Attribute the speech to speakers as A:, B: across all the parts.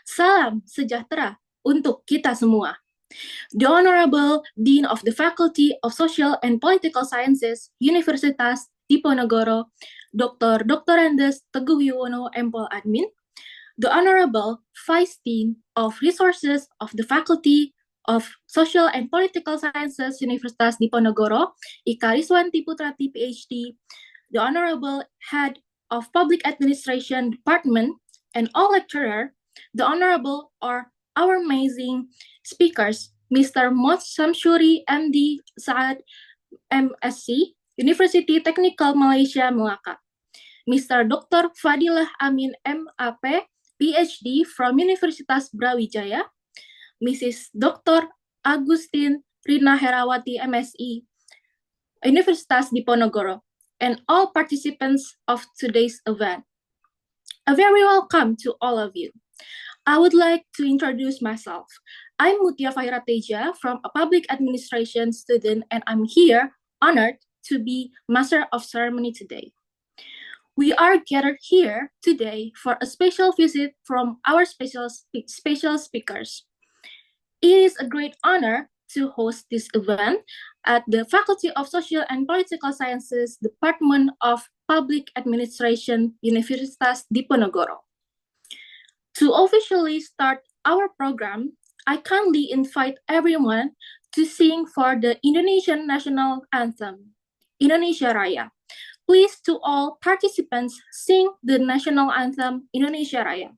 A: Salam sejahtera untuk kita semua. The Honorable Dean of the Faculty of Social and Political Sciences, Universitas Diponegoro, Dr. Andes Teguh Yuwono, Empol Admin, the Honorable Vice Dean of Resources of the Faculty of Social and Political Sciences, Universitas Diponegoro, Ika Riswanti Putrati, PhD, the Honorable Head of Public Administration Department, and all lecturer, the Honorable or our amazing speakers, Mr. Mohd Samsuri, MD, Saad, MSc, University Technical Malaysia, Melaka. Mr. Dr. Fadilah Amin, MAP, PhD from Universitas Brawijaya. Mrs. Dr. Agustin Rina Herawati, MSc, Universitas Diponegoro, and all participants of today's event. A very welcome to all of you. I would like to introduce myself. I'm Mutia Fahirateja from a public administration student, and I'm here honored to be Master of Ceremony today. We are gathered here today for a special visit from our special speakers. It is a great honor to host this event at the Faculty of Social and Political Sciences, Department of Public Administration, Universitas Diponegoro. To officially start our program, I kindly invite everyone to sing for the Indonesian National Anthem, Indonesia Raya. Please, to all participants, sing the National Anthem, Indonesia Raya.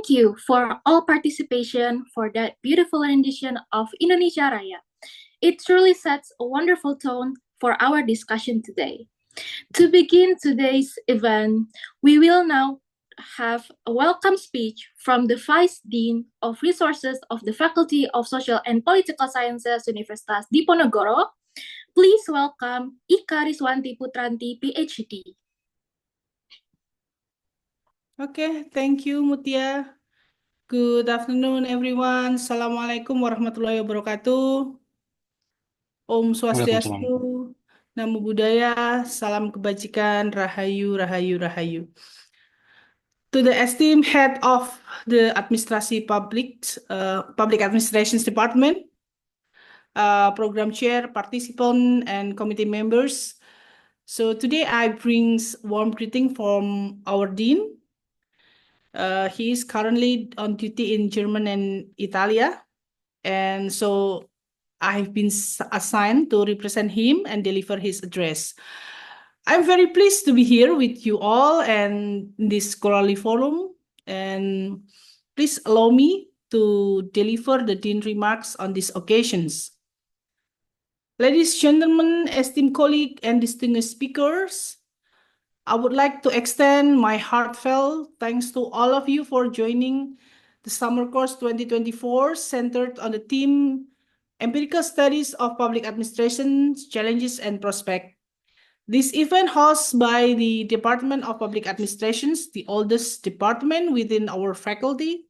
A: Thank you for all participation for that beautiful rendition of Indonesia Raya. It truly sets a wonderful tone for our discussion today. To begin today's event, we will now have a welcome speech from the Vice Dean of Resources of the Faculty of Social and Political Sciences, Universitas Diponegoro. Please welcome Ika Riswanti Putranti, PhD.
B: Okay, thank you, Mutia. Good afternoon, everyone. Assalamualaikum warahmatullahi wabarakatuh. Om Swastiastu, Namo Buddhaya, Salam Kebajikan, Rahayu, Rahayu, Rahayu. To the esteemed head of the Public Administrations Department, program chair, participant, and committee members. So today I bring warm greeting from our dean. He is currently on duty in Germany and Italia. And so I've been assigned to represent him and deliver his address. I'm very pleased to be here with you all and this scholarly forum. And please allow me to deliver the dean remarks on these occasions. Ladies, gentlemen, esteemed colleagues, and distinguished speakers, I would like to extend my heartfelt thanks to all of you for joining the Summer Course 2024 centered on the theme Empirical Studies of Public Administration, Challenges and Prospects. This event hosted by the Department of Public Administrations, the oldest department within our faculty,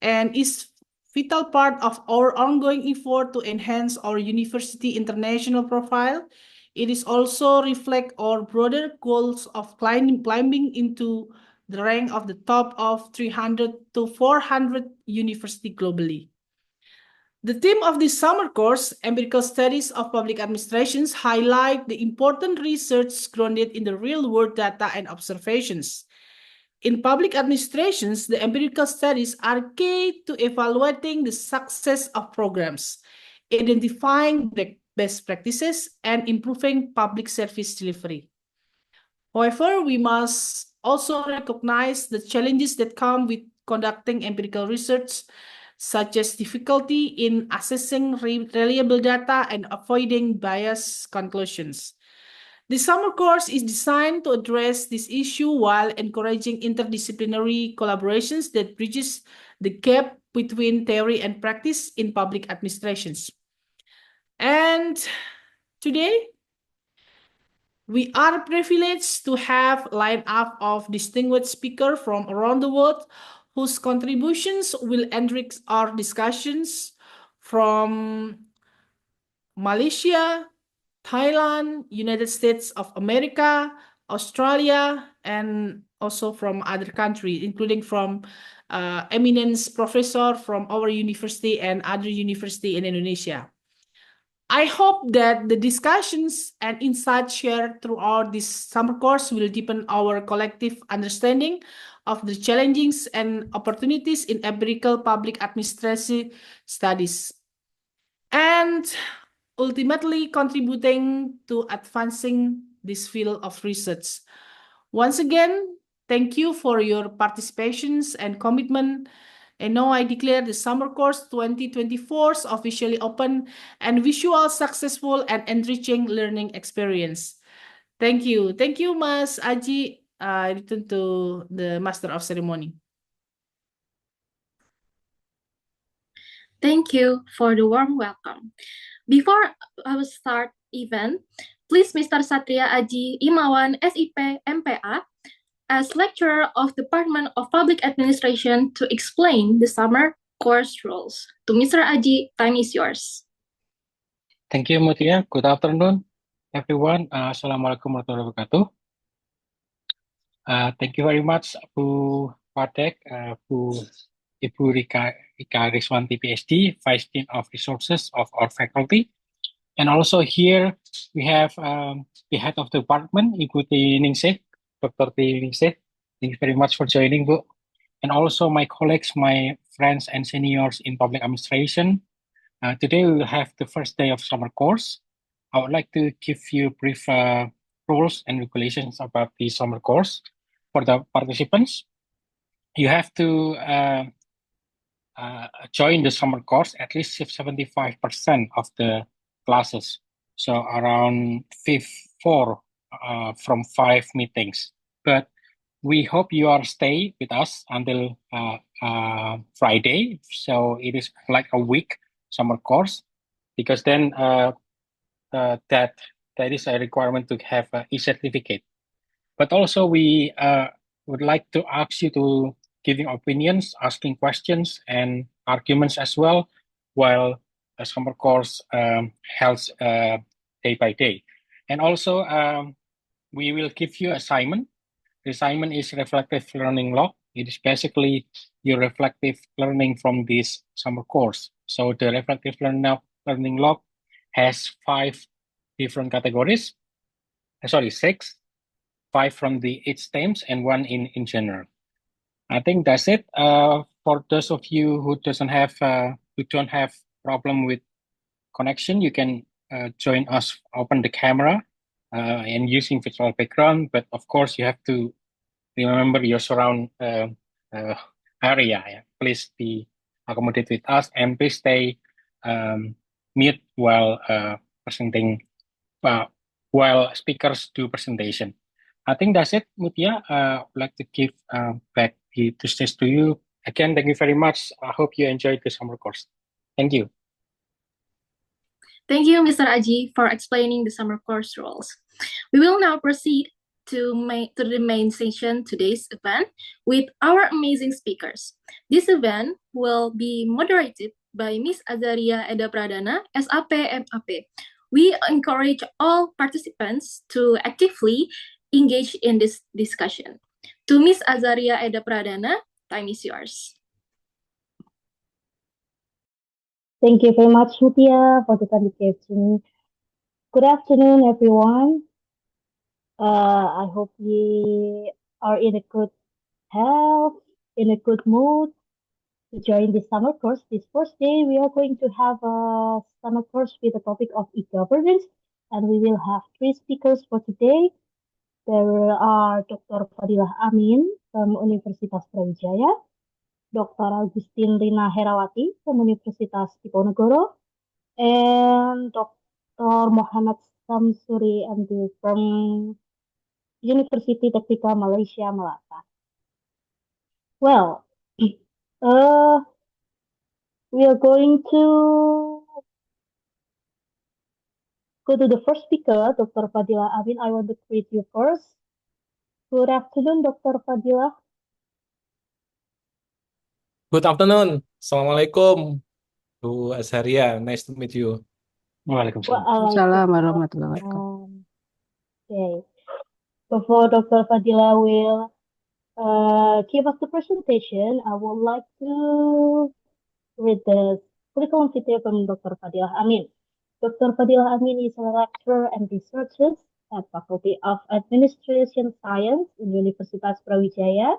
B: and is vital part of our ongoing effort to enhance our university international profile. It is also reflect our broader goals of climbing into the rank of the top of 300 to 400 university globally. The theme of this summer course, Empirical Studies of Public Administrations, highlight the important research grounded in the real-world data and observations. In public administrations, the empirical studies are key to evaluating the success of programs, identifying the best practices, and improving public service delivery. However, we must also recognize the challenges that come with conducting empirical research, such as difficulty in assessing reliable data and avoiding biased conclusions. The summer course is designed to address this issue while encouraging interdisciplinary collaborations that bridges the gap between theory and practice in public administrations. And today, we are privileged to have a lineup of distinguished speakers from around the world whose contributions will enrich our discussions from Malaysia, Thailand, United States of America, Australia, and also from other countries, including from eminence professor from our university and other university in Indonesia. I hope that the discussions and insights shared throughout this summer course will deepen our collective understanding of the challenges and opportunities in empirical public administration studies, and ultimately contributing to advancing this field of research. Once again, thank you for your participations and commitment. And now I declare the Summer Course 2024 officially open and wish you all successful and enriching learning experience. Thank you. Thank you, Mas Aji. I return to the Master of Ceremony.
A: Thank you for the warm welcome. Before I will start event, please Mr. Satria Aji Imawan, SIP, MPA, as lecturer of Department of Public Administration to explain the summer course rules. To Mr. Aji, time is yours.
C: Thank you, Mutia. Good afternoon, everyone. Assalamualaikum warahmatullahi wabarakatuh. Thank you very much, Bu Padek, Ibu Ika Riswanti, PhD, Vice Dean of Resources of our faculty. And also here we have the head of the department, Ibu Ningsih, Dr. Ningsih. Thank you very much for joining, Bu. And also my colleagues, my friends and seniors in public administration. Today we will have the first day of summer course. I would like to give you brief rules and regulations about the summer course for the participants. you have to join the summer course at least 75% of the classes. So around four from five meetings. But we hope you are stay with us until Friday. So it is like a week summer course, because then that is a requirement to have an e-certificate. But also we would like to ask you to giving opinions, asking questions and arguments as well, while a summer course held day by day. And also we will give you assignment. The assignment is reflective learning log. It is basically your reflective learning from this summer course. So the reflective learning log has 5 different categories. Sorry, 6. 5 from the 8 stems and 1 in general. I think that's it. For those of you who don't have problem with connection, you can join us, open the camera and using virtual background. But of course, you have to remember your surround area. Yeah. Please be accommodated with us and please stay mute while presenting, while speakers do presentation. I think that's it, Mutia. I'd like to give back the stage to you. Again, thank you very much. I hope you enjoyed the summer course. Thank you.
A: Thank you, Mr. Aji, for explaining the summer course rules. We will now proceed to the main session today's event with our amazing speakers. This event will be moderated by Ms. Azaria Eda Pradana, SAP MAP. We encourage all participants to actively engage in this discussion. To Ms. Azaria Eda Pradana, time is yours.
D: Thank you very much, Mutia, for the time you gave to me. Good afternoon, everyone. I hope we are in a good health, in a good mood to join this summer course. This first day, we are going to have a summer course with the topic of e-governance, and we will have 3 speakers for today. There are Dr. Fadilah Amin from Universitas Brawijaya, Dr. Agustin Rina Herawati from Universitas Diponegoro, and Dr. Muhammad Samsuri MD from University Technical Malaysia, Malacca. Well, we are going to go to the first speaker, Dr. Fadilah Amin. I want to greet you first. Good afternoon, Dr. Fadilah.
E: Good afternoon. Assalamualaikum, Bu Azaria. Nice to meet you.
C: Waalaikumsalam.
D: Waalaikumsalam warahmatullahi wabarakatuh. Okay. Before Dr. Fadilah will give us the presentation, I would like to read the curriculum vitae from Dr. Fadilah Amin. Dr. Fadilah Amin is a lecturer and researcher at Faculty of Administration Science in Universitas Brawijaya.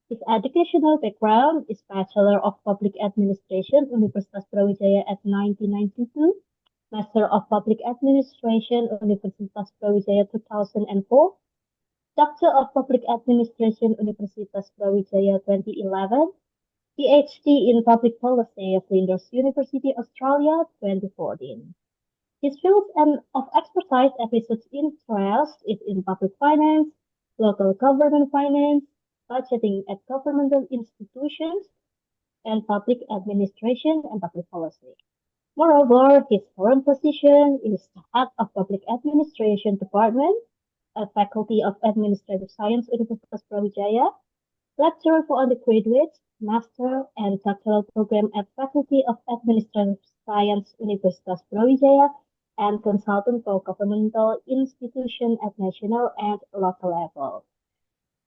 D: His educational background is Bachelor of Public Administration, Universitas Brawijaya at 1992, Master of Public Administration, Universitas Brawijaya 2004, Doctor of Public Administration, Universitas Brawijaya 2011, PhD in Public Policy of Flinders University, Australia 2014. His fields of expertise and research interest is in public finance, local government finance, budgeting at governmental institutions, and public administration and public policy. Moreover, his current position is Head of Public Administration Department at Faculty of Administrative Science, Universitas Brawijaya, lecturer for undergraduates, master, and doctoral program at Faculty of Administrative Science, Universitas Brawijaya, and consultant for governmental institution at national and local level.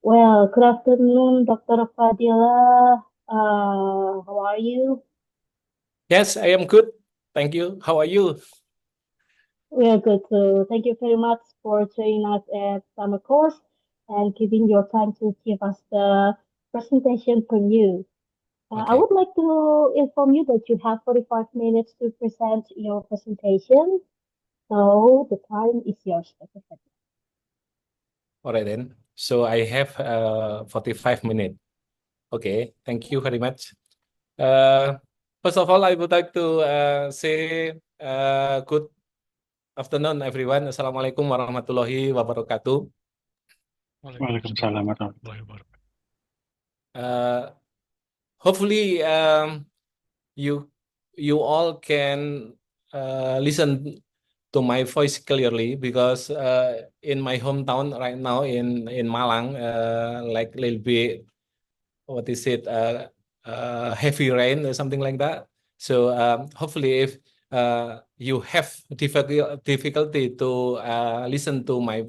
D: Well, good afternoon, Dr. Fadilah. How are you?
E: Yes, I am good. Thank you. How are you?
D: We are good too. Thank you very much for joining us at summer course and giving your time to give us the presentation from you. I
E: Okay.
D: would like to inform you that you have 45 minutes to present your presentation. So the time is yours, Dr. Fadilah.
E: All right then. So I have 45 minutes. Okay, thank you very much. First of all, I would like to say good afternoon, everyone. Assalamualaikum warahmatullahi wabarakatuh.
C: Waalaikumsalam warahmatullahi wabarakatuh.
E: Hopefully, you all can listen to my voice clearly because in my hometown right now in Malang, like a little bit, what is it, heavy rain or something like that. So hopefully, if you have difficulty to listen to my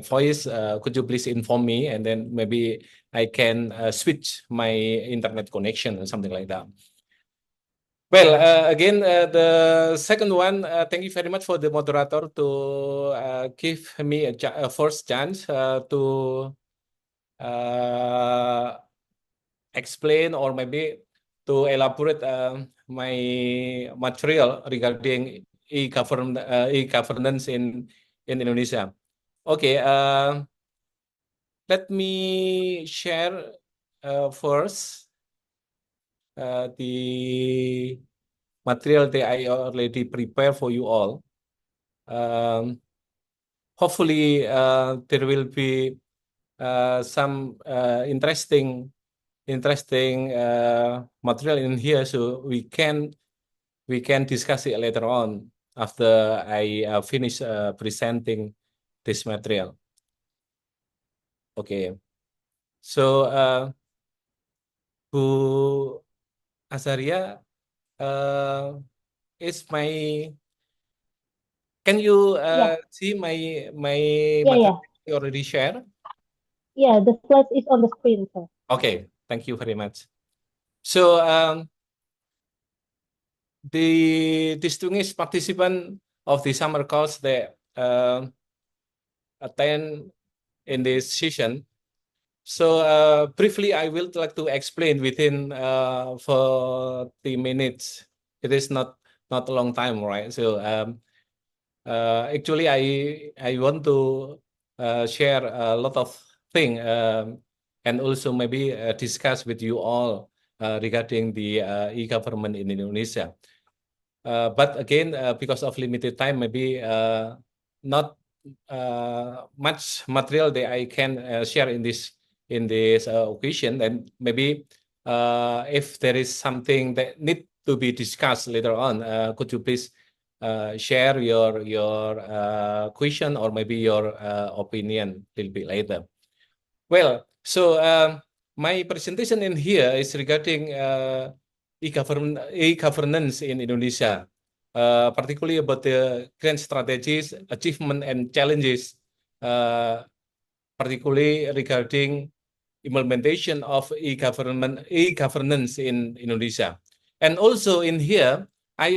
E: voice, could you please inform me, and then maybe I can switch my internet connection or something like that. Well, again, the second one, thank you very much for the moderator to give me a first chance to explain or maybe to elaborate my material regarding e-governance in Indonesia. Okay, let me share first the material that I already prepared for you all. Hopefully, there will be some interesting material in here, so we can discuss it later on after I finish presenting this material. Okay, so Bu Azaria, is my can you see my material you already share?
D: Yeah, the slides is on the screen, sir.
E: Okay, thank you very much. So the distinguished participant of the summer course that attend in this session. So briefly, I will like to explain within 40 minutes. It is not a long time, right? So actually, I want to share a lot of things and also maybe discuss with you all regarding the e-government in Indonesia. But again, because of limited time, maybe not much material that I can share in this occasion. And maybe if there is something that need to be discussed later on, could you please share your question or maybe your opinion a little bit later. Well, so my presentation in here is regarding e-governance in Indonesia, particularly about the grand strategies, achievement, and challenges, particularly regarding implementation of e-governance in Indonesia. And also in here, I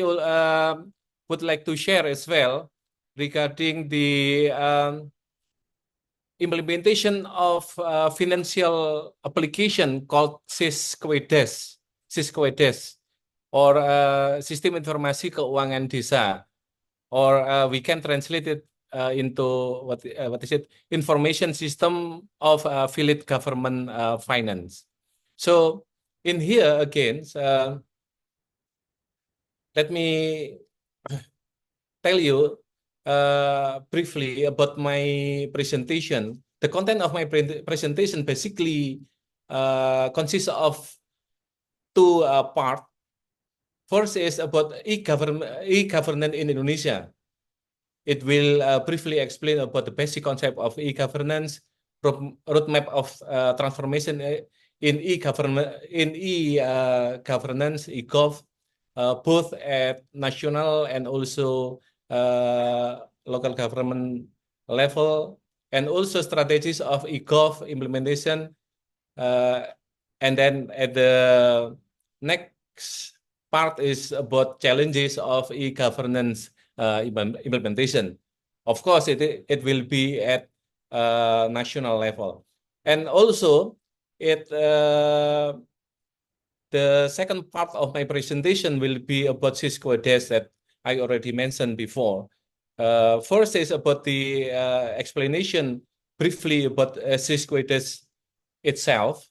E: would like to share as well regarding the implementation of financial application called SISKWEDES, or Sistem Informasi Keuangan Desa, or we can translate it into what is it? Information System of Village Government Finance. So in here again, let me tell you briefly about my presentation. The content of my presentation basically consists of two parts. First is about e-governance in Indonesia. It will briefly explain about the basic concept of e-governance, roadmap of transformation in e-governance, e-gov, both at national and also local government level, and also strategies of e-gov implementation. And then at the next part is about challenges of e-governance implementation. Of course, it will be at national level. And also, the second part of my presentation will be about SISKWEDES that I already mentioned before. First is about the explanation briefly about SISKWEDES itself.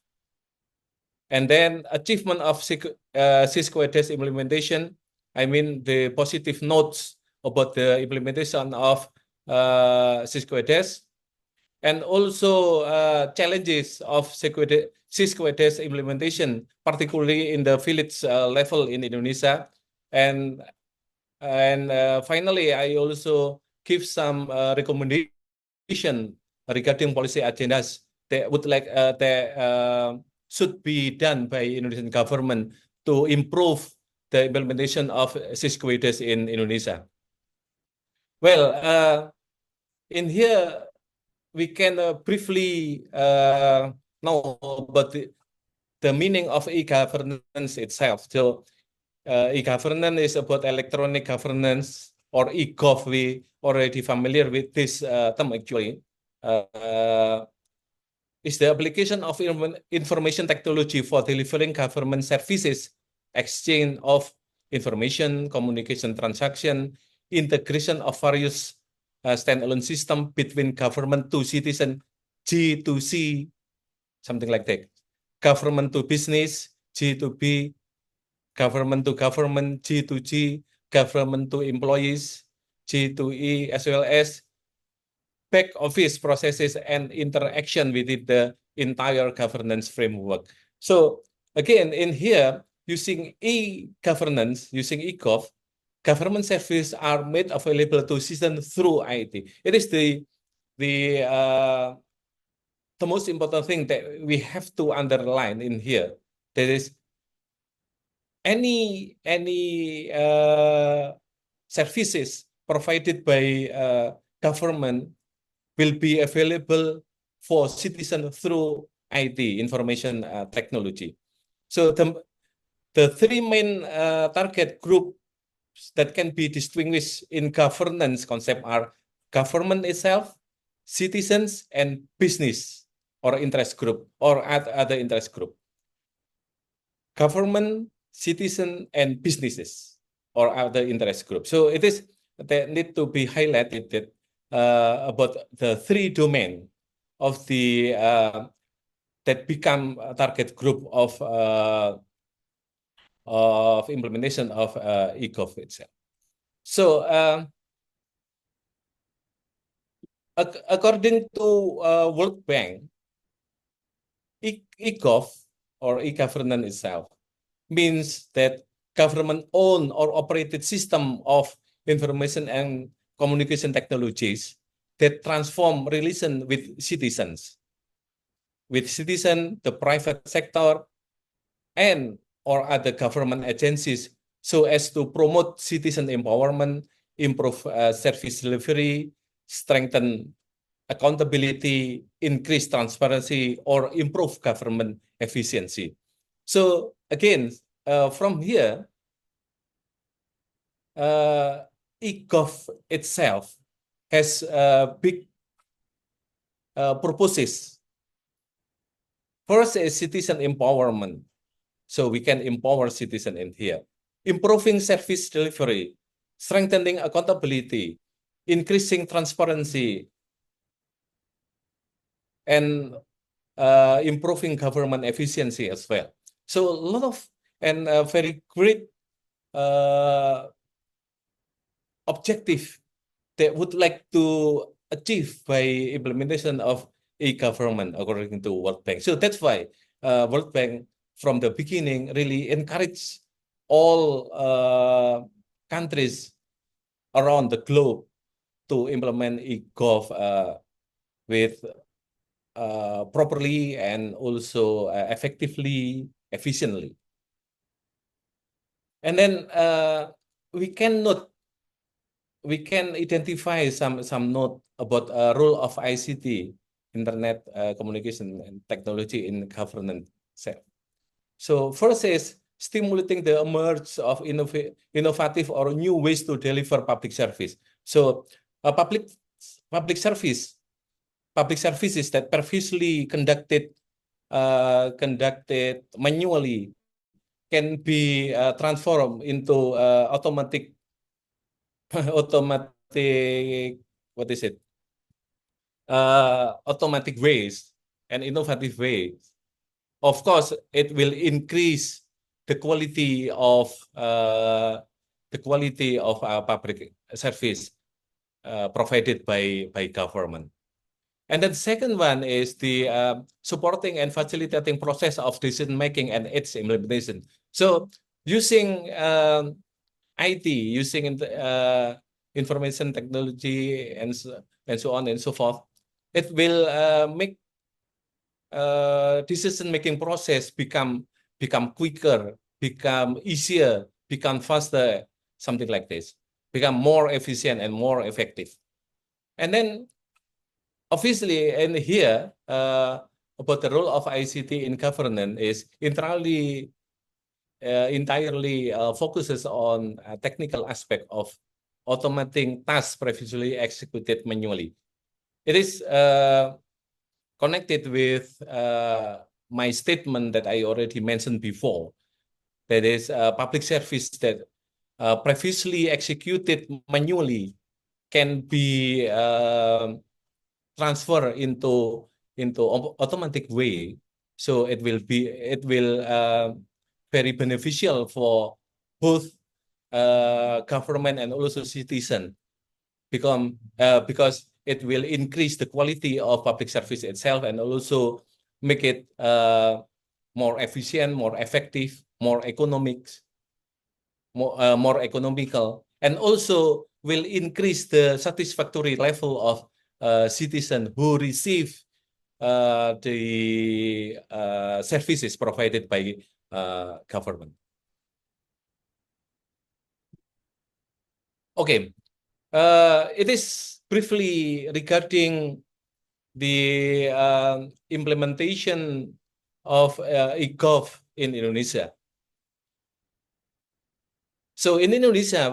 E: And then achievement of Cisco EDS implementation, I mean the positive notes about the implementation of Cisco EDS, and also challenges of Cisco EDS implementation, particularly in the village level in Indonesia. And finally, I also give some recommendation regarding policy agendas that would like that should be done by Indonesian government to improve the implementation of Cisco EDS in Indonesia. Well, in here we can briefly know about the meaning of e-governance itself. So e-governance is about electronic governance, or e-gov. We already familiar with this term actually. Is the application of information technology for delivering government services, exchange of information, communication transaction, integration of various standalone system between government to citizen, G to C, something like that. Government to business, G to B, government to government, G to G, government to employees, G to E, as well as back office processes and interaction within the entire governance framework. So again, in here, using e-governance, using e-gov, government services are made available to citizens through IT. It is the most important thing that we have to underline in here. That is, any services provided by government will be available for citizens through IT, information technology. So the three main target groups that can be distinguished in governance concept are government itself, citizens, and business or interest group or other interest group. Government, citizen, and businesses or other interest groups. So it is that need to be highlighted that about the three domain of the that become a target group of implementation of e-gov itself. So according to World Bank, e-gov or e-governance itself means that government-owned or operated system of information and communication technologies that transform relation with citizens, the private sector, and or other government agencies, so as to promote citizen empowerment, improve service delivery, strengthen accountability, increase transparency, or improve government efficiency. So again, from here, e-gov itself has big purposes. First is citizen empowerment. So we can empower citizens in here. Improving service delivery, strengthening accountability, increasing transparency, and improving government efficiency as well. So a lot of and very great objective that would like to achieve by implementation of e-government according to World Bank. So that's why World Bank from the beginning really encourage all countries around the globe to implement e-gov with properly and also effectively, efficiently. And then we can identify some note about role of ICT, internet communication and technology in governance itself. So first is stimulating the emergence of innovative or new ways to deliver public service. So public services that previously conducted manually can be transformed into automatic automatic ways and innovative ways. of course, it will increase the quality of public service provided by government. And then the second one is the supporting and facilitating process of decision making and its implementation. So using IT, using information technology and so on and so forth, it will make decision making process become quicker, become easier, become faster, something like this, become more efficient and more effective. And then obviously, and here about the role of ICT in governance is entirely focuses on a technical aspect of automating tasks previously executed manually. It is connected with my statement that I already mentioned before. That is public service that previously executed manually can be transferred into automatic way. So it will very beneficial for both government and also citizen, because it will increase the quality of public service itself and also make it more efficient, more effective, more economical, and also will increase the satisfactory level of citizen who receive the services provided by government. Okay, it is briefly regarding the implementation of e-gov in Indonesia. So in Indonesia,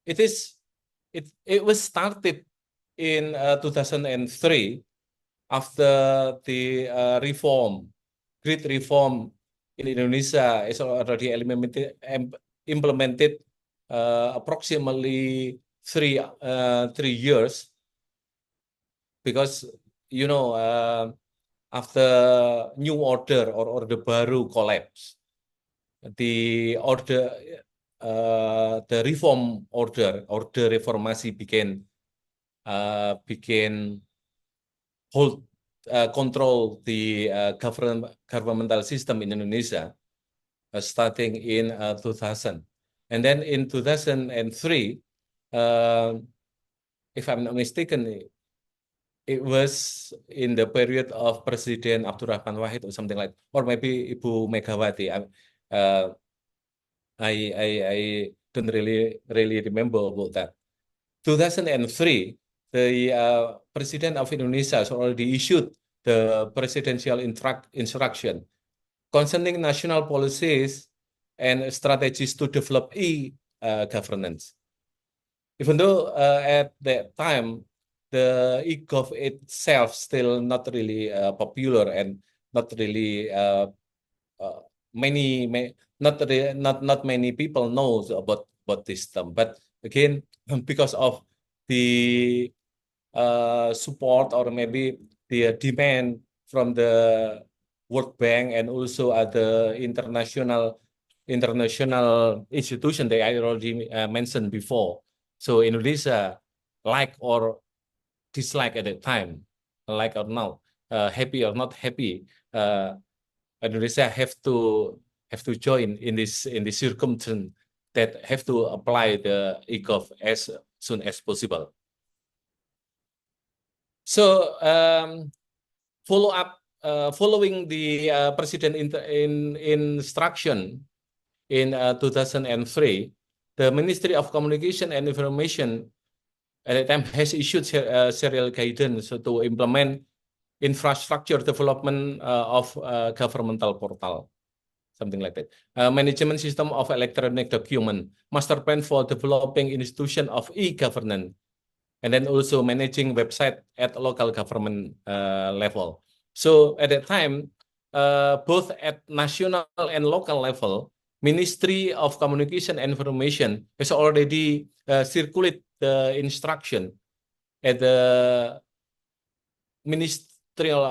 E: it was started in 2003 after the great reform in Indonesia is already implemented approximately 3 years, because after New Order or Orde Baru collapse, the reform order reformasi began control the governmental system in Indonesia starting in 2000. And then in 2003, if I'm not mistaken, it was in the period of President Abdurrahman Wahid or something like, or maybe Ibu Megawati. I don't really remember about that. 2003, the President of Indonesia has already issued the presidential instruction concerning national policies and strategies to develop e-governance. Even though at that time, the e-gov itself still not really popular and not really not many people knows about this term. But again, because of the support or maybe the demand from the World Bank and also other international institution that I already mentioned before. So Indonesia, like or dislike at that time, like or not, happy or not happy, Indonesia have to join in this circumstance that have to apply the e-gov as soon as possible. So following the president instruction in 2003, the Ministry of Communication and Information at that time has issued serial guidance to implement infrastructure development of governmental portal, something like that. Management system of electronic document, master plan for developing institution of e-governance, and then also managing website at local government level. So at that time, both at national and local level, Ministry of Communication and Information has already circulated the instruction at the ministerial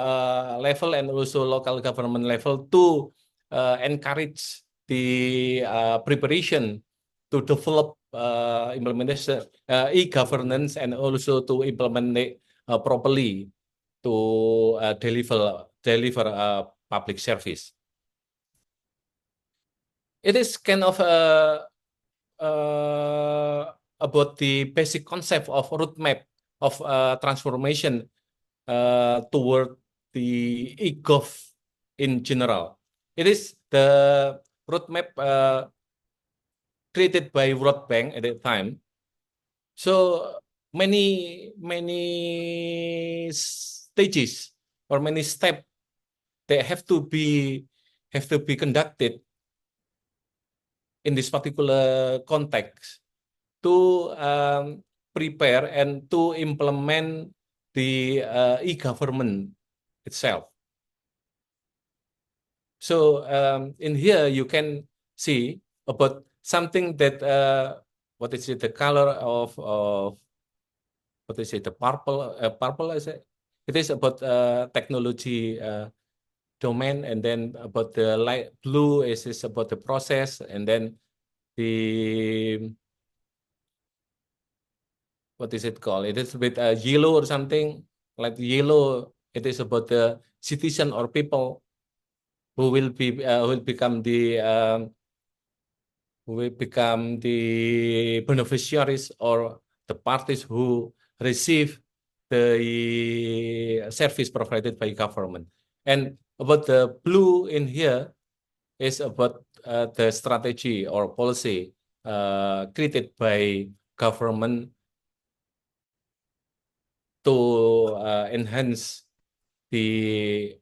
E: level and also local government level to encourage the preparation to develop implementation e-governance and also to implement it properly to deliver public service. It is kind of about the basic concept of roadmap of transformation toward the e-gov in general. It is the roadmap created by World Bank at that time. So many stages or many steps that have to be conducted in this particular context to prepare and to implement the e-government itself. So in here you can see about something that what is it, the color of what is it, the purple is it? It is about technology domain, and then about the light blue is about the process, and then the what is it called? It is with yellow or something like yellow. It is about the citizen or people who will become the beneficiaries or the parties who receive the service provided by government. And about the blue in here is about the strategy or policy created by government to enhance the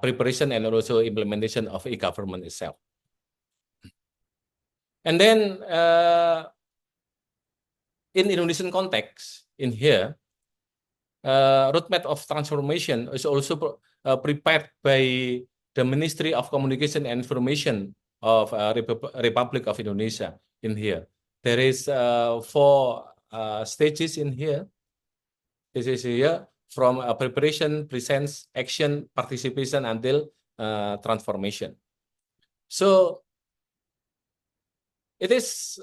E: preparation and also implementation of e-government itself. And then in Indonesian context, in here, roadmap of transformation is also prepared by the Ministry of Communication and Information of Republic of Indonesia in here. There is 4 stages in here. This is here from preparation, presence, action, participation until transformation. So it is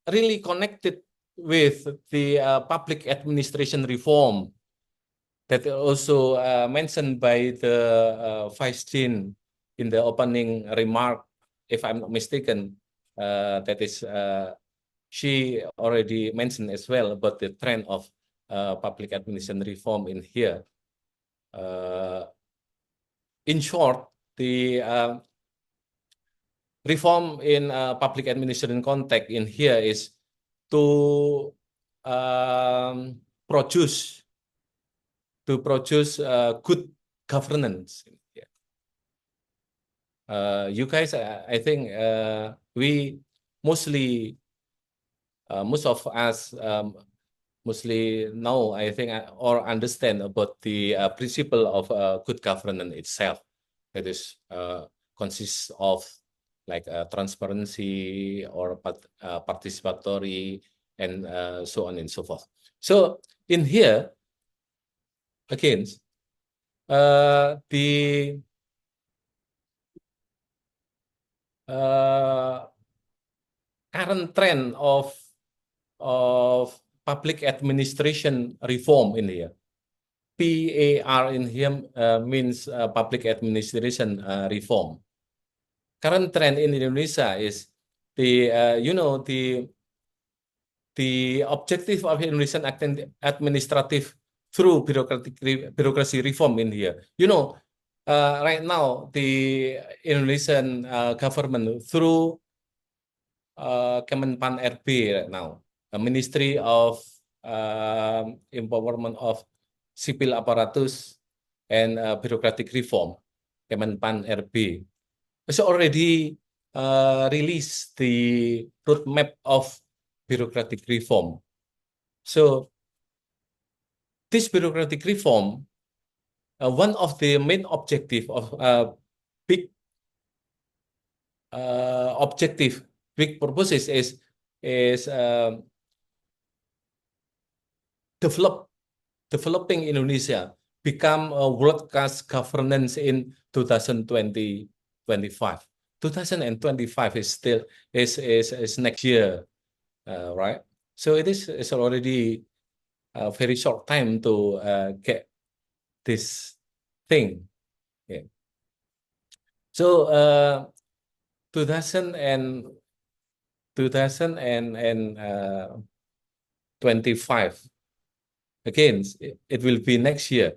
E: really connected with the public administration reform that also mentioned by the Vice Dean in the opening remark, if I'm not mistaken. That is, she already mentioned as well about the trend of public administration reform in here. In short, the reform in public administration context in here is to produce good governance. You guys, I think we mostly, most of us mostly know, I think, or understand about the principle of good governance itself. That is consists of like transparency or participatory and so on and so forth. So in here, again, the current trend of public administration reform in here. PAR in here means public administration reform. Current trend in Indonesia is the the objective of Indonesian administrative through bureaucracy reform in here. Right now the Indonesian government through Kemenpan RB right now, a Ministry of Empowerment of Civil Apparatus and Bureaucratic Reform, Kemenpan RB, has already released the roadmap of bureaucratic reform. So this bureaucratic reform, one of the main objective of big purposes is develop developing Indonesia become a world-class governance in 2025. 2025 is still is next year, right? So it is already a very short time to get this thing. Yeah. So 2025 again, it will be next year.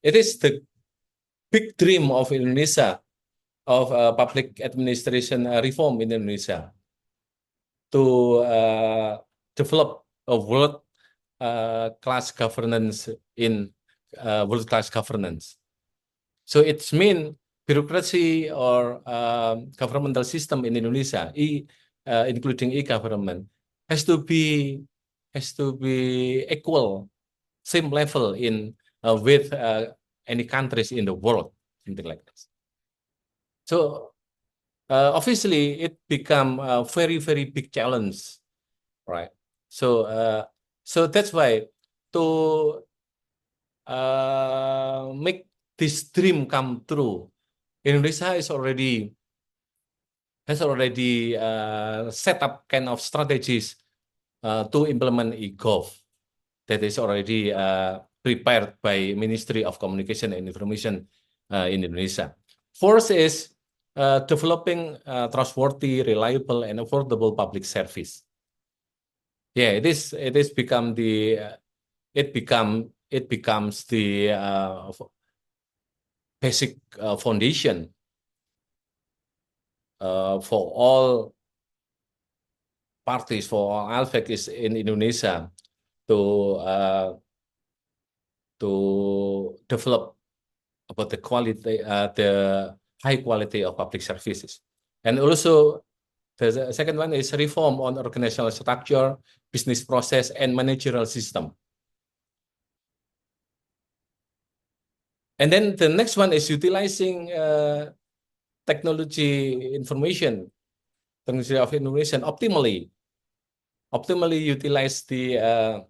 E: It is the big dream of Indonesia of public administration reform in Indonesia to develop a world class governance in world class governance. So it's mean bureaucracy or governmental system in Indonesia, including e-government, has to be equal, same level in with any countries in the world, something like this. So obviously, it become a very big challenge, right? So so that's why to make this dream come true, Indonesia has already set up kind of strategies to implement e-gov that is already prepared by Ministry of Communication and Information in Indonesia. First is developing trustworthy, reliable, and affordable public service. Yeah, it is become the it becomes the basic foundation for all parties, for all aspects in Indonesia to develop about the quality, the high quality of public services. And also, the second one is reform on organizational structure, business process, and managerial system. And then the next one is utilizing technology technology of information optimally utilize the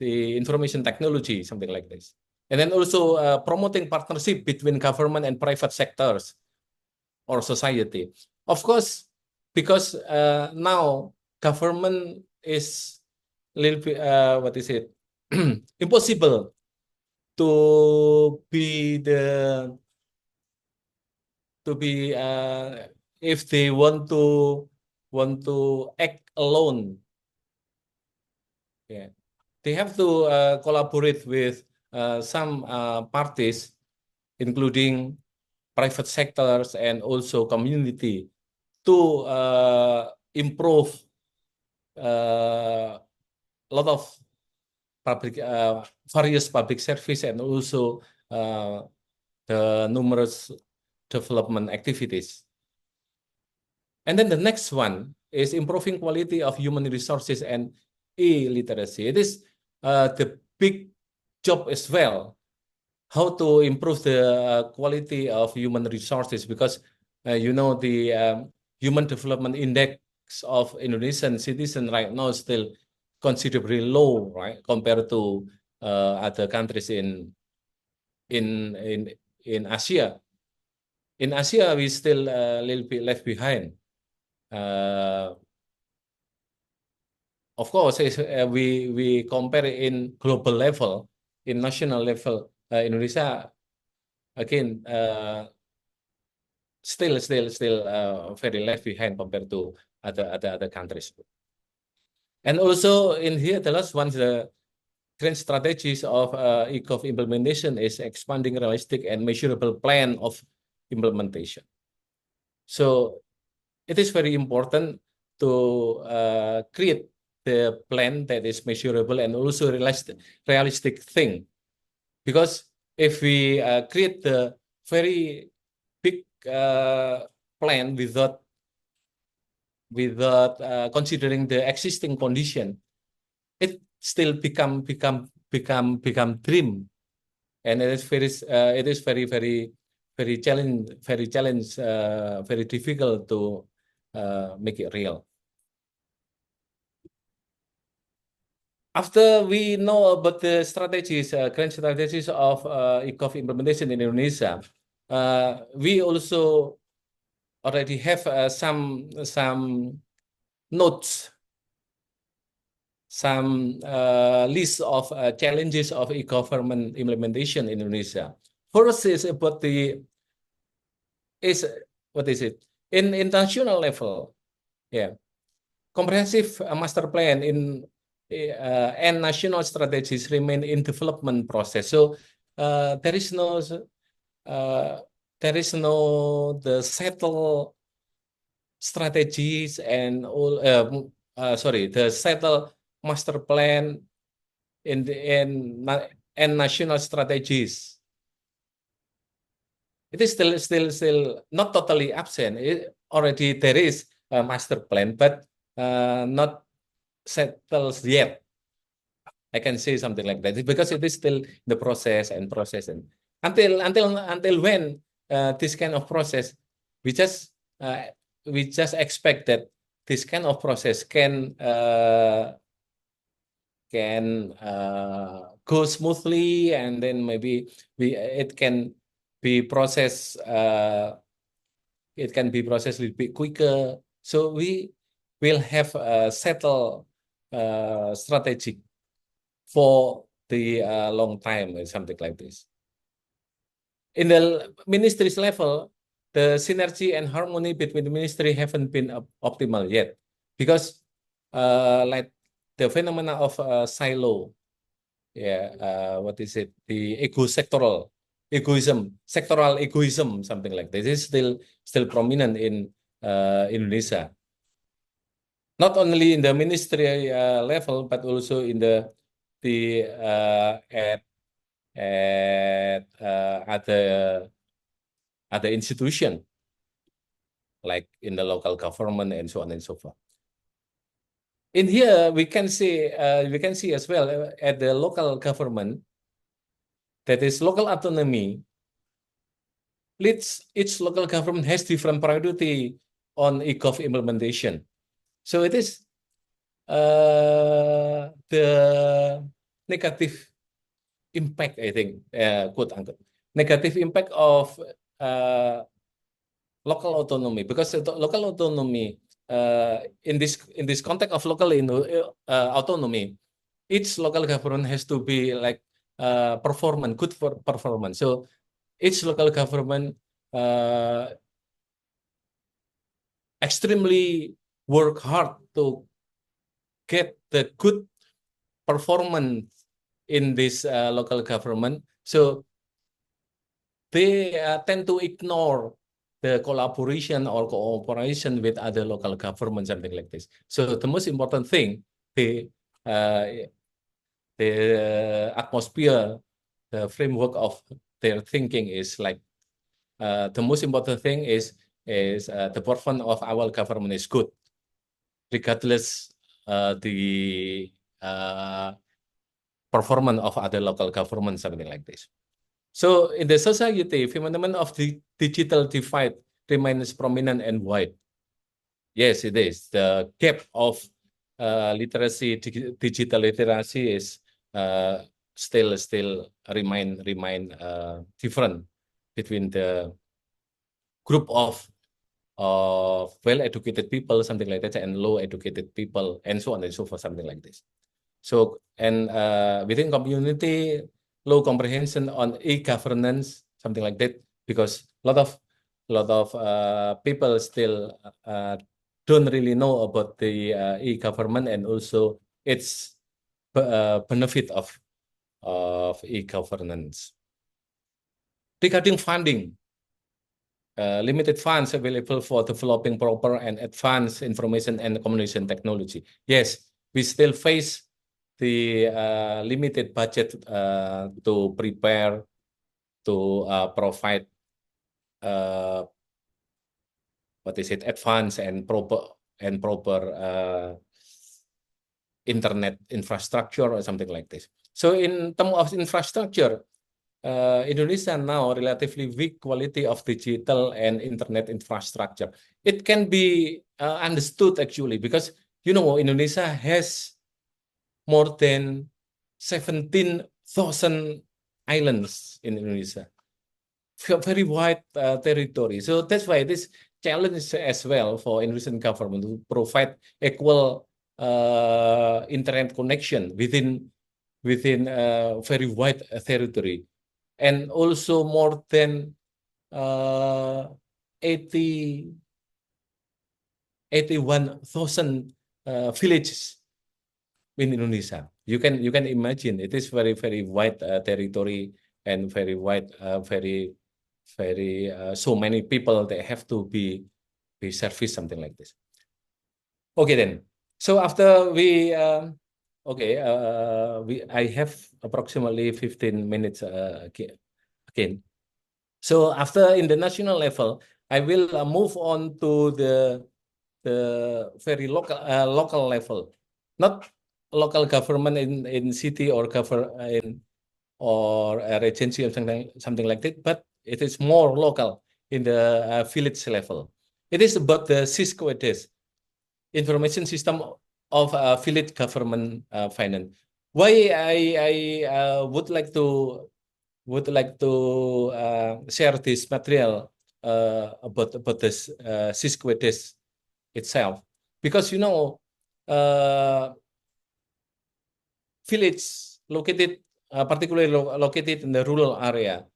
E: information technology, something like this. And then also promoting partnership between government and private sectors or society. Of course, because now government is a little bit, what is it, impossible to be if they want to act alone. Yeah, they have to collaborate with some parties, including private sectors and also community, to improve a lot of various public service and also the numerous development activities. And then the next one is improving quality of human resources and e-literacy. It is the big job as well, how to improve the quality of human resources, because you know the human development index of Indonesian citizens right now is still considerably low, right, compared to other countries in Asia. In Asia, we still a little bit left behind. Of course, we compare in global level, in national level, Indonesia again still very left behind compared to other countries. And also in here, the last one, the grand strategies of e-gov implementation is expanding realistic and measurable plan of implementation. So it is very important to create the plan that is measurable and also realistic thing. Because if we create the very big plan without considering the existing condition, it still become dream, and it is very difficult to make it real. after we know about the strategies, current strategies of e-gov implementation in Indonesia, we also already have some notes, some list of challenges of e-government implementation in Indonesia. First is about what is it? In international level, yeah, comprehensive master plan and national strategies remain in development process. So there is no the settled strategies and all. The settled master plan and national strategies. It is still not totally absent. Already there is a master plan, but not settled yet. I can say something like that because it is still the process and until when this kind of process, we just expect that this kind of process can go smoothly, and then maybe it can be processed. It can be processed a little bit quicker. So we will have a settled strategy for the long time or something like this. In the ministries level, the synergy and harmony between the ministry haven't been optimal yet, because like the phenomena of silo, what is it? The sectoral egoism, something like this is still prominent in Indonesia. Not only in the ministry level, but also in the at other institution, like in the local government and so on and so forth. In here, we can see as well at the local government, that is local autonomy. Each local government has different priority on e-gov implementation. So it is the negative impact, I think, quote unquote, negative impact of local autonomy, because local autonomy in this context of local autonomy, each local government has to be like good for performance. So each local government extremely work hard to get the good performance in this local government. So they tend to ignore the collaboration or cooperation with other local governments, something like this. So the most important thing, the atmosphere, the framework of their thinking is like, the most important thing is the performance of our government is good, regardless the performance of other local governments, something like this. So in the society, phenomenon of the digital divide remains prominent and wide. Yes, it is. The gap of literacy, digital literacy is still remain different between the group of well-educated people, something like that, and low-educated people, and so on and so forth, something like this. So, and within community, low comprehension on e-governance, something like that, because a lot of people still don't really know about the e-government and also its benefit of e-governance. Regarding funding, limited funds available for developing proper and advanced information and communication technology. Yes, we still face the limited budget to prepare, to provide advanced and proper internet infrastructure or something like this. So in terms of infrastructure, Indonesia now relatively weak quality of digital and internet infrastructure. It can be understood actually, because Indonesia has more than 17,000 islands in Indonesia. Very wide territory. So that's why this challenge as well for Indonesian government to provide equal internet connection within very wide territory, and also more than 81,000 villages in Indonesia. You can imagine it is very wide territory, and very wide, very so many people that have to be serviced, something like this. Okay then. So after we I have approximately 15 minutes again. So after in the national level, I will move on to the very local level, not local government in city or a regency or something like that, but it is more local in the village level. It is about the SISCOEDES, information system of village government finance. Why I would like to share this material about this SISCOEDES itself, because village located particularly located in the rural area,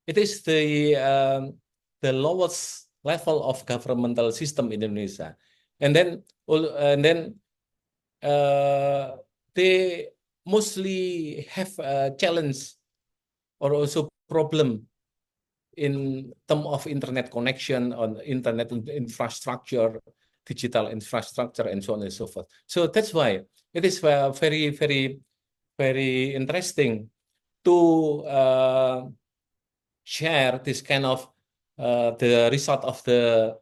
E: it is the lowest level of governmental system in Indonesia, and then they mostly have a challenge or also problem in terms of internet connection, on internet infrastructure, digital infrastructure, and so on and so forth. So that's why it is very interesting to share this kind of the result of the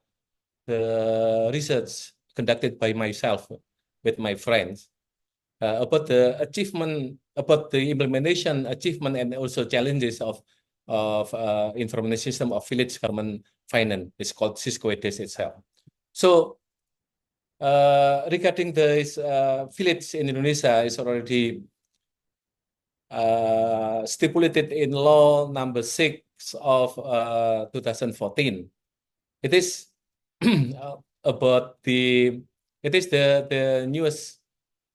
E: research conducted by myself with my friends about the achievement, about the implementation, achievement, and also challenges of information system of village government finance. It's called SISCOEDES itself. So regarding this village in Indonesia is already stipulated in law number 6 of 2014. It is about it is the newest,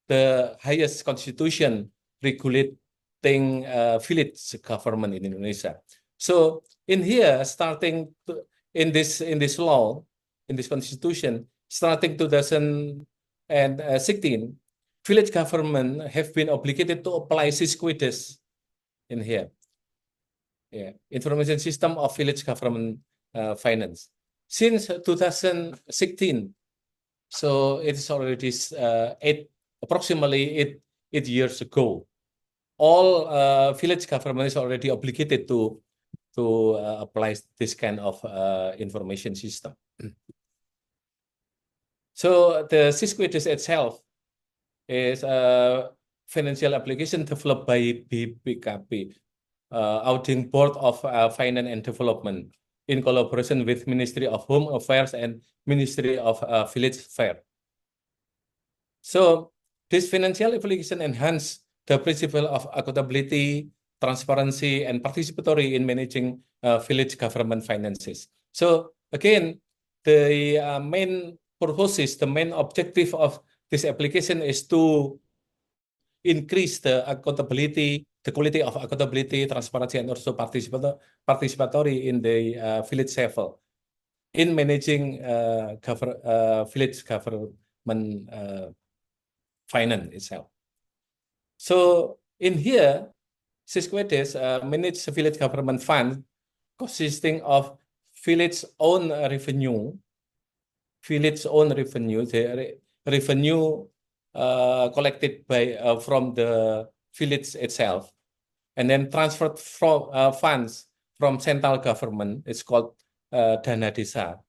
E: the highest constitution regulating village government in Indonesia. So in here, starting in this law, in this constitution, starting 2016, village government have been obligated to apply SISCOEDES in here. Yeah, information system of village government finance since 2016. So it is already approximately eight years ago. All village government is already obligated to apply this kind of information system. So the SISCOEDES itself is a financial application developed by BPKP, Auditing Board of Finance and Development, in collaboration with Ministry of Home Affairs and Ministry of Village Affairs. So this financial application enhance the principle of accountability, transparency, and participatory in managing village government finances. So again, the main purposes, the main objective of this application is to increase the accountability, the quality of accountability, transparency, and also participatory in the village level in managing village government finance itself. So in here, SISCOEDES manage village government fund consisting of village own revenue, the revenue collected by from the village itself, and then transferred from funds from central government. It's called dana desa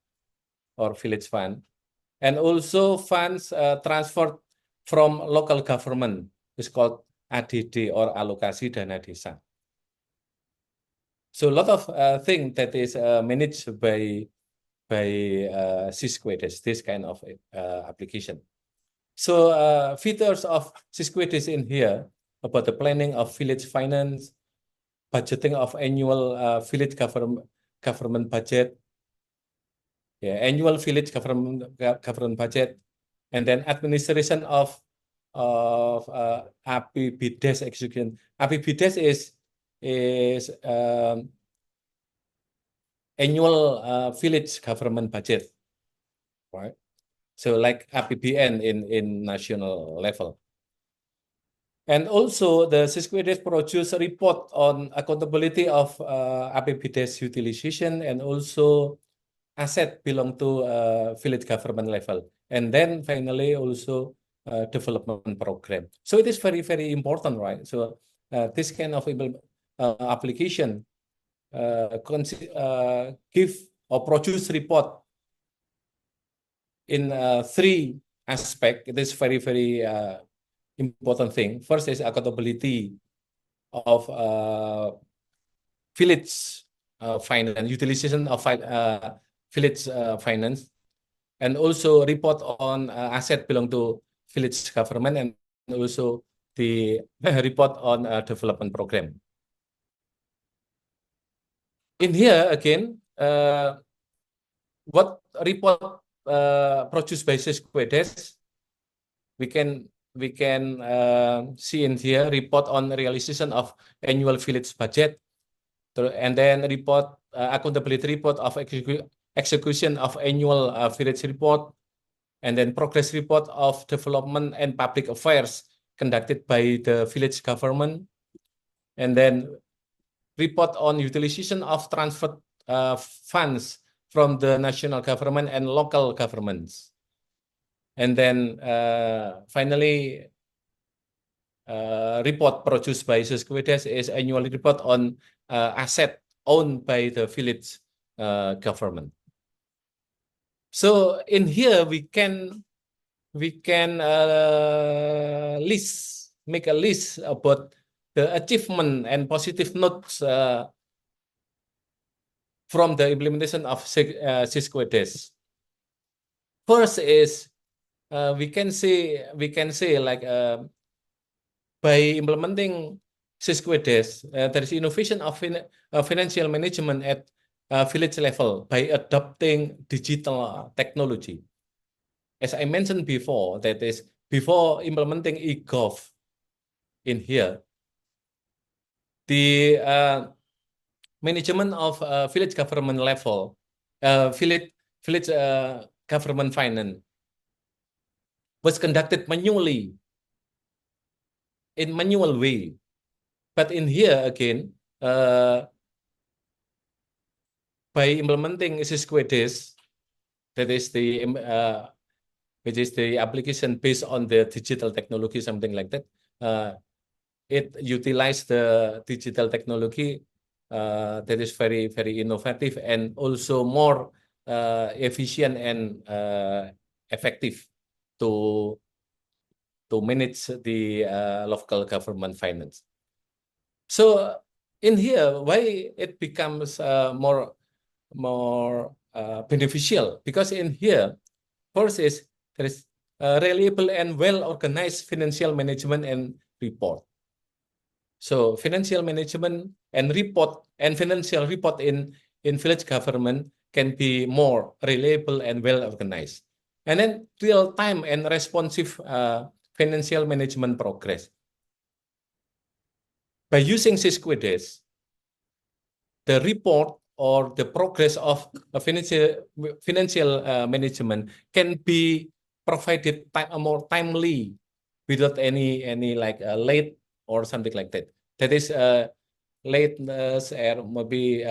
E: or village fund, and also funds transferred from local government. It's called ADD or alokasi dana desa. So a lot of things that is managed by SISCOEDES, this kind of application. So features of Sysquidis in here about the planning of village finance, budgeting of annual village government budget, annual village government budget, and then administration of APBDES execution. APBDES is annual village government budget, right? So like APBN in national level. And also the Sysquidis produce a report on accountability of APBDES utilization and also asset belong to village government level. And then finally also development program. So it is very, very important, right? So this kind of application give or produce report in three aspects. It is very, very important thing. First is accountability of village finance, utilization of village finance, and also report on asset belong to village government, and also the report on development program. In here again, what report produced by Sysquidis, we can see in here report on realization of annual village budget, and then report accountability report of execution of annual village report, and then progress report of development and public affairs conducted by the village government, and then report on utilization of transferred funds from the national government and local governments. And then finally, report produced by Sysquidis is annual report on asset owned by the village government. So in here we can make a list about the achievement and positive notes from the implementation of Sysquidis. First is we can say like by implementing Sysquidis, there is innovation of financial management at village level by adopting digital technology. As I mentioned before, that is before implementing eGov in here, the management of village government level, village government finance was conducted manually, in manual way. But in here again, by implementing Sysquidis, that is the which is the application based on the digital technology, something like that. It utilized the digital technology that is very, very innovative and also more efficient and effective to manage the local government finance. So in here, why it becomes more beneficial? Because in here, first is there is reliable and well-organized financial management and report. So financial management and report and financial report in village government can be more reliable and well-organized. And then real-time and responsive financial management progress. By using Sysquidis, the report or the progress of financial management can be provided more timely without any like late or something like that. That is lateness or maybe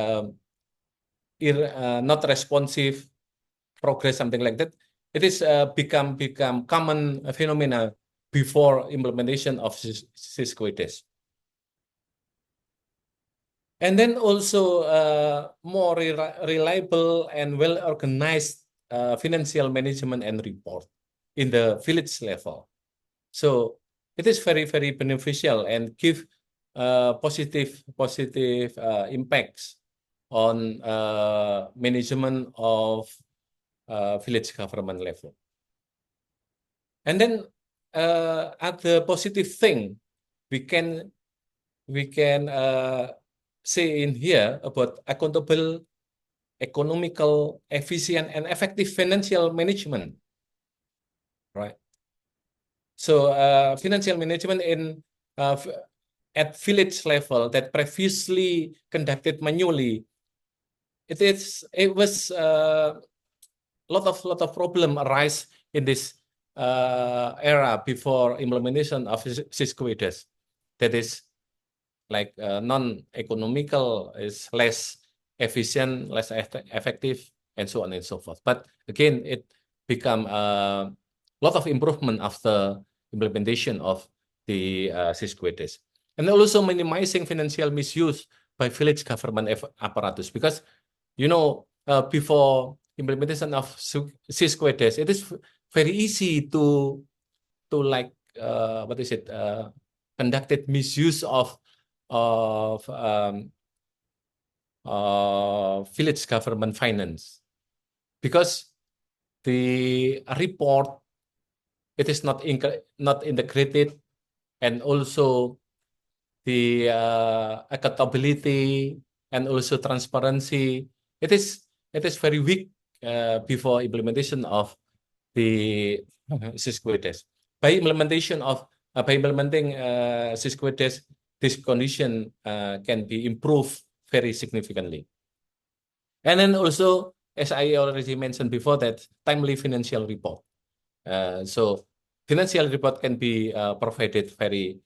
E: not responsive progress, something like that. It is become common phenomena before implementation of Sysquidis. And then also more reliable and well-organized financial management and report in the village level. So it is very, very beneficial and give positive impacts on management of village government level. And then other positive thing we can say in here about accountable, economical, efficient, and effective financial management, right? So financial management in at village level that previously conducted manually, it was lot of problem arise in this era before implementation of Cisco-IDES. That is like non-economical, is less efficient, less effective, and so on and so forth. But again, it become a lot of improvement after implementation of the Cisco-IDES. And also minimizing financial misuse by village government apparatus, because before implementation of Cisco-IDES, it is very easy to like conducted misuse of village government finance, because the report, it is not integrated, and also the accountability and also transparency, it is very weak before implementation of the Cisco-IDES. By implementing Cisco-IDES, this condition can be improved very significantly. And then also, as I already mentioned before, that timely financial report. So financial report can be provided very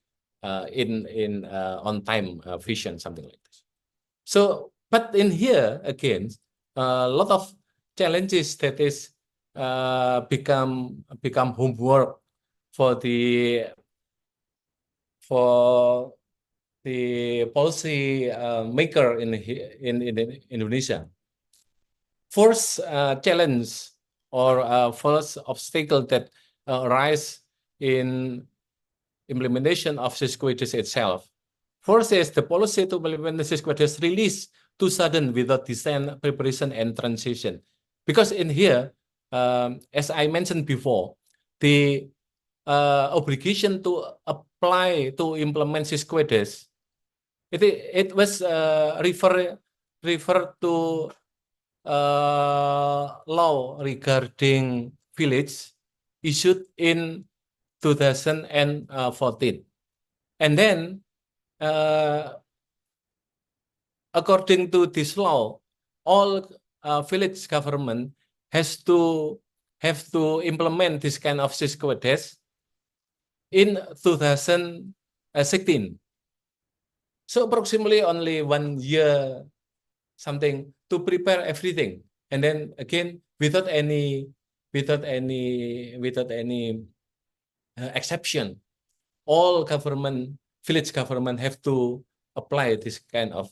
E: in on time vision, something like this. So, but in here again, a lot of challenges that is become homework for the policy maker in Indonesia. First challenge or first obstacle that arise in implementation of Cisco-IDES itself. First is the policy to implement the Cisco-IDES release too sudden without design, preparation, and transition. Because in here, as I mentioned before, the obligation to apply to implement Cisco-IDES, it was refer to law regarding village issued in 2014. And then, according to this law, all village government have to implement this kind of Cisco-IDES in 2016. So approximately only 1 year something to prepare everything, and then again without any exception, all village government have to apply this kind of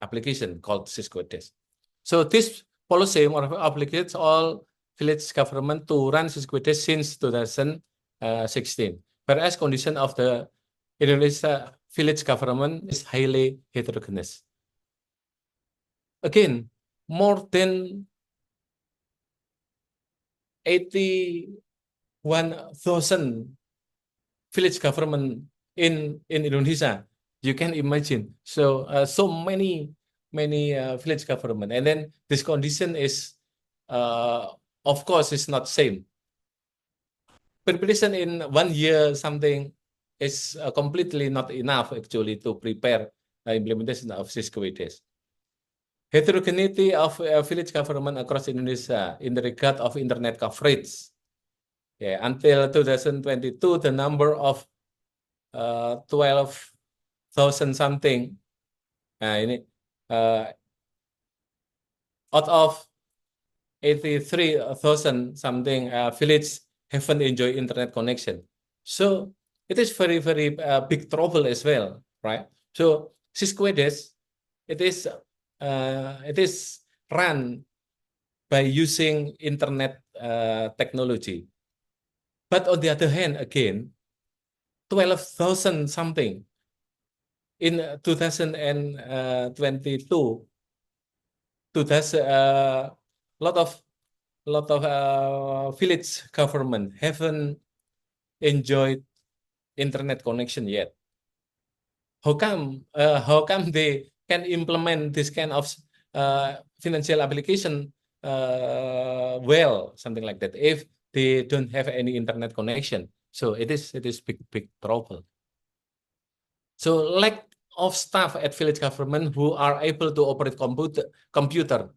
E: application called Cisco-IDES. So this policy obligates all village government to run Cisco-IDES since 2016, whereas condition of the Indonesia village government is highly heterogeneous. Again, more than 81,000 village government in Indonesia. You can imagine. So so many village government, and then this condition is of course is not same. Preparation in 1 year something is completely not enough actually to prepare implementation of Cisco-IDES. Heterogeneity of village government across Indonesia in the regard of internet coverage. Yeah, until 2022, the number of 12,000 something. Ini out of 83,000 something village haven't enjoyed internet connection. So it is very big trouble as well, right? So Cisco-IDES, it is run by using internet technology. But on the other hand, again, 12,000 something in 2022, lot village government haven't enjoyed internet connection yet. How come they can implement this kind of financial application well, something like that, if they don't have any internet connection? So it is big trouble. So lack of staff at village government who are able to operate computer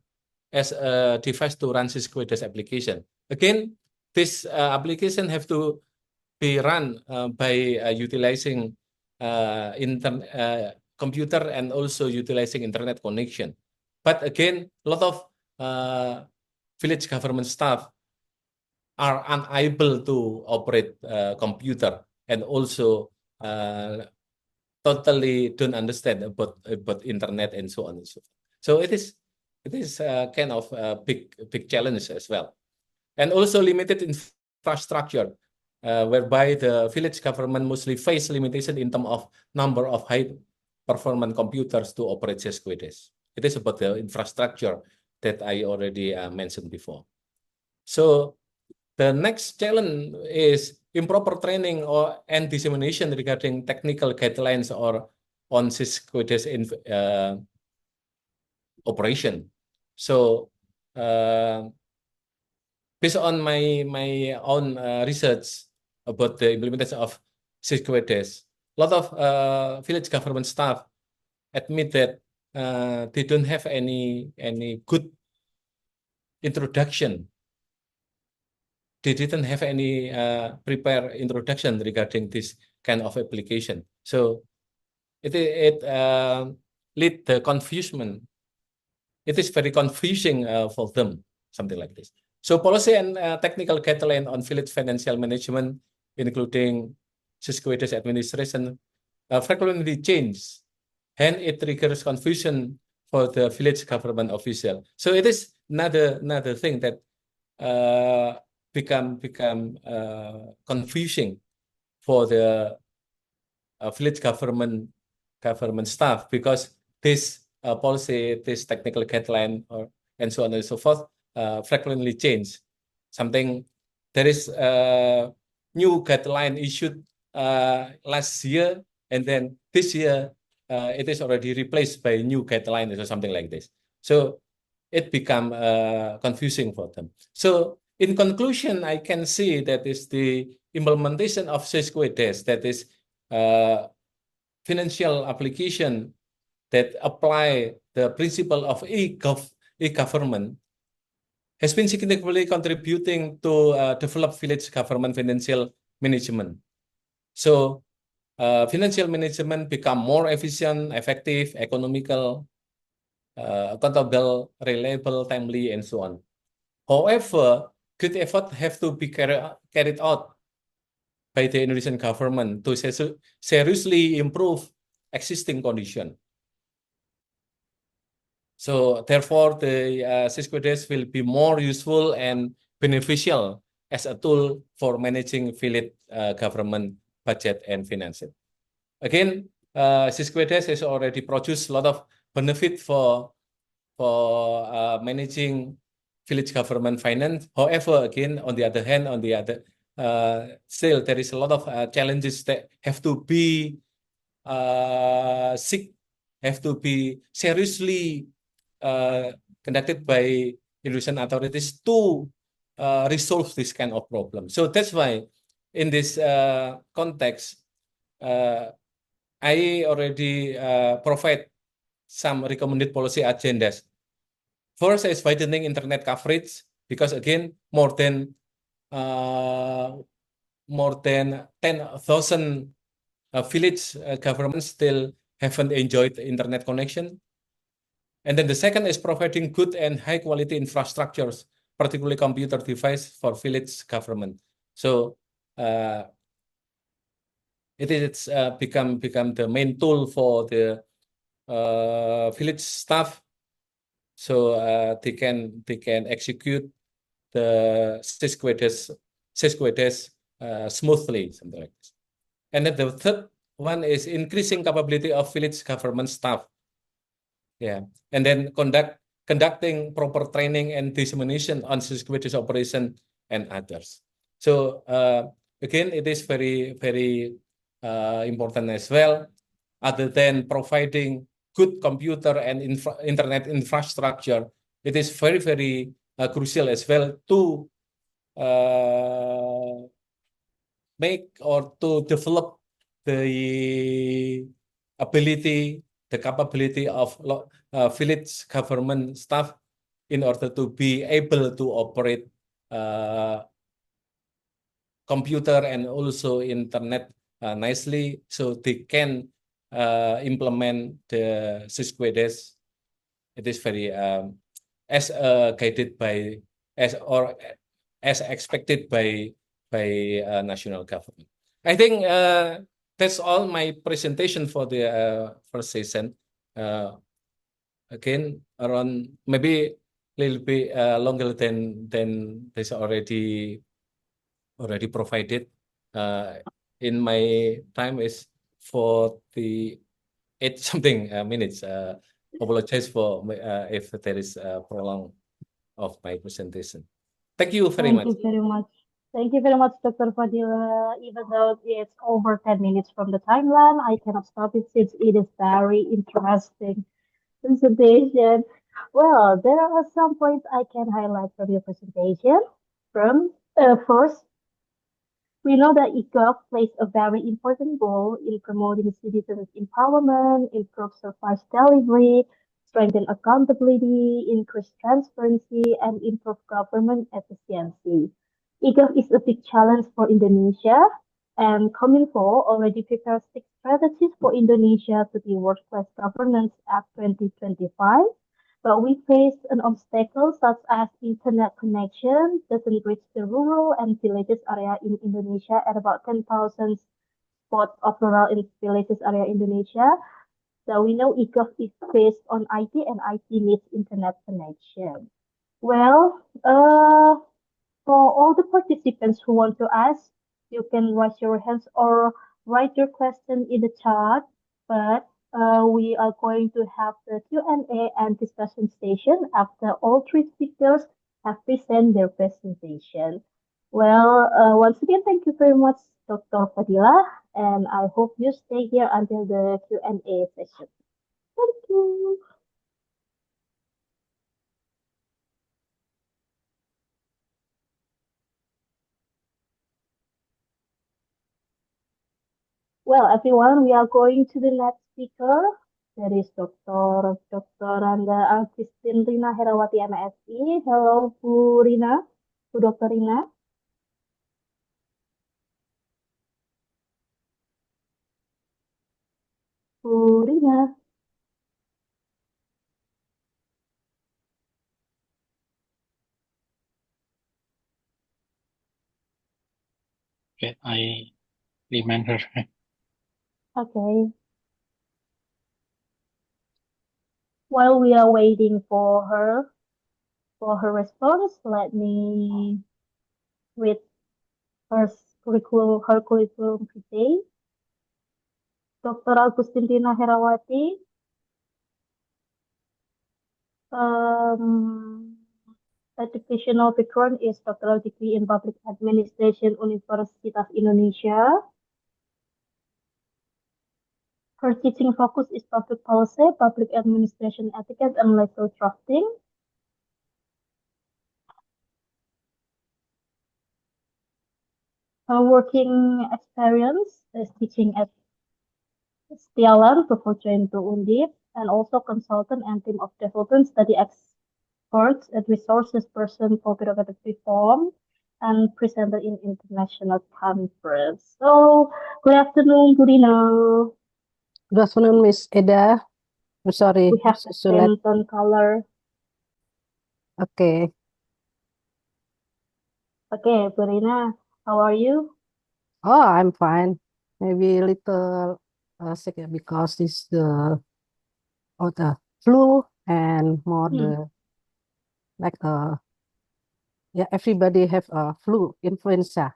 E: as a device to run Sysquidus application. Again, this application have to be run by utilizing computer and also utilizing internet connection. But again, a lot of village government staff are unable to operate computer and also totally don't understand about internet and so on and so forth. So it is kind of a big challenge as well, and also limited infrastructure, whereby the village government mostly face limitation in terms of number of high performance computers to operate Sysquidus. It is about the infrastructure that I already mentioned before. So the next challenge is improper training and dissemination regarding technical guidelines or on Sysquidus operation. So based on my own research about the implementation of Sysquidus, a lot of village government staff admit that they don't have any good introduction. They didn't have any prepared introduction regarding this kind of application. So it lead the confusion. It is very confusing for them, something like this. So policy and technical guideline on village financial management, including Sysquidus administration, frequently change, and it triggers confusion for the village government official. So it is another thing that become confusing for the village government staff, because this policy, this technical guideline, and so on and so forth, frequently change. There is a new guideline issued last year, and then this year it is already replaced by new guideline or something like this. So it become confusing for them. So in conclusion, I can see that is the implementation of Sysquidus, that is financial application that apply the principle of e-government, has been significantly contributing to develop village government financial management. So financial management become more efficient, effective, economical, accountable, reliable, timely, and so on. However, great effort have to be carried out by the Indonesian government to seriously improve existing condition. So therefore, the Sysquidus will be more useful and beneficial as a tool for managing village government budget and finances. Again, Sysquidus has already produced a lot of benefit for managing village government finance. However, again, on the other hand, still there is a lot of challenges that have to be seriously conducted by Indonesian authorities to resolve this kind of problem. So that's why in this context, I already provide some recommended policy agendas. First is widening internet coverage, because again, more than 10,000 village governments still haven't enjoyed internet connection. And then the second is providing good and high quality infrastructures, particularly computer device for village government. So it is become the main tool for the village staff, so they can execute the Sysquidus smoothly, something like this. And then the third one is increasing capability of village government staff. Yeah, and then conduct conducting proper training and dissemination on security operation and others. So again, it is very, very important as well. Other than providing good computer and internet infrastructure, it is very, very crucial as well to make or to develop the ability, the capability of village government staff in order to be able to operate computer and also internet nicely, so they can implement the sysquedes. It is very as guided by as expected by national government. I think that's all my presentation for the first session. Again, around maybe a little bit longer than this already provided. In my time is 48 something minutes. Apologize for if there is prolong of my presentation. Thank you very much.
D: Thank you very much. Thank you very much, Dr. Fadila. Even though it's over 10 minutes from the timeline, I cannot stop it since it is very interesting presentation. Well, there are some points I can highlight from your presentation. First, we know that ECOG plays a very important role in promoting citizens' empowerment, improve service delivery, strengthen accountability, increase transparency, and improve government efficiency. ECOG is a big challenge for Indonesia, and Kominfo already prepared 6 strategies for Indonesia to be world-class governance at 2025. But we face an obstacle such as internet connection doesn't reach the rural and villages area in Indonesia at about 10,000 spots of rural in villages area Indonesia. So we know ECOF is based on IT and IT needs internet connection. Well, for all the participants who want to ask, you can raise your hands or write your question in the chat. But we are going to have the Q&A and discussion session after all 3 speakers have presented their presentation. Well, once again, thank you very much, Dr. Fadila, and I hope you stay here until the Q&A session. Thank you. Well, everyone, we are going to the next speaker. That is Dr. Randa Agustin Rina Herawati, MSc. Hello, Bu Rina. Bu Dr. Rina. Bu Rina.
C: Okay, I remember.
D: Okay. While we are waiting for her response, let me read her curriculum today. Dr. Agustin Rina Herawati, educational background is doctoral degree in public administration, Universitas Indonesia. Her teaching focus is public policy, public administration etiquette, and legal drafting. Her working experience is teaching at Stialan, Professor to Undip, and also consultant and team of development study experts and resources person for pedagogic reform and presenter in international conference. So, good afternoon, Gurino.
F: Good afternoon, Miss Eda. I'm sorry.
D: We have the same tone color.
F: Okay.
D: Okay, Gurina, how are you?
F: Oh, I'm fine. Maybe a little sick because it's the flu and more the like yeah, everybody have a flu, influenza,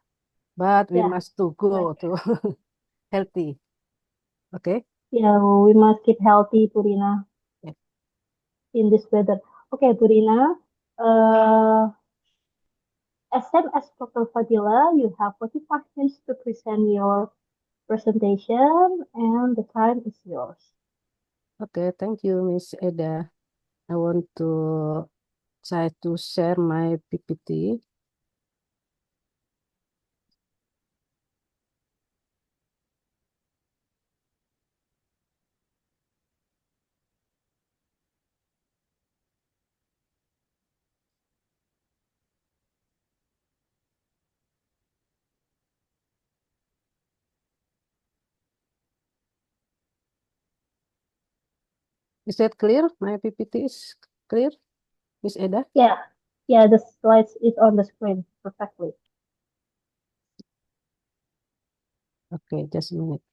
F: but we must to go to healthy. Okay.
D: Yeah, we must keep healthy, Purina, in this weather. Okay, Bu Rina. Same as Dr. Fadila, you have 45 minutes to present your presentation, and the time is yours.
F: Okay, thank you, Miss Eda. I want to try to share my PPT. Is that clear? My PPT is clear, Miss Eda?
D: Yeah, the slides is on the screen perfectly.
F: Okay, just a minute.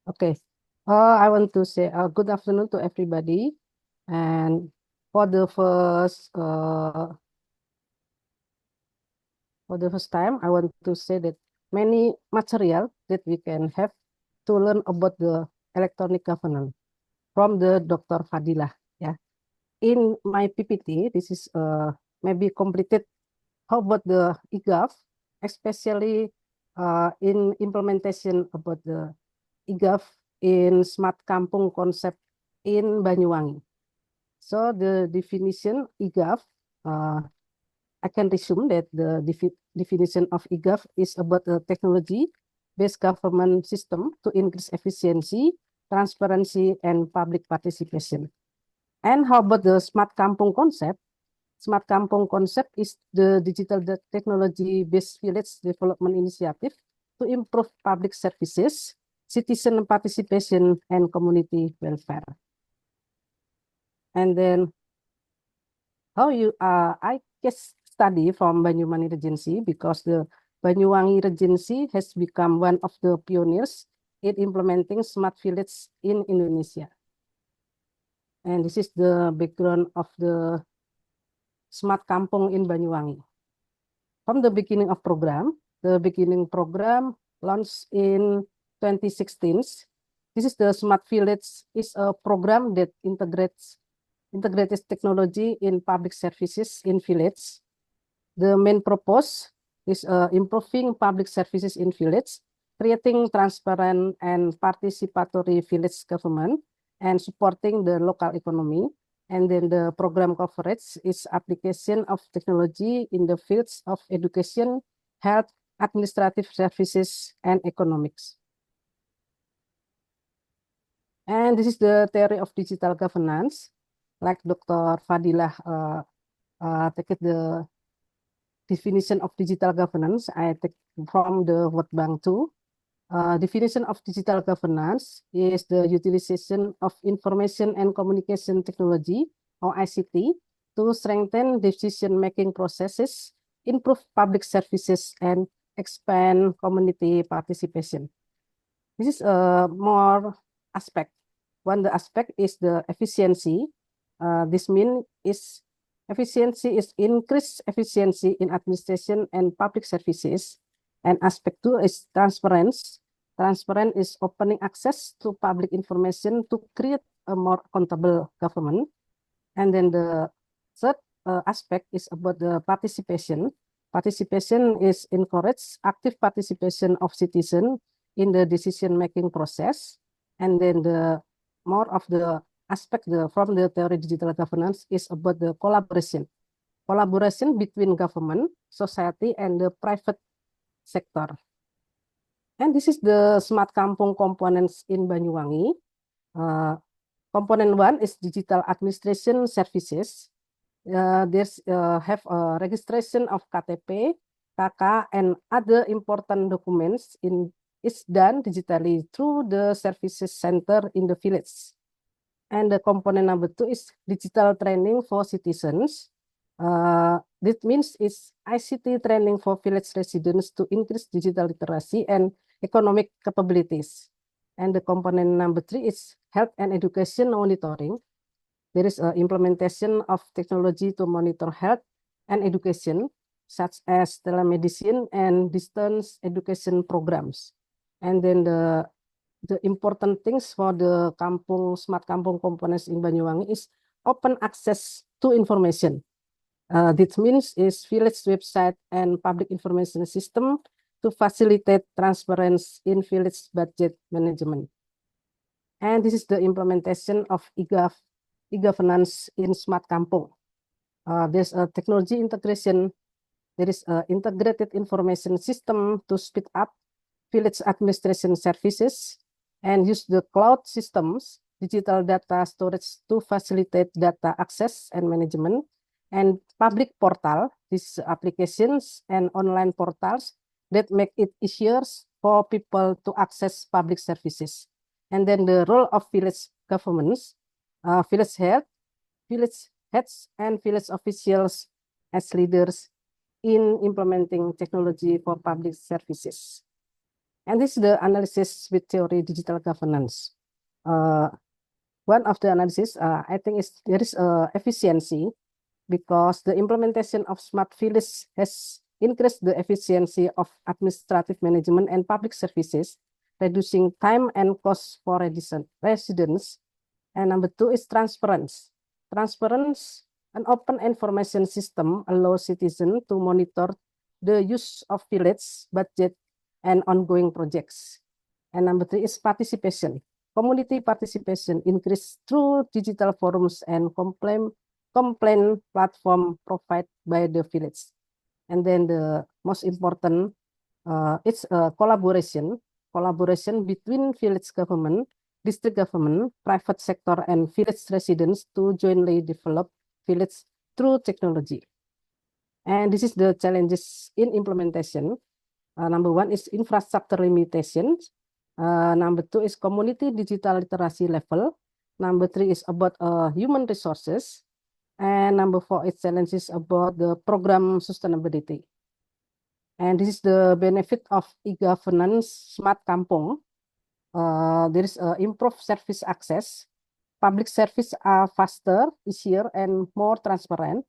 F: Okay. I want to say good afternoon to everybody. And for the first time, I want to say that many material that we can have to learn about the electronic governance from the Dr. Fadilah. Yeah. In my PPT, this is maybe completed. How about the eGov, especially in implementation about the eGov in smart kampung concept in Banyuwangi. So the definition eGov, I can resume that the definition of eGov is about the technology-based government system to increase efficiency, transparency, and public participation. And how about the smart kampung concept? Smart Kampung concept is the digital technology-based village development initiative to improve public services, citizen participation, and community welfare. And then how I guess study from Banyuwangi Regency because the Banyuwangi Regency has become one of the pioneers in implementing smart village in Indonesia. And this is the background of the Smart Kampung in Banyuwangi. From the beginning of program, the beginning program launched in 2016. This is the Smart Village is a program that integrates technology in public services in village. The main purpose is improving public services in village, creating transparent and participatory village government, and supporting the local economy. And then the program coverage is application of technology in the fields of education, health, administrative services, and economics. And this is the theory of digital governance, like Dr. Fadilah take the definition of digital governance. I take from the World Bank too. Definition of digital governance is the utilization of information and communication technology, or ICT, to strengthen decision-making processes, improve public services, and expand community participation. This is more aspect. One the aspect is the efficiency. This means efficiency is increased efficiency in administration and public services. And aspect two is transparency. Transparent is opening access to public information to create a more accountable government. And then the third aspect is about the participation. Participation is encourage active participation of citizens in the decision-making process. And then the more of the aspect from the theory digital governance is about the collaboration. Collaboration between government, society, and the private sector. And this is the smart kampung components in Banyuwangi. Component one is digital administration services. There's have a registration of KTP, KK, and other important documents is done digitally through the services center in the village. And the component number two is digital training for citizens. This means it's ICT training for village residents to increase digital literacy and economic capabilities. And the component number three is health and education monitoring. There is an implementation of technology to monitor health and education, such as telemedicine and distance education programs. And then the important things for the smart kampung components in Banyuwangi is open access to information. This means is village website and public information system to facilitate transparency in village budget management. And this is the implementation of e-governance in Smart Kampung. There's a technology integration. There is an integrated information system to speed up village administration services and use the cloud systems, digital data storage to facilitate data access and management, and public portal, these applications and online portals that make it easier for people to access public services. And then the role of village governments, village heads and village officials as leaders in implementing technology for public services. And this is the analysis with theory digital governance. One of the analysis, I think, is there is efficiency because the implementation of smart village has increased the efficiency of administrative management and public services, reducing time and cost for residents. And number two is transparency. Transparency, an open information system allows citizens to monitor the use of village budget and ongoing projects. And number three is participation. Community participation increased through digital forums and complaint platform provided by the village. And then the most important, it's a collaboration between village government, district government, private sector, and village residents to jointly develop village through technology. And this is the challenges in implementation. Number one is infrastructure limitations. Number two is community digital literacy level. Number three is about human resources. And number four is challenges about the program sustainability. And this is the benefit of e-governance Smart Kampung. There is improved service access. Public service are faster, easier, and more transparent.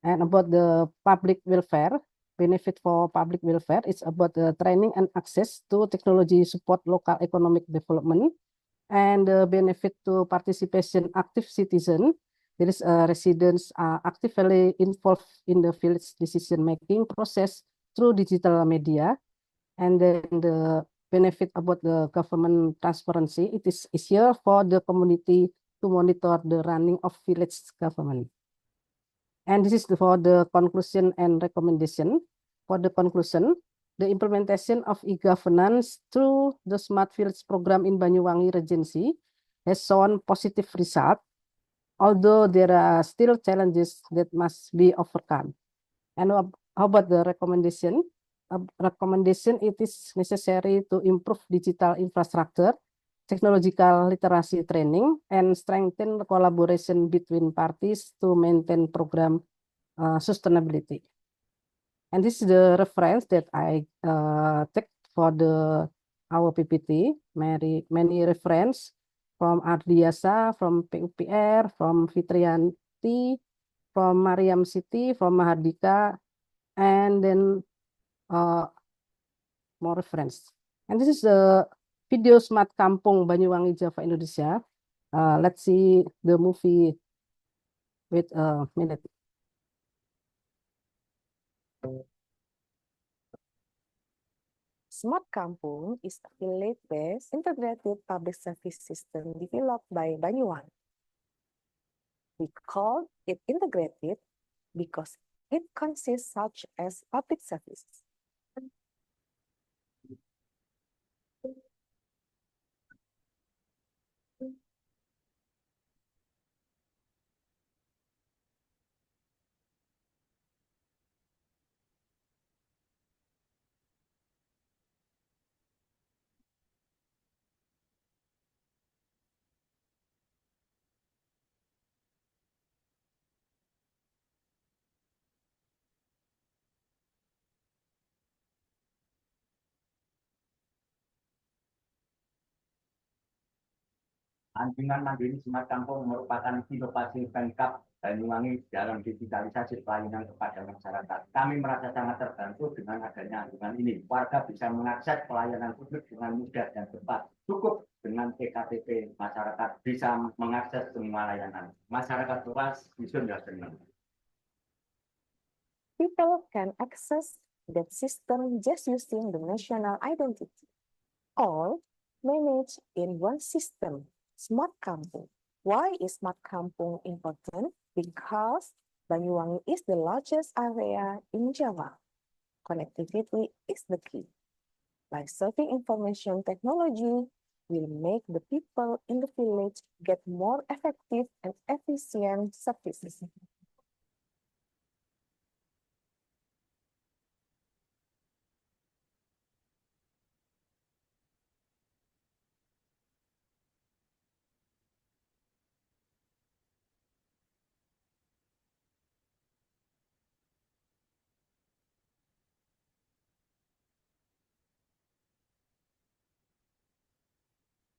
F: And about the public welfare, benefit for public welfare is about the training and access to technology support local economic development. And the benefit to participation active citizen, there is residents are actively involved in the village decision-making process through digital media. And then the benefit about the government transparency, it is easier for the community to monitor the running of village government. And this is for the conclusion and recommendation. For the conclusion, the implementation of e-governance through the Smart Village program in Banyuwangi Regency has shown positive result, although there are still challenges that must be overcome. And how about the recommendation? Recommendation, it is necessary to improve digital infrastructure, technological literacy training, and strengthen collaboration between parties to maintain program sustainability. And this is the reference that I take for our PPT, many reference from Ardiasa, from PUPR, from Fitrianti, from Mariam Siti, from Mahardika, and then more reference. And this is the video Smart Kampung Banyuwangi Java Indonesia. Let's see the movie with a minute.
G: Smart Kampung is a village-based integrated public service system developed by Banyuwangi. We call it integrated because it consists such as public services.
H: Anjungan Mandiri Smart Kampung merupakan inovasi Pemkab Banyuwangi dalam digitalisasi pelayanan kepada masyarakat. Kami merasa sangat terbantu dengan adanya anjungan ini. Warga bisa mengakses pelayanan publik dengan mudah dan cepat. Cukup dengan PKTP, masyarakat bisa mengakses semua layanan. Masyarakat luas bisa senang.
G: People can access that system just using the national identity, all managed in one system, Smart Kampung. Why is Smart Kampung important? Because Banyuwangi is the largest area in Java. Connectivity is the key. By serving information technology, will make the people in the village get more effective and efficient services.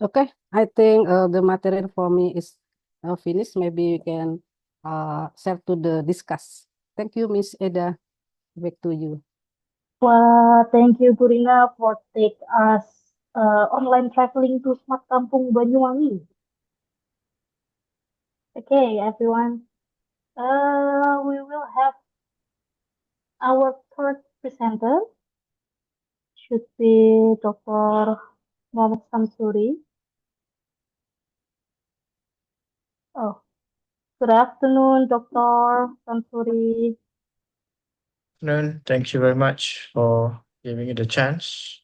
F: Okay, I think the material for me is finished. Maybe we can share to the discuss. Thank you, Miss Eda. Back to you.
D: Well, thank you, Purina, for take us online traveling to Smart Kampung Banyuwangi. Okay, everyone. We will have our third presenter. Should be Dr. Muhammad Samsuri. Oh, good afternoon, Dr. Samsuri.
I: Afternoon. Thank you very much for giving me the chance.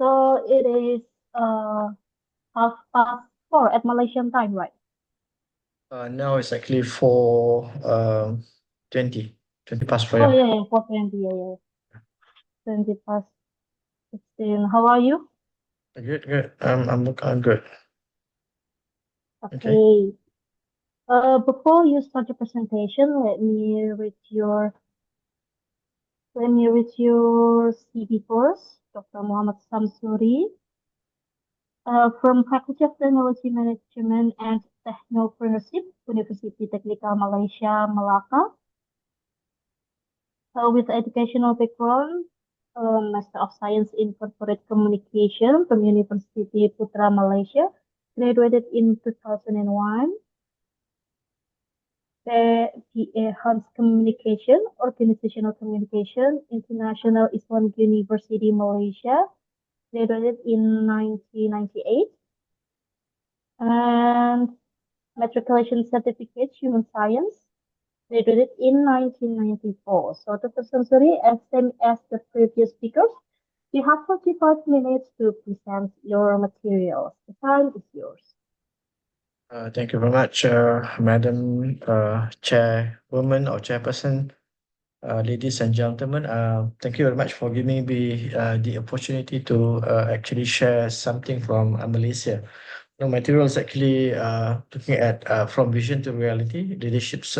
D: So it is 4:30 at Malaysian time, right?
I: Now it's actually 4:20 past 4.
D: Oh yeah, 4:20, yeah. 20 past 16. How are you?
I: Good. I'm good.
D: Okay. Before you start your presentation, let me read your CV first. Dr. Muhammad Samsuri, from Faculty of Technology Management and Technopreneurship, University Technical Malaysia, Malacca. With educational background, Master of Science in Corporate Communication from University Putra Malaysia, graduated in 2001. BA Hans Communication, Organizational Communication, International Islamic University Malaysia, graduated in 1998. And Matriculation Certificate, Human Science, graduated in 1994. So Dr. Samsuri, as same as the previous speakers, you have 45 minutes to present your materials. The time is yours.
I: Thank you very much, Madam Chairwoman or Chairperson, ladies and gentlemen. Thank you very much for giving me the opportunity to actually share something from Malaysia. The material is actually looking at from vision to reality, leadership's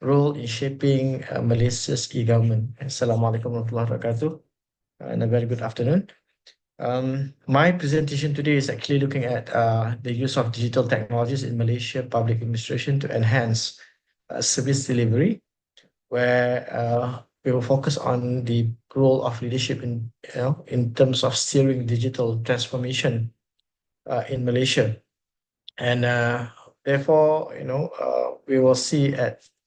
I: role in shaping Malaysia's e-government. Assalamualaikum warahmatullahi wabarakatuh, and a very good afternoon. My presentation today is actually looking at the use of digital technologies in Malaysia public administration to enhance service delivery, where we will focus on the role of leadership in terms of steering digital transformation in Malaysia. And therefore, we will see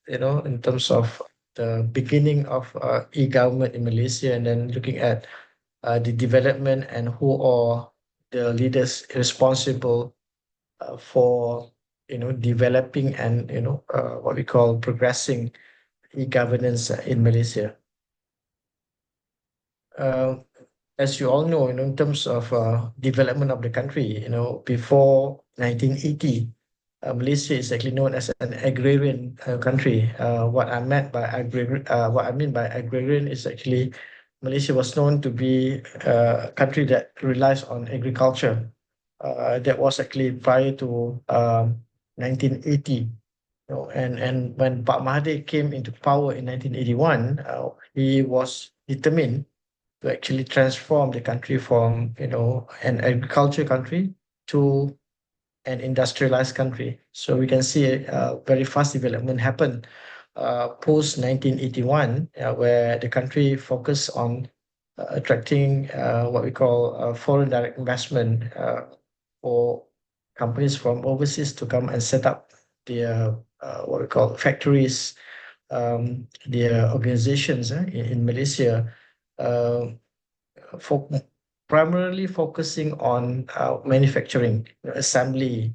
I: in terms of the beginning of e-government in Malaysia, and then looking at the development and who are the leaders responsible for developing and what we call progressing e-governance in Malaysia. As you all know, in terms of development of the country, before 1980, Malaysia is actually known as an agrarian country. What I mean by agrarian is actually Malaysia was known to be a country that relies on agriculture. That was actually prior to 1980. And when Pak Mahathir came into power in 1981, he was determined to actually transform the country from an agriculture country to and industrialized country. So we can see very fast development happen post 1981, where the country focused on attracting what we call foreign direct investment for companies from overseas to come and set up their what we call factories, their organizations in Malaysia, for primarily focusing on manufacturing, assembly,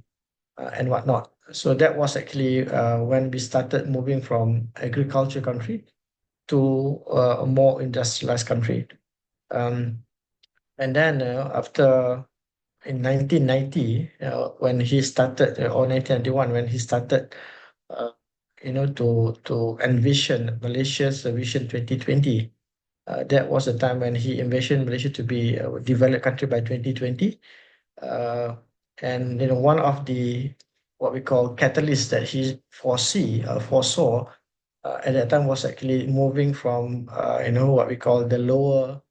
I: and whatnot. So that was actually when we started moving from agriculture country to a more industrialized country. And then after in 1990, when he started, or 1991, when he started, to envision Malaysia's Vision 2020. That was the time when he envisioned Malaysia to be a developed country by 2020. And one of the what we call catalysts that he foresaw at that time was actually moving from what we call the lower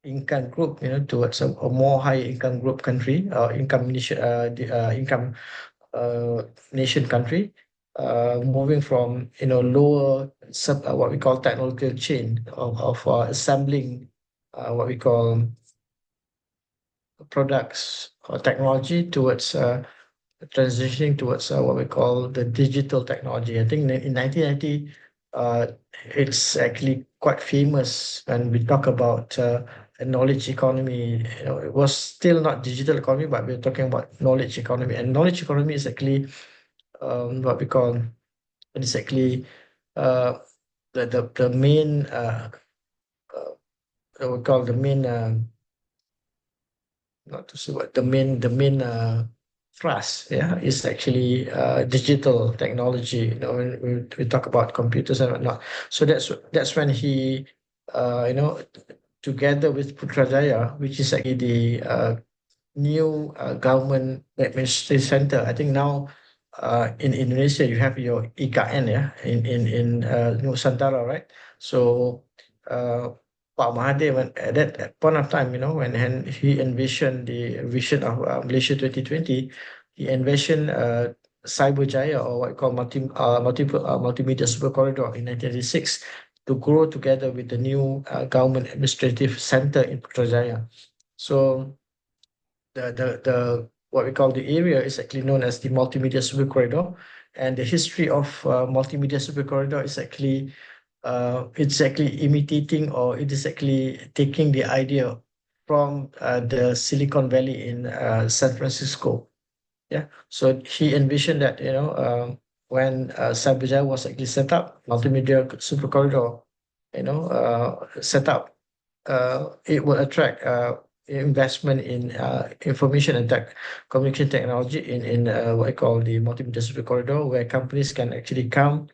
I: income group, towards a more high income group country, income nation country, moving from lower what we call technological chain of assembling what we call products or technology towards transitioning towards what we call the digital technology. I think in 1990, it's actually quite famous when we talk about a knowledge economy. It was still not digital economy, but we're talking about knowledge economy. And knowledge economy is actually what we call, it's actually the main what we call the main not to say what the main thrust, is actually digital technology. When we talk about computers and whatnot. So that's when he together with Putrajaya, which is actually the new government administrative center. I think now in Indonesia you have your IKN, in Nusantara, right? So Pak Mahathir, at that point of time, when he envisioned the vision of Malaysia 2020, he envisioned Cyberjaya, or what we call multimedia super corridor in 1986, to grow together with the new government administrative center in Putrajaya. So the what we call the area is actually known as the multimedia super corridor, and the history of multimedia super corridor is actually it's actually imitating, or it is actually taking the idea from the Silicon Valley in San Francisco. So he envisioned that when Cyberjaya was actually set up, multimedia super corridor, set up, it will attract investment in information and communication technology in what I call the multimedia super corridor, where companies can actually come,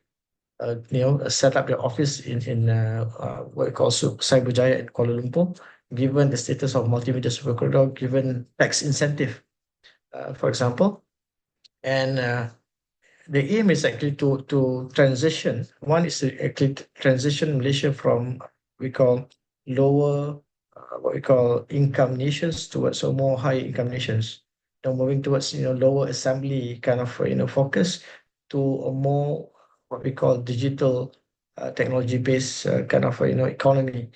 I: set up their office in what we call Cyberjaya in Kuala Lumpur, given the status of multimedia super corridor, given tax incentive, for example. And the aim is actually to transition. One is to actually transition Malaysia from we call lower what we call income nations towards a more high income nations. Now moving towards lower assembly kind of focus to a more what we call digital technology based kind of economy.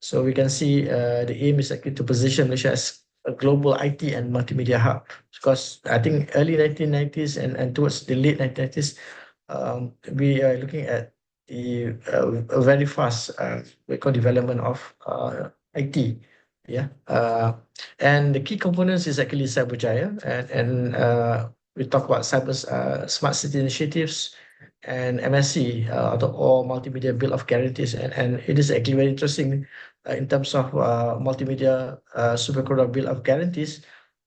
I: So we can see the aim is actually to position Malaysia as a global IT and multimedia hub, because I think early 1990s and towards the late 1990s, we are looking at the very fast we call development of IT. And the key components is actually Cyberjaya, and we talk about cyber smart city initiatives and MSC, or multimedia bill of guarantees, and it is actually very interesting in terms of multimedia super corridor bill of guarantees,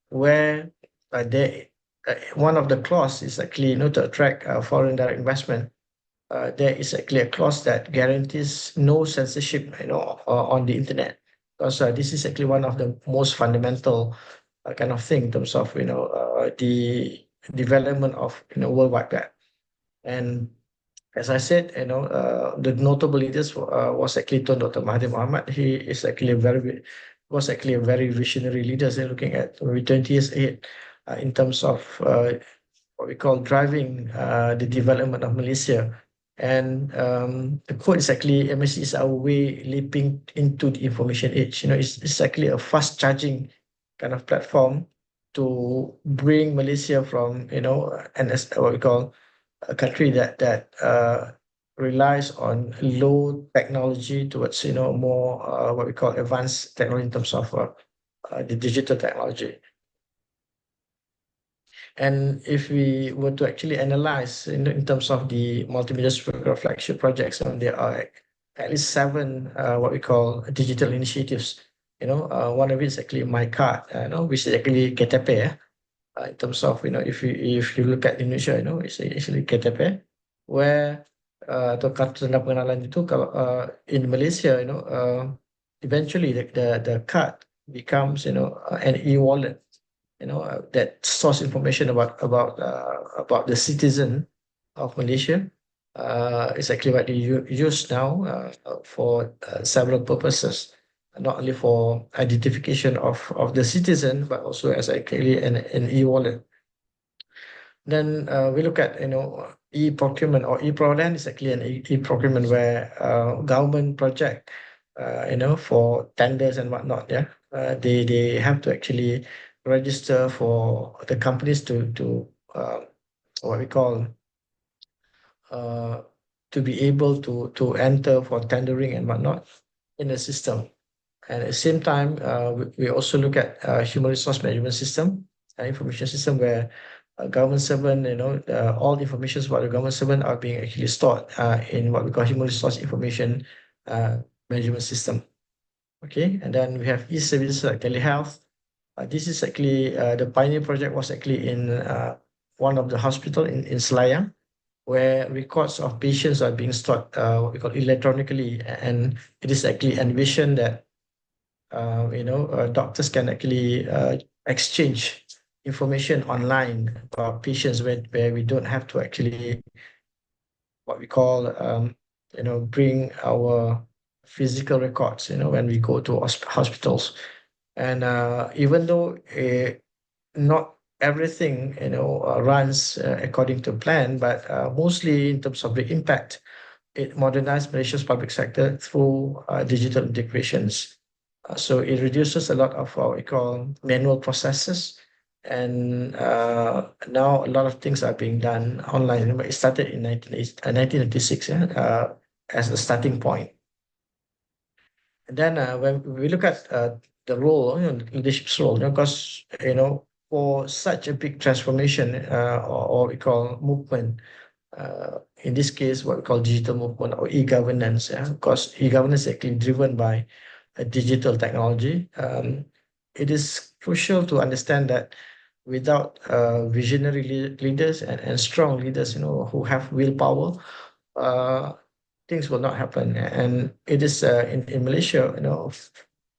I: where one of the clause is actually to attract foreign direct investment. There is actually a clause that guarantees no censorship on the internet, because this is actually one of the most fundamental kind of thing in terms of the development of World Wide Web. And as I said, the notable leaders was actually Dr. Mahathir Mohamad. He is actually was actually a very visionary leader. So looking at maybe 20 years ahead. in terms of what we call driving the development of Malaysia. And the quote is actually, MSC is our way leaping into the information age. It's actually a fast charging kind of platform to bring Malaysia from, what we call a country that relies on low technology towards, more what we call advanced technology in terms of the digital technology. And if we were to actually analyze in terms of the multimedia flagship projects, there are at least 7 what we call digital initiatives. One of it is actually My Card, which is actually KTP. In terms of, if you look at Indonesia, it's actually KTP, where atau kartu tanda pengenalan itu kalau in Malaysia, eventually the card becomes, an e-wallet, that stores information about the citizen of Malaysia. It's actually widely used now for several purposes, not only for identification of the citizen, but also as actually an e-wallet. Then we look at, e-procurement or e-Proland is actually an e-procurement where government project, for tenders and whatnot, they have to actually register for the companies to what we call to be able to enter for tendering and whatnot in the system. And at the same time, we also look at human resource management system, information system where government servant, all information about the government servant are being actually stored in what we call human resource information management system. Okay, and then we have e-services like telehealth. This is actually the pioneer project was actually in one of the hospital in Selayang, where records of patients are being stored what we call electronically, and it is actually envisioned that doctors can actually exchange information online about patients where we don't have to actually what we call bring our physical records when we go to hospitals. And even though not everything runs according to plan, but mostly in terms of the impact, it modernized Malaysia's public sector through digital integrations. So it reduces a lot of what we call manual processes, and now a lot of things are being done online. It started in 1986 as a starting point. And then when we look at the role, leadership's role, because for such a big transformation or we call movement, in this case, what we call digital movement or e-governance, because e-governance is actually driven by digital technology. It is crucial to understand that without visionary leaders and strong leaders, who have willpower, things will not happen. And it is in Malaysia,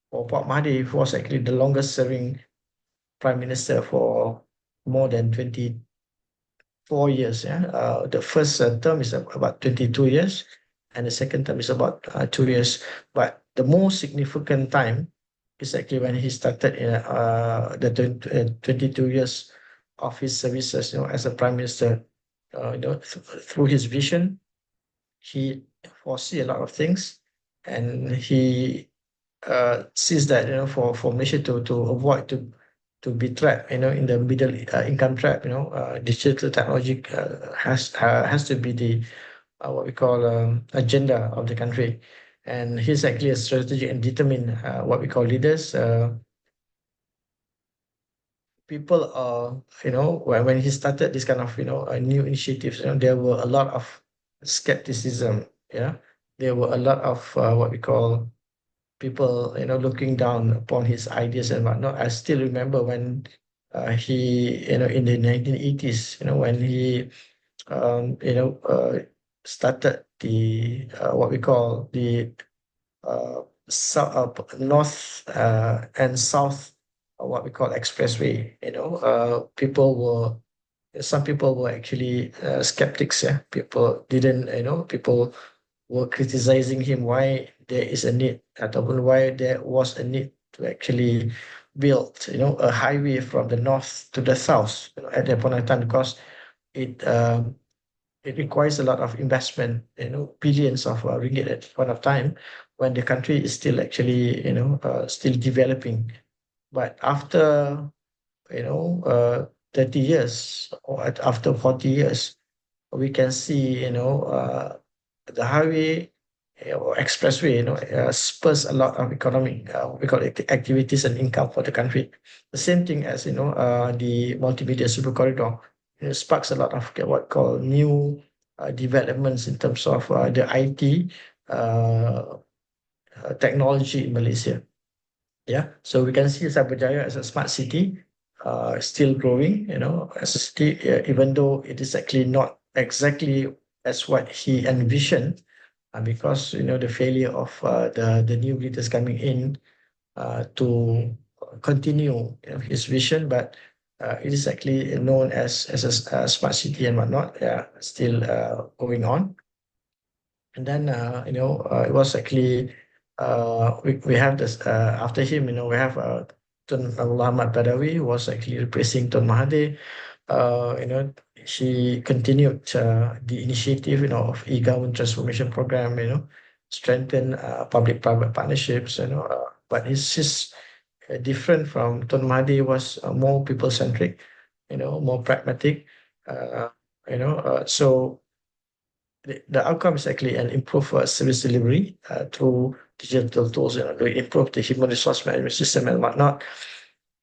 I: for Pak Mahdi, who was actually the longest serving prime minister for more than 24 years. The first term is about 22 years, and the second term is about 2 years. But the most significant time is actually when he started in the 22 years of his services, as a prime minister. Through his vision, he foresee a lot of things, and he sees that for Malaysia to avoid to be trapped in the middle income trap, digital technology has to be the what we call agenda of the country. And he's actually a strategic and determined what we call leaders. People are, when he started this kind of new initiatives, there were a lot of skepticism. There were a lot of what we call people looking down upon his ideas and whatnot. I still remember when he in the 1980s, when he started the what we call the north and south what we call expressway. Some people were actually skeptics. People didn't, people were criticizing him why there is a need, ataupun why there was a need to actually built, a highway from the north to the south, at that point in time, because it requires a lot of investment, billions of ringgit at point of time when the country is still actually, still developing. But after, 30 years or after 40 years, we can see, the highway or expressway, spurs a lot of economic, we call it activities and income for the country. The same thing as, the multimedia super corridor, sparks a lot of what called new developments in terms of the IT technology in Malaysia. Yeah, so we can see Cyberjaya as a smart city, still growing, as a city, even though it is actually not exactly as what he envisioned, because the failure of the new leaders coming in to continue his vision, but it is actually known as a smart city and whatnot. Yeah, still going on. And then it was actually we have this after him, we have Tun Muhammad Badawi, who was actually replacing Tun Mahathir. She continued the initiative, of e-government transformation program, strengthen public-private partnerships, but his different from Tun Mahathir, was more people-centric, more pragmatic, so the outcome is actually an improved service delivery through digital tools, to improve the human resource management system and whatnot.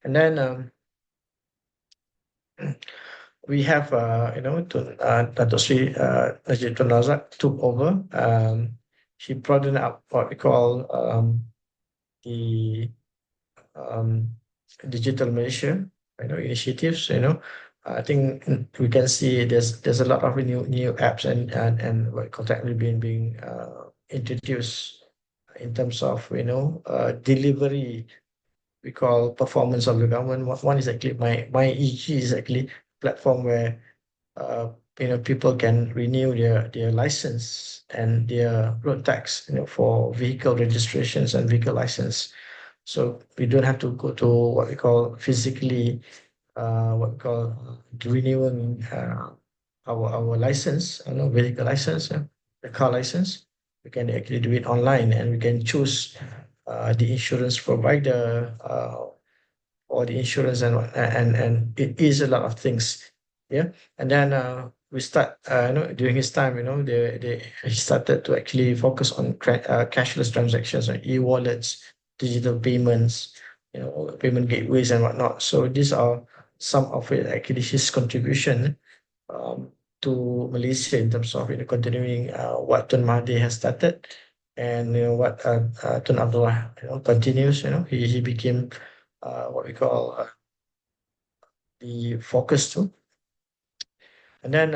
I: And then we have, Dato Sri Najib Tun Razak took over. He broadened up what we call the digital Malaysia, initiatives. I think we can see there's a lot of new apps and what contact being introduced in terms of delivery. We call performance of the government. One is actually my EG is actually a platform where people can renew their license and their road tax, for vehicle registrations and vehicle license. So we don't have to go to what we call physically, what we call renewing our license, vehicle license, the car license. We can actually do it online, and we can choose the insurance provider or the insurance, and it is a lot of things. Yeah, and then we start, during his time, he started to actually focus on cashless transactions, e-wallets, digital payments, payment gateways and whatnot. So these are some of it, actually his contribution to Malaysia in terms of continuing what Tun Mahathir has started, and what Tun Abdullah continues. He became what we call the focus too. And then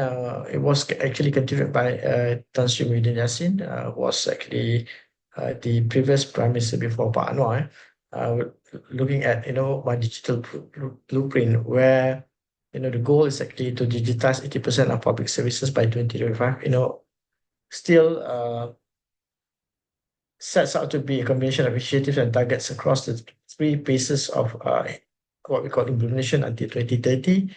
I: it was actually continued by Tan Sri Muhyiddin Yassin, who was actually the previous Prime Minister before Pak Anwar, looking at my digital blueprint, where the goal is actually to digitize 80% of public services by 2025. Still sets out to be a combination of initiatives and targets across the three phases of what we call implementation until 2030.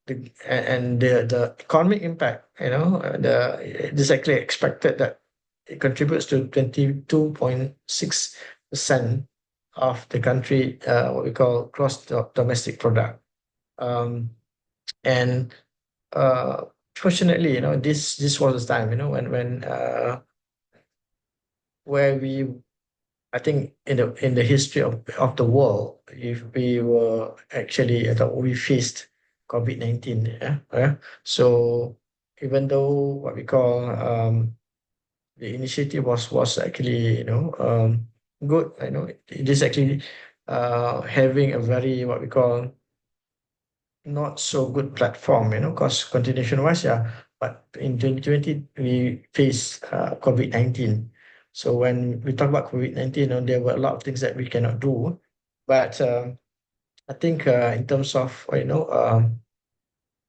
I: The economic impact, it is actually expected that it contributes to 22.6% of the country, what we call gross domestic product. And fortunately, this was the time, when where I think in the history of the world, if we were actually, we faced COVID-19. Yeah. So even though what we call the initiative was actually good, it is actually having a very, what we call, not so good platform, because continuation wise, yeah. But in 2020 we faced COVID-19. So when we talk about COVID-19, there were a lot of things that we cannot do. But I think in terms of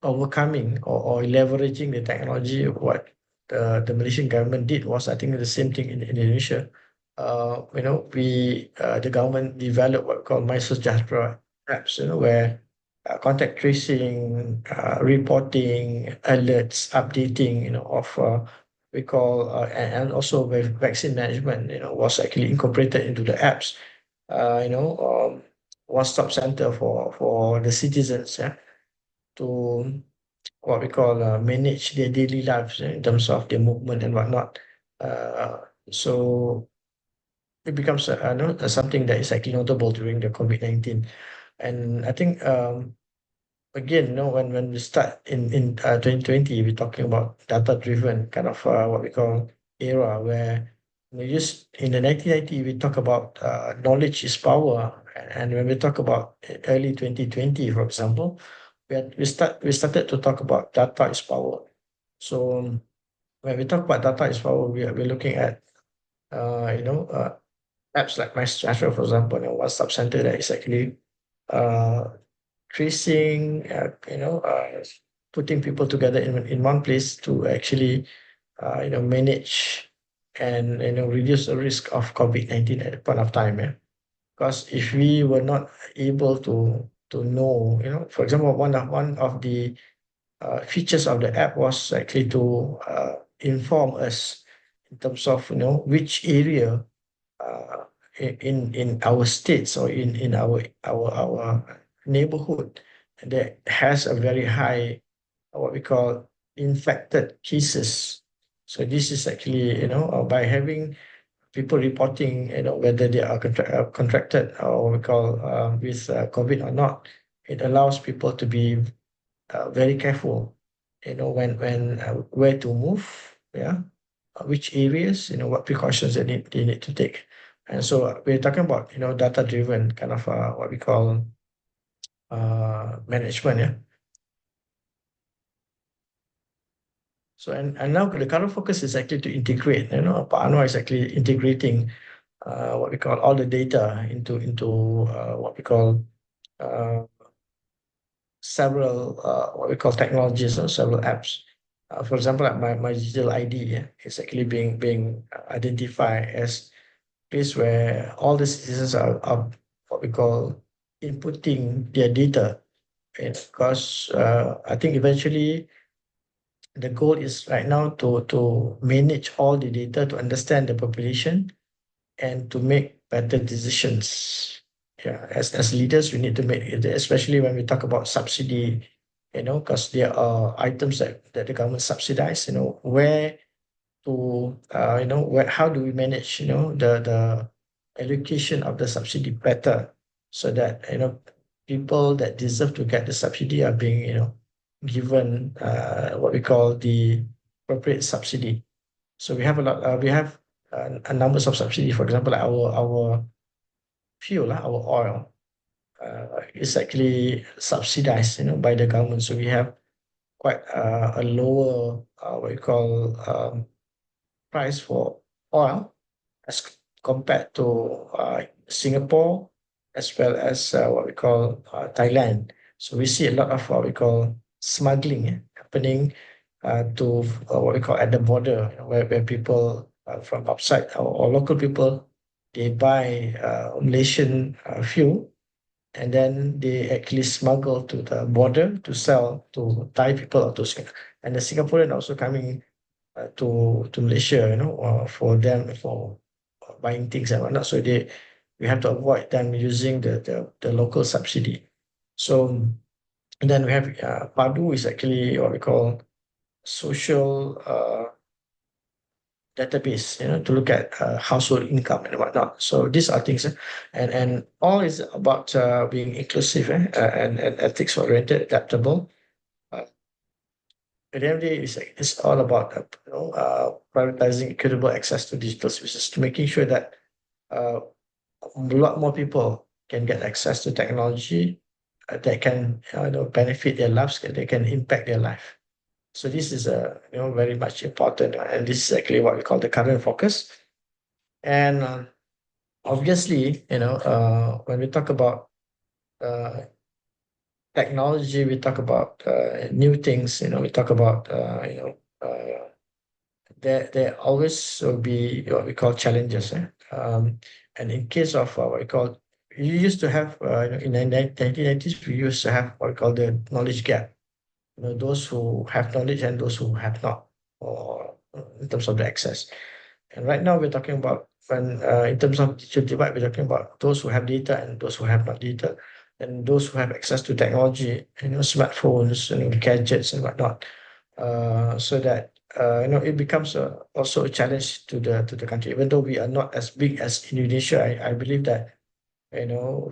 I: overcoming or leveraging the technology, what the Malaysian government did was, I think, the same thing in Indonesia. the government developed what we call MySejahtera apps, where contact tracing, reporting, alerts, updating, of we call and also with vaccine management, was actually incorporated into the apps. One-stop center for the citizens, to what we call manage their daily lives in terms of their movement and whatnot. So it becomes something that is actually notable during the COVID-19. And I think again, when we start in 2020, we're talking about data-driven kind of what we call era, where we use in the 1990 we talk about knowledge is power, and when we talk about early 2020, for example, we started to talk about data is power. So when we talk about data is power, we're looking at apps like MyStrategy, for example, one-stop center that is actually uh, tracing, putting people together in one place to actually, manage and, reduce the risk of COVID-19 at the point of time. Yeah. Because if we were not able to know, for example, one of the features of the app was actually to inform us in terms of, which area uh, in our states or in our neighborhood that has a very high what we call infected cases. So this is actually, by having people reporting, whether they are contracted or what we call with COVID or not, it allows people to be very careful, when where to move, yeah, which areas, what precautions they need to take. And so we're talking about, data-driven kind of what we call management, yeah. So and now the current focus is actually to integrate, Pak Anwar is actually integrating what we call all the data into what we call uh, several what we call technologies or several apps. For example, like my digital ID, yeah, is actually being identified as place where all the citizens are what we call inputting their data. And because I think eventually the goal is right now to manage all the data, to understand the population, and to make better decisions. Yeah, as leaders, we need to make it, especially when we talk about subsidy, because there are items that the government subsidize, where to, how do we manage, the allocation of the subsidy better so that, people that deserve to get the subsidy are being, given what we call the appropriate subsidy. So we have we have a numbers of subsidy. For example, like our fuel, our oil, is actually subsidized, by the government. So we have quite a lower what we call price for oil as compared to Singapore, as well as what we call Thailand. So we see a lot of what we call smuggling happening to what we call at the border, where people from outside or local people, they buy Malaysian fuel, and then they actually smuggle to the border to sell to Thai people or to Singapore. And the Singaporean also coming to Malaysia, for them for buying things and whatnot. So we have to avoid them using the local subsidy. So and then we have PADU is actually what we call social database, to look at household income and whatnot. So these are things, and all is about being inclusive, and ethics oriented, adaptable. At the end of the day, it's all about prioritizing equitable access to digital services, to making sure that a lot more people can get access to technology that can benefit their lives, that they can impact their life. So this is very much important, and this is actually what we call the current focus. And obviously, when we talk about technology, we talk about new things. We talk about there always will be what we call challenges. And in case of what we call, you used to have in the 1990s, we used to have what we call the knowledge gap. Those who have knowledge and those who have not, or in terms of the access. And right now we're talking about when in terms of digital divide, we're talking about those who have data and those who have not data, and those who have access to technology, smartphones, gadgets and whatnot. So that it becomes also a challenge to the country. Even though we are not as big as Indonesia, I believe that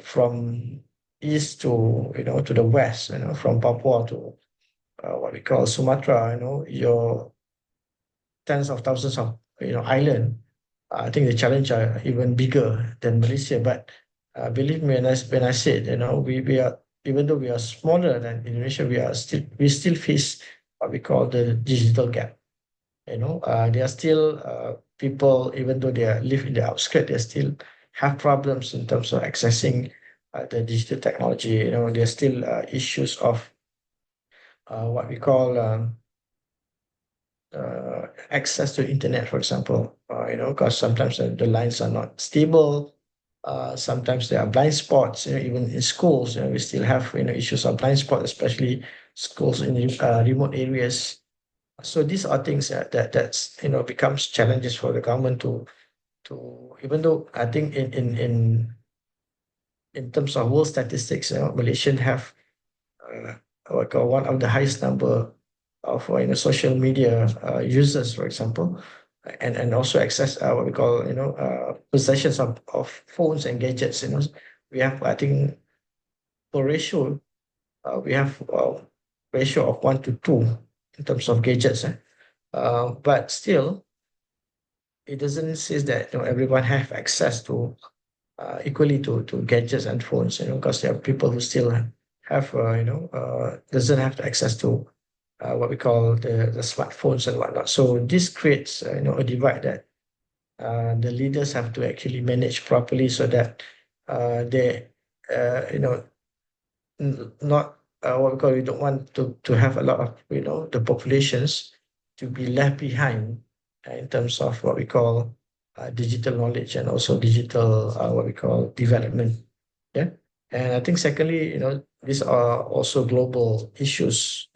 I: from east to to the west, from Papua to what we call Sumatra, your tens of thousands of island. I think the challenge are even bigger than Malaysia. But believe me when I said we are, even though we are smaller than Indonesia, we still face what we call the digital gap. There are still people, even though they live in the outskirts, they still have problems in terms of accessing the digital technology. There are still issues of what we call access to internet, for example, because sometimes the lines are not stable. Sometimes there are blind spots, even in schools, we still have, issues of blind spots, especially schools in remote areas. So these are things that's becomes challenges for the government to even though I think in terms of world statistics, Malaysian have one of the highest number of social media users, for example, and also access what we call possessions of phones and gadgets. We have, I think, per ratio, we have ratio of 1 to 2 in terms of gadgets. But still, it doesn't say that everyone have access to equally to gadgets and phones, because there are people who still have, doesn't have the access to what we call the smartphones and whatnot. So this creates, a divide that the leaders have to actually manage properly so that they, not what we call, we don't want to have a lot of, the populations to be left behind in terms of what we call digital knowledge and also digital what we call development. Yeah. And I think secondly, these are also global issues.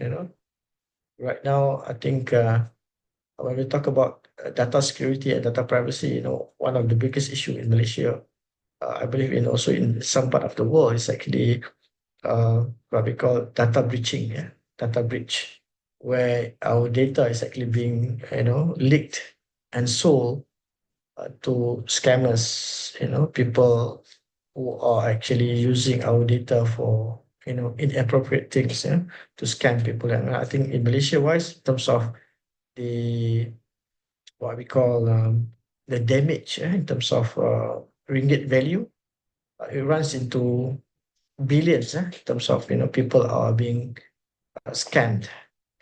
I: Right now, I think when we talk about data security and data privacy, one of the biggest issue in Malaysia, I believe in also in some part of the world, is actually what we call data breaching, data breach, where our data is actually being, leaked and sold to scammers, people who are actually using our data for, inappropriate things, to scam people. And I think in Malaysia-wise, in terms of the what we call the damage in terms of ringgit value, it runs into billions in terms of people are being scammed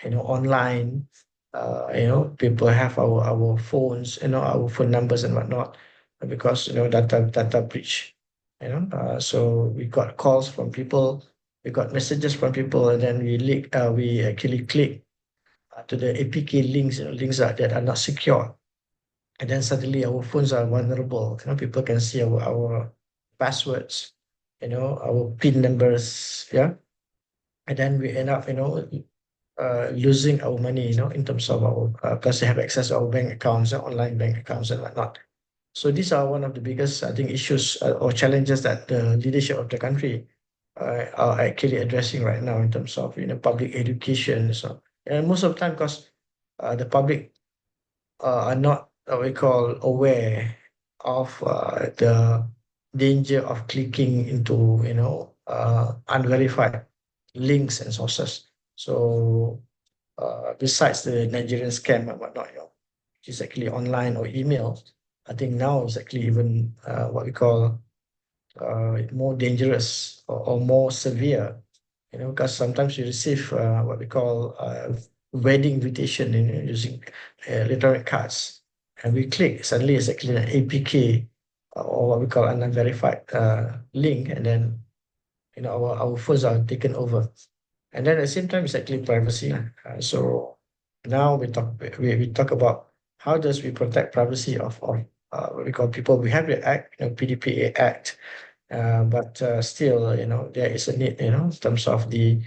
I: online. People have our phones, our phone numbers and whatnot, because data breach. So we got calls from people, we got messages from people, and then we actually click to the APK links, links that are not secure, and then suddenly our phones are vulnerable. People can see our passwords, our PIN numbers, yeah, and then we end up, losing our money, in terms of our because they have access to our bank accounts, online bank accounts and whatnot. So these are one of the biggest, I think, issues or challenges that the leadership of the country are actually addressing right now in terms of public education. So, and most of the time, because the public are not what we call aware of the danger of clicking into unverified links and sources. So besides the Nigerian scam and whatnot, which is actually online or email, I think now it's actually even what we call more dangerous or more severe, because sometimes you receive what we call wedding invitation using electronic cards, and we click, suddenly it's actually an APK or what we call an unverified link, and then our phones are taken over. And then at the same time, it's actually privacy. So now we talk about how does we protect privacy of what we call People Behavior Act, PDPA Act. But still, there is a need, in terms of we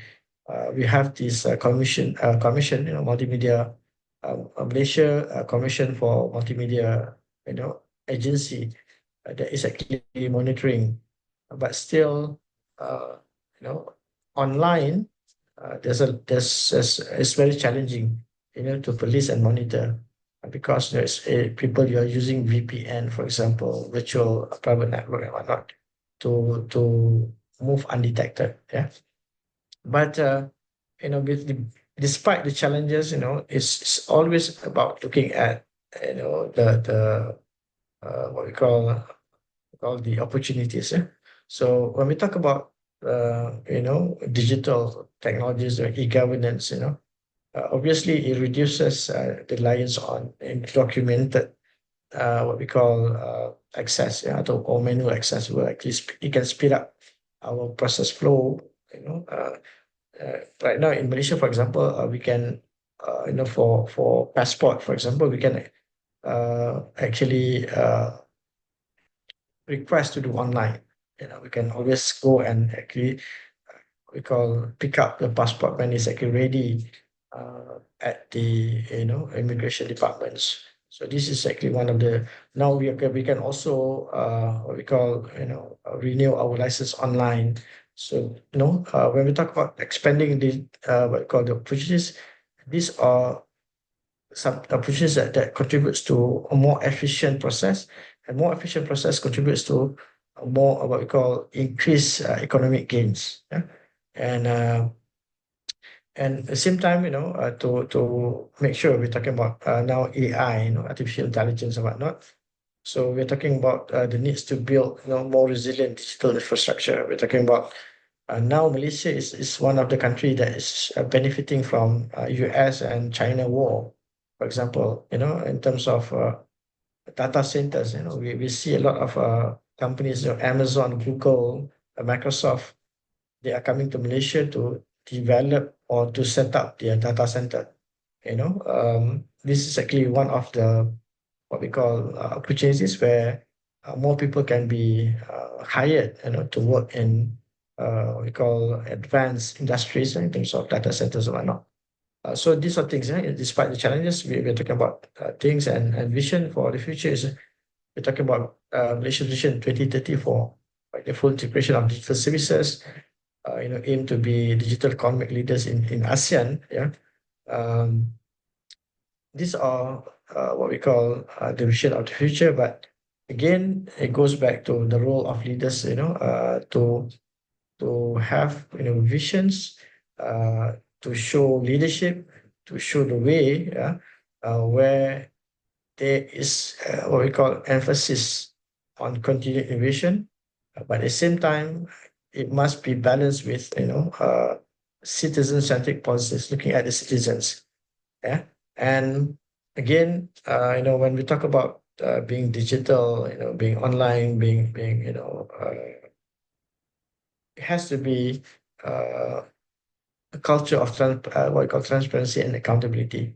I: have this commission, multimedia, Malaysia Commission for Multimedia, agency that is actually monitoring. But still, online, it's very challenging, to police and monitor because there's people you are using VPN, for example, virtual private network and whatnot, to move undetected. Yeah, but despite the challenges, it's always about looking at the what we call the opportunities. Yeah? So when we talk about digital technologies or e-governance, obviously it reduces the reliance on documented what we call access, or manual access. Where at least it can speed up our process flow. Right now in Malaysia, for example, we can for passport, for example, we can actually request to do online. We can always go and actually we call pick up the passport when it's actually ready at the immigration departments. So this is actually one of the now we can also what we call renew our license online. So when we talk about expanding the what we call the opportunities, these are some opportunities that contributes to a more efficient process, and more efficient process contributes to a more what we call increased economic gains. Yeah? And at the same time, to make sure we're talking about now AI, artificial intelligence and whatnot. So we're talking about the needs to build more resilient digital infrastructure. We're talking about now Malaysia is one of the country that is benefiting from US and China war, for example, in terms of data centers. We see a lot of companies, Amazon, Google, Microsoft, they are coming to Malaysia to develop or to set up their data center. This is actually one of the what we call opportunities where more people can be hired, to work in what we call advanced industries in terms of data centers and whatnot. So these are things, despite the challenges, we're talking about things and vision for the future. We're talking about Malaysian Vision 2030 for the full integration of digital services, aim to be digital economic leaders in ASEAN. Yeah. These are what we call the vision of the future. But again, it goes back to the role of leaders, to have visions, to show leadership, to show the way, where there is what we call emphasis on continued innovation, but at the same time, it must be balanced with citizen-centric policies, looking at the citizens. Yeah, and again, when we talk about being digital, being online, being it has to be a culture of what we call transparency and accountability.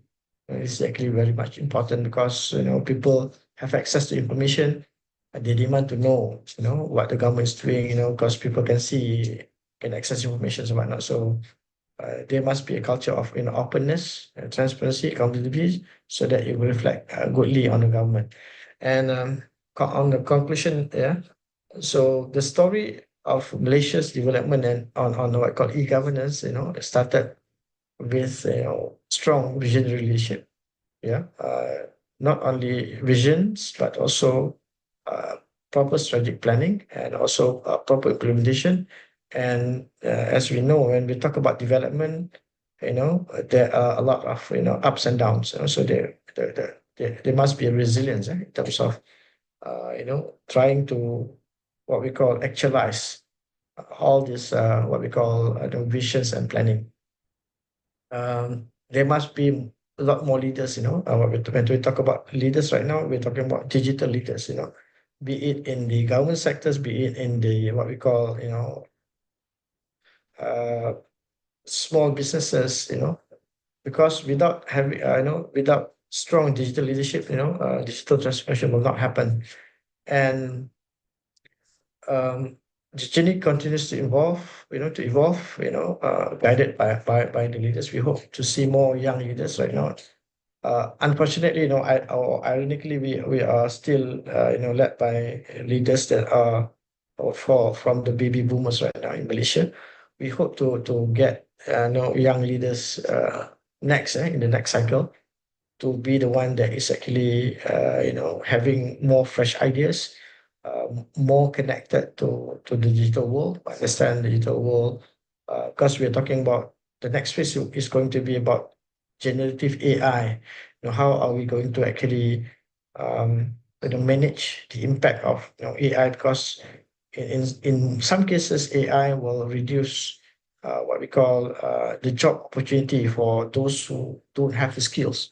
I: It's actually very much important because people have access to information. They demand to know what the government is doing. Because people can see, can access information and whatnot. So there must be a culture of openness, transparency, accountability, so that it will reflect goodly on the government. And on the conclusion, yeah. So the story of Malaysia's development and on what I call e-governance, started with strong visionary leadership. Yeah, not only visions but also proper strategic planning and also proper implementation. And as we know, when we talk about development, there are a lot of ups and downs. So there must be a resilience in terms of trying to what we call actualize all this what we call visions and planning. There must be a lot more leaders. When we talk about leaders right now, we're talking about digital leaders. Be it in the government sectors, be it in the what we call small businesses. Because without having without strong digital leadership, digital transformation will not happen. And the journey continues to evolve, guided by the leaders. We hope to see more young leaders right now. Unfortunately, or ironically, we are still, led by leaders that are from the baby boomers right now in Malaysia. We hope to get young leaders next in the next cycle to be the one that is actually having more fresh ideas, more connected to the digital world, understand the digital world, because we're talking about the next phase is going to be about generative AI. How are we going to actually manage the impact of AI? Because in some cases, AI will reduce what we call the job opportunity for those who don't have the skills,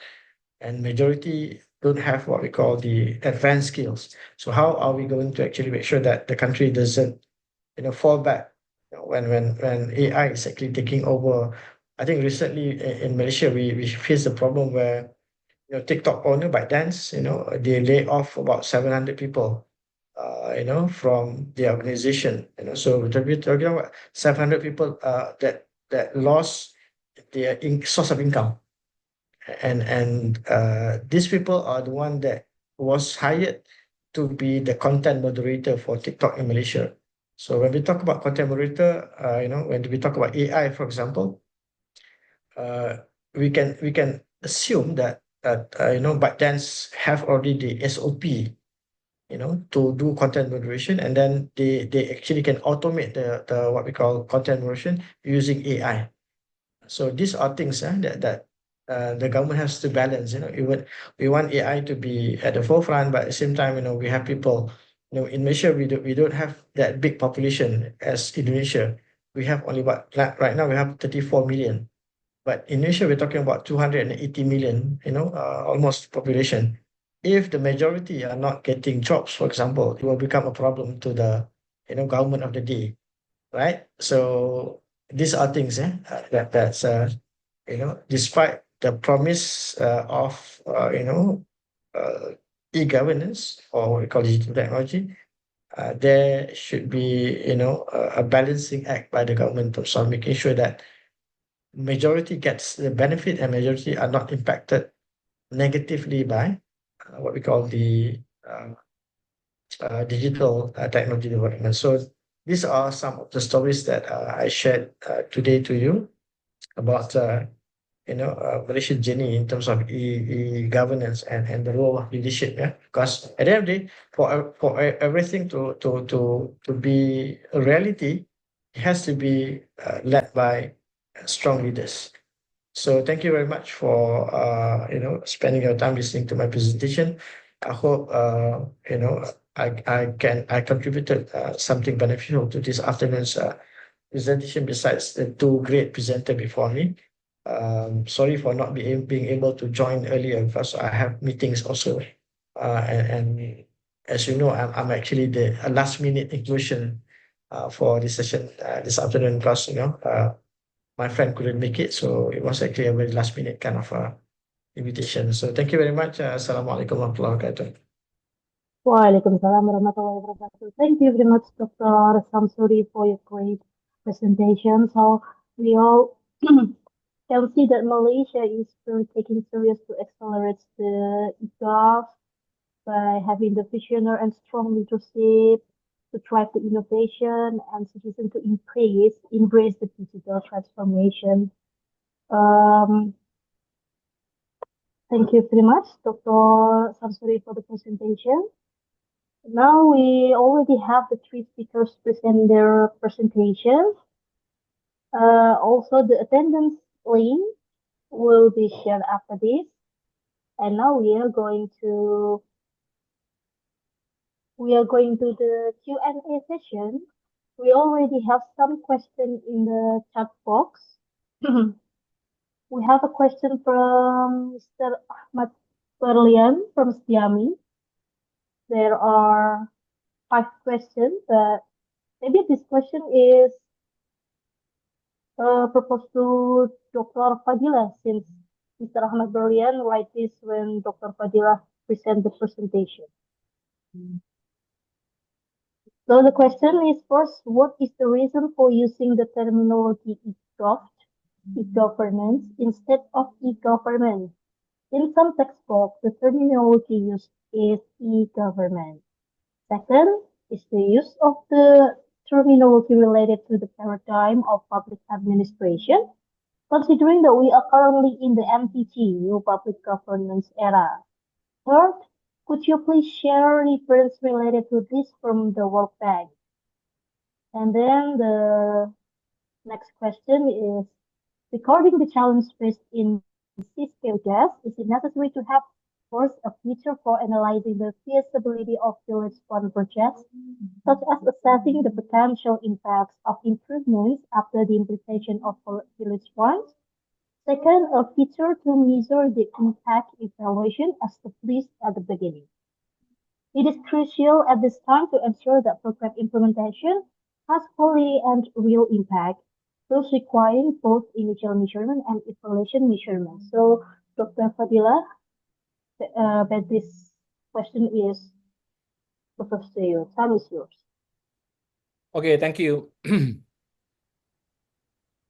I: and majority don't have what we call the advanced skills. So how are we going to actually make sure that the country doesn't, fall back when AI is actually taking over? I think recently in Malaysia we faced a problem where TikTok owner ByteDance, they lay off about 700 people, from the organization. So we're talking about 700 people that lost their source of income, and these people are the one that was hired to be the content moderator for TikTok in Malaysia. So when we talk about content moderator, when we talk about AI, for example, we can assume that ByteDance have already the SOP, to do content moderation, and then they actually can automate the what we call content moderation using AI. So these are things that the government has to balance. Even we want AI to be at the forefront, but at the same time, we have people. In Malaysia, we don't have that big population as Indonesia. We have only right now we have 34 million, but in Indonesia we're talking about 280 million. Almost population. If the majority are not getting jobs, for example, it will become a problem to the government of the day, right? So these are things that's despite the promise of e-governance, or what we call digital technology, there should be a balancing act by the government of making sure that majority gets the benefit and majority are not impacted negatively by what we call the digital technology development. So these are some of the stories that I shared today to you about Malaysian journey in terms of e-governance and the role of leadership. Yeah, because at the end of the day, for everything to be a reality, it has to be led by strong leaders. So thank you very much for spending your time listening to my presentation. I hope I contributed something beneficial to this afternoon's presentation besides the two great presenters before me. Sorry for not being able to join earlier because I have meetings also. And as you know, I'm actually the last minute inclusion for this session this afternoon because my friend couldn't make it, so it was actually a very last minute kind of invitation. So thank you very much. Assalamualaikum warahmatullahi wabarakatuh.
D: Waalaikumsalam warahmatullahi wabarakatuh. Thank you very much, Dr. Samsuri, for your great presentation. So we all can see that Malaysia is really taking serious to accelerate the e-gov by having the visionary and strong leadership to drive the innovation and citizen to embrace the digital transformation. Thank you very much, Dr. Samsuri, for the presentation. Now we already have the three speakers present their presentations. Also, the attendance link will be shared after this. And now we are going to the Q&A session. We already have some questions in the chat box. We have a question from Mr. Ahmad Berlian from Stiami. There are 5 questions, but maybe this question is proposed to Dr. Fadila since Mr. Ahmad Berlian write this when Dr. Fadila present the presentation. So the question is first, what is the reason for using the terminology e-governance instead of e-government? In some textbooks, the terminology used is e-government. Second is the use of the terminology related to the paradigm of public administration, considering that we are currently in the MPG, New Public Governance era. Third, could you please share reference related to this from the World Bank? And then the next question is, regarding the challenge faced in C-scale gas, is it necessary to have first a feature for analyzing the feasibility of village fund projects, such as assessing the potential impacts of improvements after the implementation of village funds? Second, a feature to measure the impact evaluation as established at the beginning. It is crucial at this time to ensure that program implementation has quality and real impact, thus requiring both initial measurement and evaluation measurement. So, Dr. Fadila, that this question is proposed to you. Time is yours.
E: Okay, thank you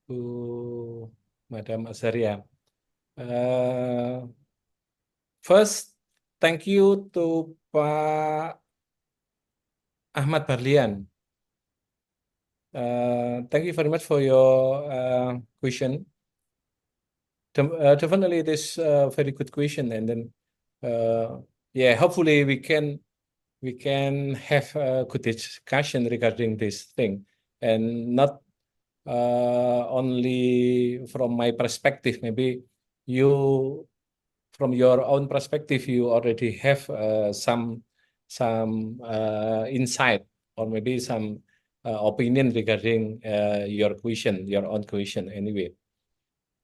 E: to Madam Azaria. First, thank you to Pak Ahmad Barlian. Thank you very much for your question. Definitely, it is a very good question, and then yeah, hopefully we can have a good discussion regarding this thing, and not only from my perspective. Maybe you, from your own perspective, you already have some insight or maybe some opinion regarding your own question. Anyway,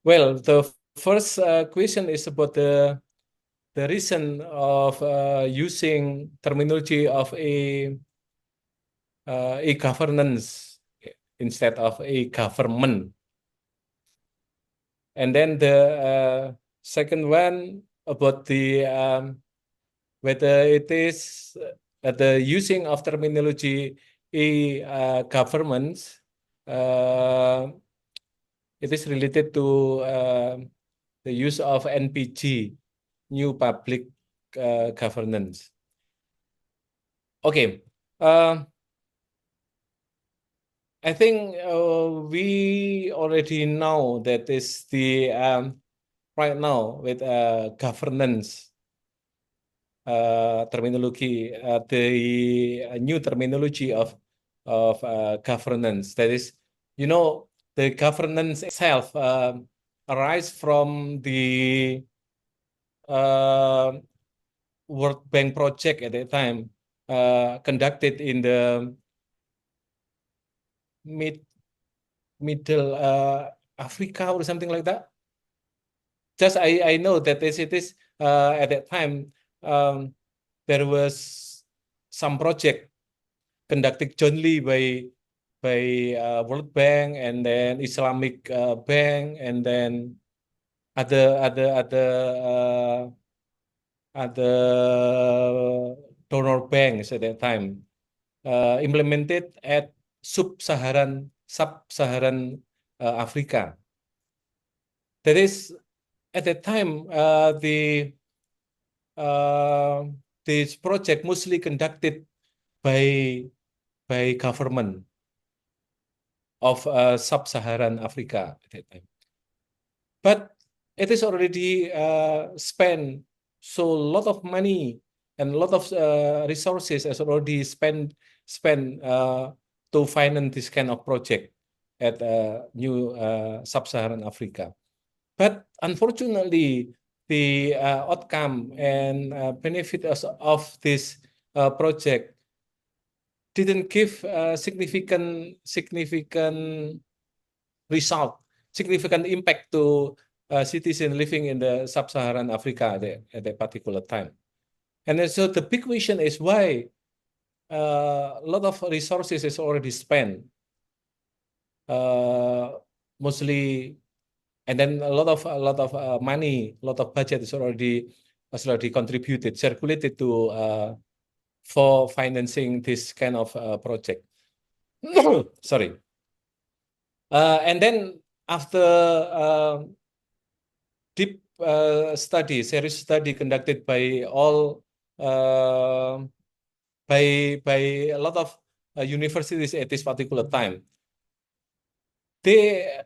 E: well, the first question is about the reason of using terminology of a governance instead of a government. And then the second one about the whether it is the using of terminology governments, it is related to the use of NPG, New Public Governance. Okay. I think we already know that is the right now with governance terminology, the new terminology of governance. That is, the governance itself arise from the World Bank project at that time, conducted in the middle Africa or something like that. Just I know that it is at that time there was some project conducted jointly by World Bank and then Islamic Bank and then other donor banks at that time, implemented at sub-Saharan Africa. That is, at that time, this project mostly conducted by government of sub-Saharan Africa at that time. But it is already spent so a lot of money and a lot of resources has already spent to finance this kind of project at new sub-Saharan Africa. But unfortunately, the outcome and benefit of this project didn't give significant result, significant impact to citizens living in the sub-Saharan Africa at that particular time. And then, so the big question is why a lot of resources is already spent, mostly and then a lot of money, a lot of budget is already contributed, circulated to for financing this kind of project. Sorry. And then after deep study, serious study conducted by all by a lot of universities at this particular time, they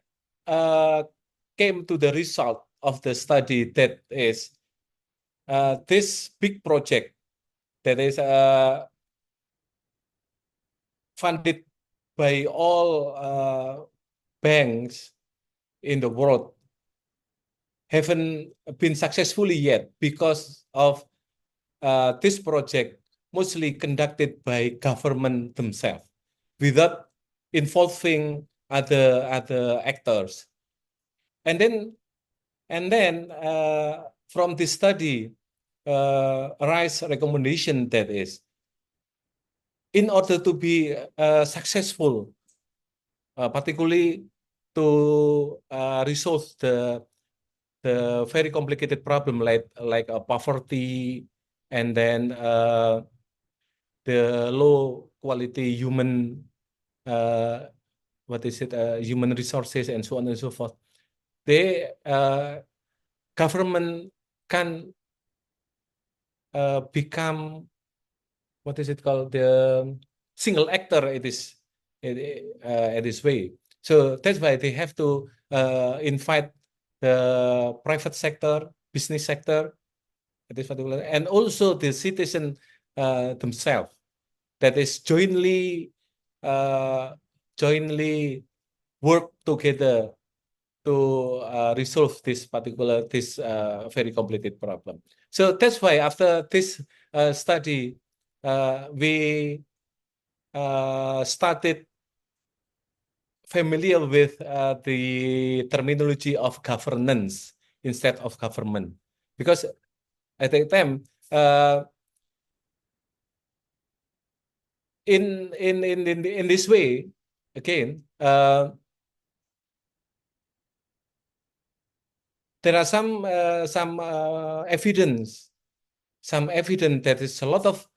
E: came to the result of the study that is this big project that is funded by all banks in the world haven't been successfully yet because of this project mostly conducted by government themselves without involving other actors. And then from this study arise recommendation that is, in order to be successful, particularly to resolve the very complicated problem like poverty, and then the low quality human human resources and so on and so forth. The government can become the single actor at this way. So that's why they have to invite the private sector, business sector at this particular, and also the citizen themselves, that is jointly work together to resolve this very complicated problem. So that's why after this study, we started familiar with the terminology of governance instead of government, because at the time in this way again there are some evidence that is a lot of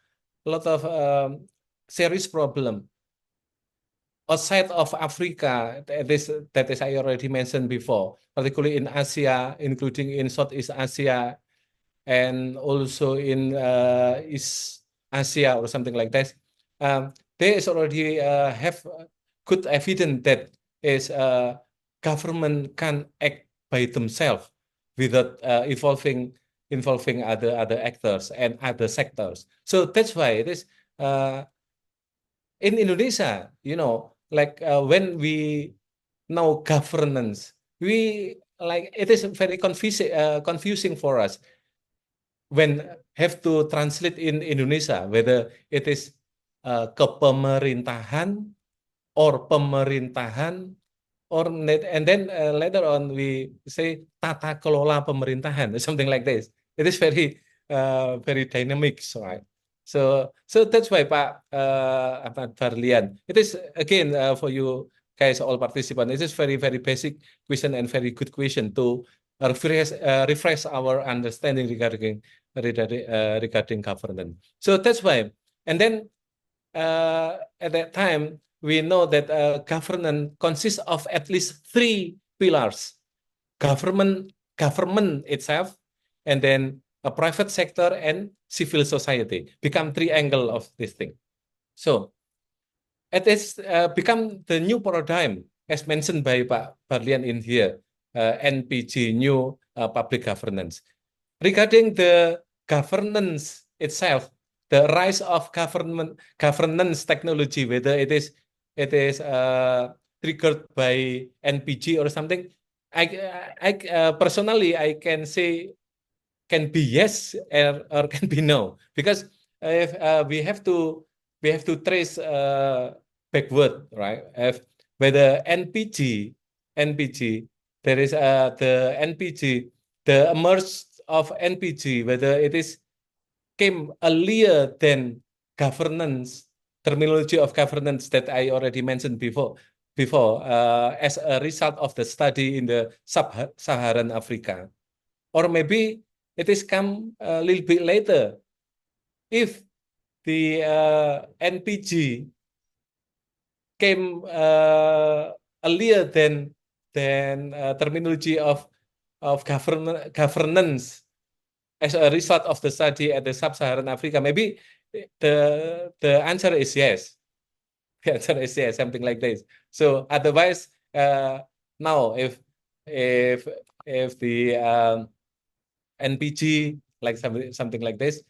E: serious problem outside of Africa, that is I already mentioned before, particularly in Asia, including in Southeast Asia, and also in East Asia or something like that. There is already have good evidence that is government can act by themselves without involving other actors and other sectors. So that's why it is in Indonesia, like when we know governance, we it is very confusing for us when have to translate in Indonesia whether it is kepemerintahan or pemerintahan, and then later on we say tata kelola pemerintahan or something like this. It is very very dynamic, right? So that's why Pak Ahmad Farlian, it is again for you guys, all participants, it is very basic question and very good question to refresh our understanding regarding governance. So that's why, and then at that time we know that governance consists of at least 3 pillars: government itself, and then a private sector and civil society, become triangle of this thing. So it is become the new paradigm as mentioned by Pak Barlian in here, NPG, new public governance. Regarding the governance itself, the rise of governance technology, whether it is triggered by NPG or something, I personally I can say can be yes or can be no, because if we have to trace backward, right? If whether NPG there is the NPG, the emerge of NPG, whether it is came earlier than governance terminology of governance that I already mentioned before. before as a result of the study in the sub-Saharan Africa. Or maybe it is come a little bit later if the NPG came earlier than terminology of governance as a result of the study at the sub-Saharan Africa. Maybe the answer is yes. The answer is yes, something like this. So otherwise, now if the NPG like something like this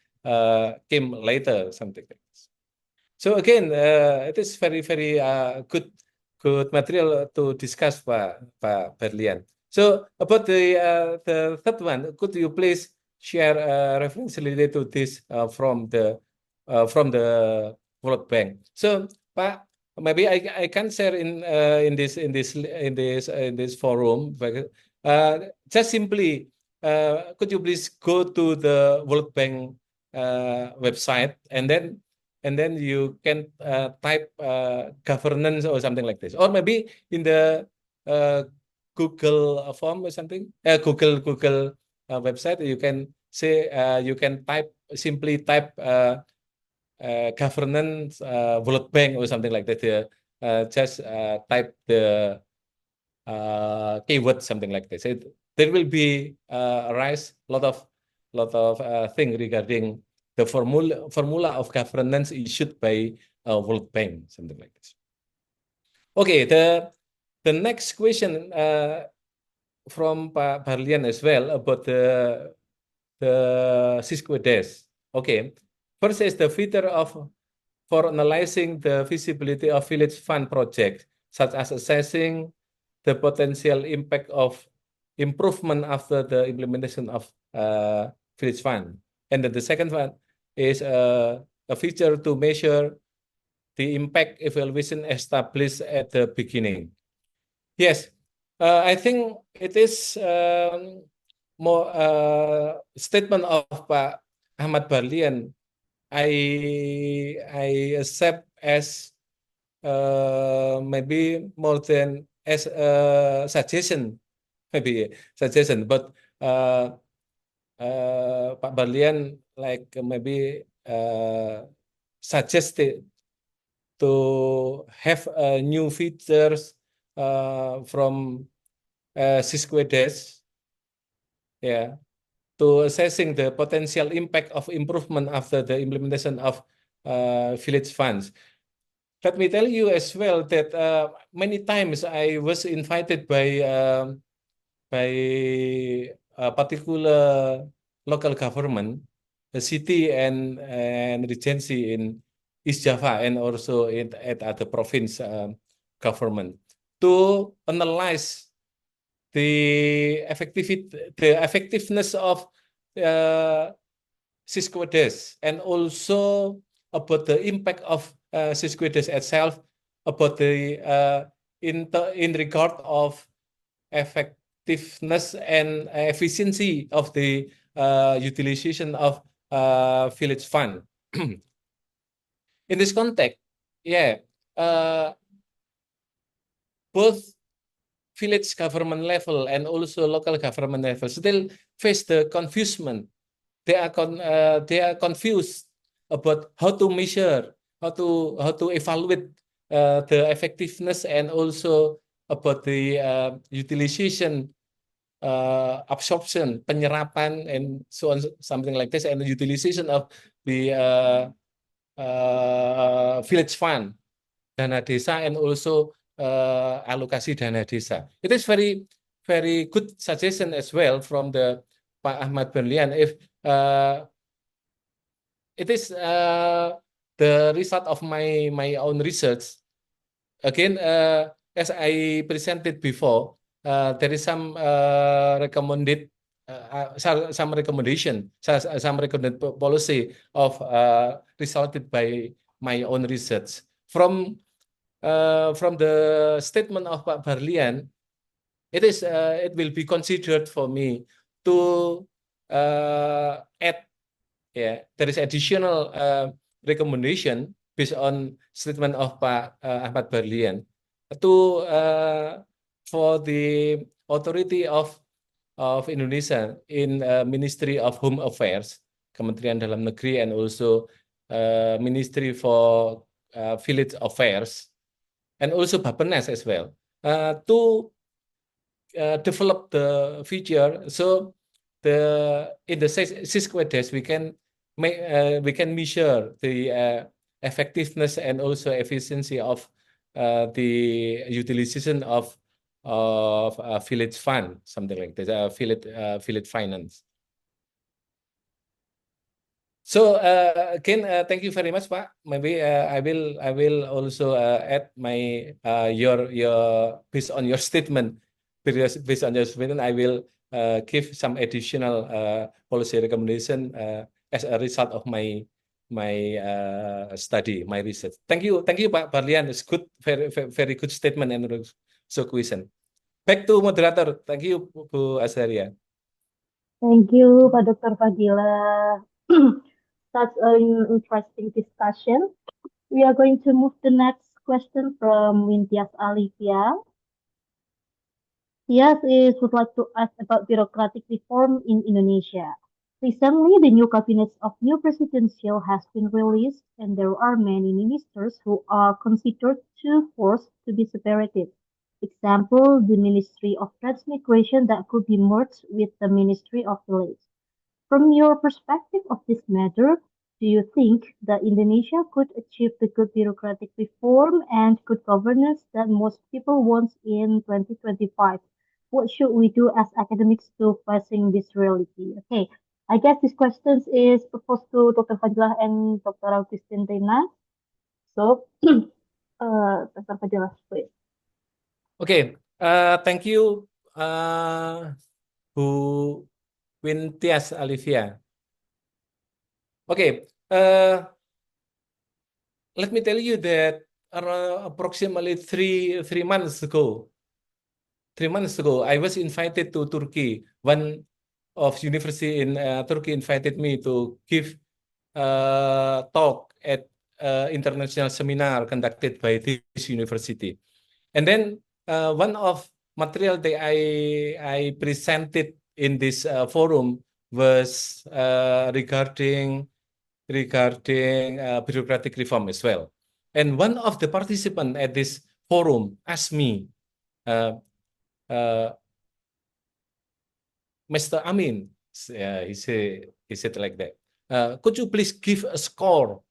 E: came later, something like this. So again, it is very good material to discuss, Pak Berlian. So about the third one, could you please share a reference related to this from the World Bank? So Pak, maybe I can share in this forum. Just simply, could you please go to the World Bank website and then you can type governance or something like this, or maybe in the Google form or something, Google website, you can say you can simply type governance World Bank or something like that. Just type the keyword, something like this. There will be arise lot of thing regarding the formula of governance issued by World Bank, something like this. Okay, the next question from Pak Barlian as well about the Sisquedes. Okay, first is the feature for analyzing the feasibility of village fund project, such as assessing the potential impact of improvement after the implementation of village fund. And then the second one is a feature to measure the impact evaluation established at the beginning. Yes, I think it is more statement of Pak Ahmad Barlian. I accept as maybe more than as a suggestion, maybe suggestion, but Pak Barlian like maybe suggested to have new features from Sisquedes, yeah, to assessing the potential impact of improvement after the implementation of village funds. Let me tell you as well that many times I was invited by a particular local government, a city and regency in East Java and also at other province government, to analyze the effectiveness of Sisquedes and also about the impact of Sisquedes itself, about the in regard of effectiveness and efficiency of the utilization of village fund. In this context, yeah, both village government level and also local government level still face the confusement. They are confused about how to measure, how to evaluate the effectiveness and also about the utilization, absorption, penyerapan, and so on, something like this, and the utilization of the village fund, dana desa, and also alokasi dana desa. It is very good suggestion as well from the Pak Ahmad Berlian. If it is the result of my own research. Again, as I presented before, there is some recommended some recommendation, some recommended policy of resulted by my own research. From the statement of Pak Barlian, it will be considered for me to add, yeah, there is additional recommendation based on statement of Pak Ahmad Barlian to for the authority of Indonesia in Ministry of Home Affairs, Kementerian Dalam Negeri, and also Ministry for Village Affairs, and also Bappenas as well, to develop the feature. So in the SysQuadS we can measure the effectiveness and also efficiency of the utilization of village fund, something like this, village finance. So again, thank you very much, Pak. Maybe I will also add my your based on your statement, based on your statement, I will give some additional policy recommendation as a result of my study, my research. Thank you, Pak Barlian. It's good, very good statement and so question. Back to moderator. Thank you, Bu Azaria.
D: Thank you, Pak Dr. Fadila. Such an interesting discussion. We are going to move the next question from Wintias Alivia. Yes, is would like to ask about bureaucratic reform in Indonesia. Recently, the new cabinet of new presidential has been released, and there are many ministers who are considered too forced to be separated. Example, the Ministry of Transmigration that could be merged with the Ministry of Village. From your perspective of this matter, do you think that Indonesia could achieve the good bureaucratic reform and good governance that most people want in 2025? What should we do as academics to facing this reality? Okay, I guess this question is proposed to Dr. Fadilah and Dr. Augustin Reina. So, Dr. Fadilah, please.
E: Okay, thank you, Bu Wintias Alivia. Okay, let me tell you that approximately three months ago, I was invited to Turkey. One of university in Turkey invited me to give talk at international seminar conducted by this university. And then one of material that I presented in this forum was regarding bureaucratic reform as well. And one of the participants at this forum asked me, Mr. Amin, he said like that, could you please give score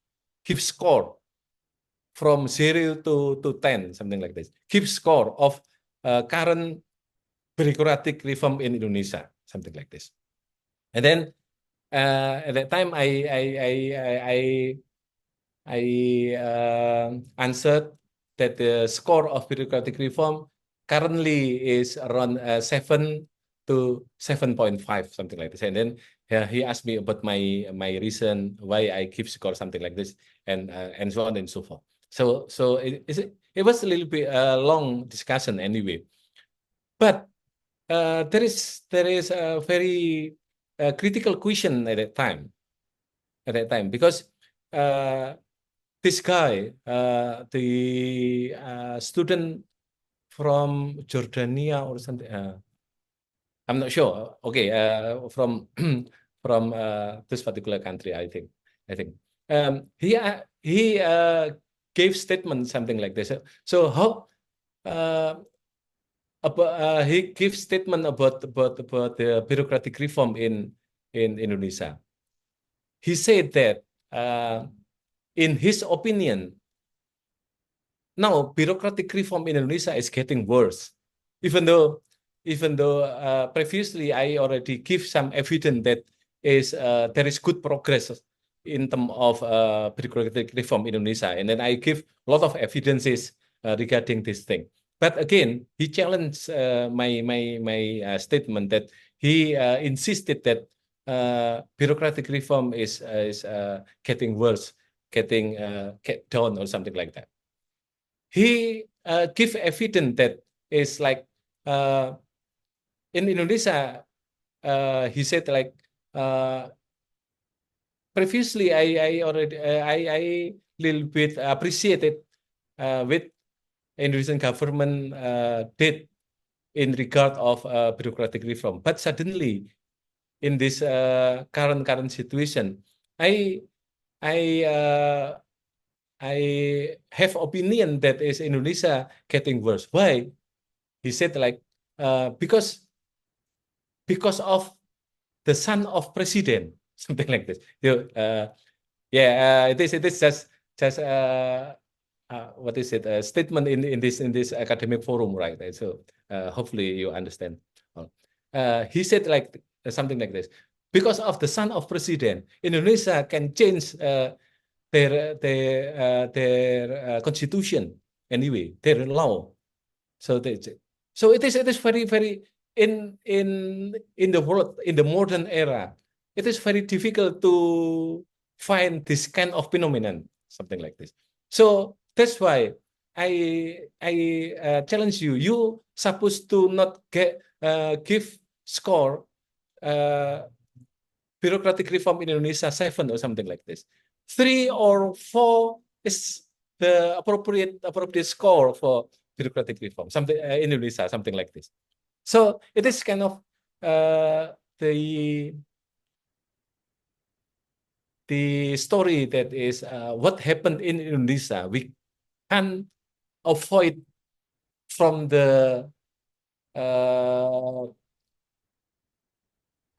E: from 0 to 10, something like this. Give score of current bureaucratic reform in Indonesia, something like this. And then at that time, I answered that the score of bureaucratic reform currently is around 7 to 7.5, something like this. And then he asked me about my reason why I give score something like this, and so on and so forth. So it was a little bit long discussion anyway, but there is a very critical question at that time. Because this guy, the student from Jordania or something, I'm not sure. Okay, from from this particular country, I think. He gave statement something like this. So how he gives statement about the bureaucratic reform in Indonesia. He said that in his opinion, now bureaucratic reform in Indonesia is getting worse, even though previously I already give some evidence that there is good progress in terms of bureaucratic reform in Indonesia, and then I give a lot of evidences regarding this thing. But again, he challenged my statement that he insisted that bureaucratic reform is getting worse, getting down or something like that. He give evidence that is like in Indonesia, he said like previously I already I little bit appreciated with Indonesian government did in regard of bureaucratic reform. But suddenly, in this current situation, I I uh, I have opinion that is Indonesia getting worse. Why? He said like because of the son of president, something like this. It is just what is it? A statement in this academic forum, right? So hopefully you understand. He said like something like this. Because of the son of president, Indonesia can change their constitution anyway, their law. So it is very in the world, in the modern era, it is very difficult to find this kind of phenomenon, something like this. So that's why I challenge you. You supposed to not give score bureaucratic reform in Indonesia 7 or something like this. 3 or 4 is the appropriate score for bureaucratic reform, something in Indonesia, something like this. So it is kind of the story that is what happened in Indonesia. We can avoid from the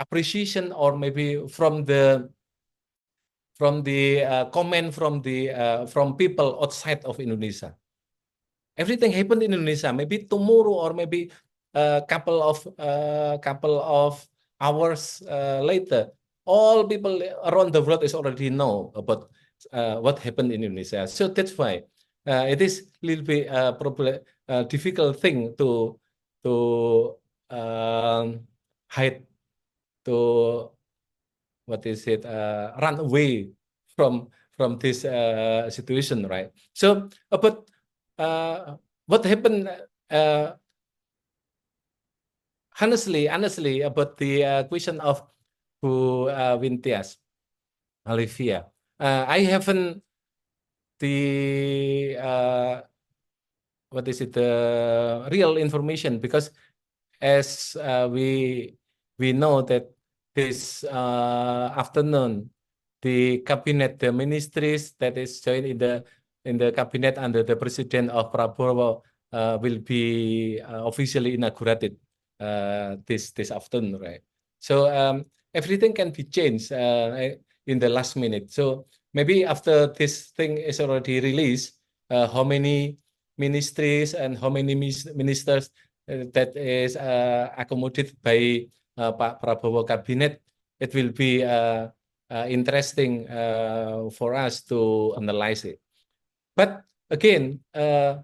E: appreciation, or maybe from the comment from people outside of Indonesia. Everything happened in Indonesia. Maybe tomorrow, or maybe a couple of hours later, all people around the world is already know about what happened in Indonesia. So that's why it is a little bit probably a difficult thing to hide, to what is it, run away from this situation, right? So about what happened, honestly about the question of Bu Wintias, Olivia, I haven't the what is it, the real information, because as we know that this afternoon the cabinet, the ministries that is joined in the cabinet under the president of Prabowo will be officially inaugurated this afternoon, right? So everything can be changed in the last minute. So maybe after this thing is already released, how many ministries and how many ministers that is accommodated by Pak Prabowo cabinet, it will be interesting for us to analyze it. But again, I'm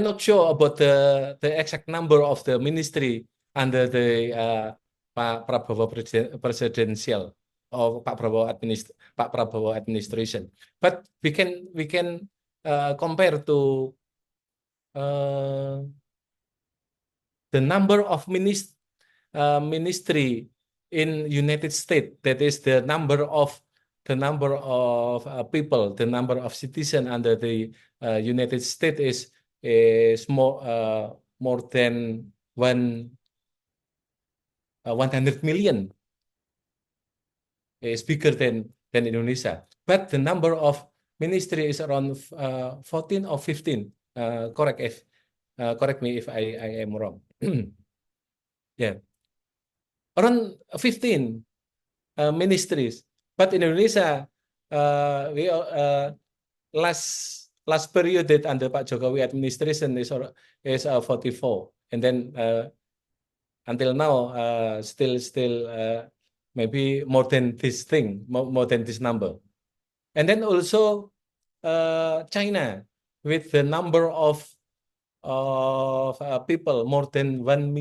E: not sure about the exact number of the ministry under the Pak Prabowo presidential or Pak Prabowo administration. But we can compare to the number of ministry in United States. That is the number of people, the number of citizens under the United States is more than 100 million. Is bigger than Indonesia, but the number of ministry is around 14 or 15. Correct me if I am wrong. Yeah, around 15 ministries. But in Indonesia, we last period that under Pak Jokowi administration is 44, and then until now still maybe more than this thing, more than this number. And then also China, with the number of people, more than 1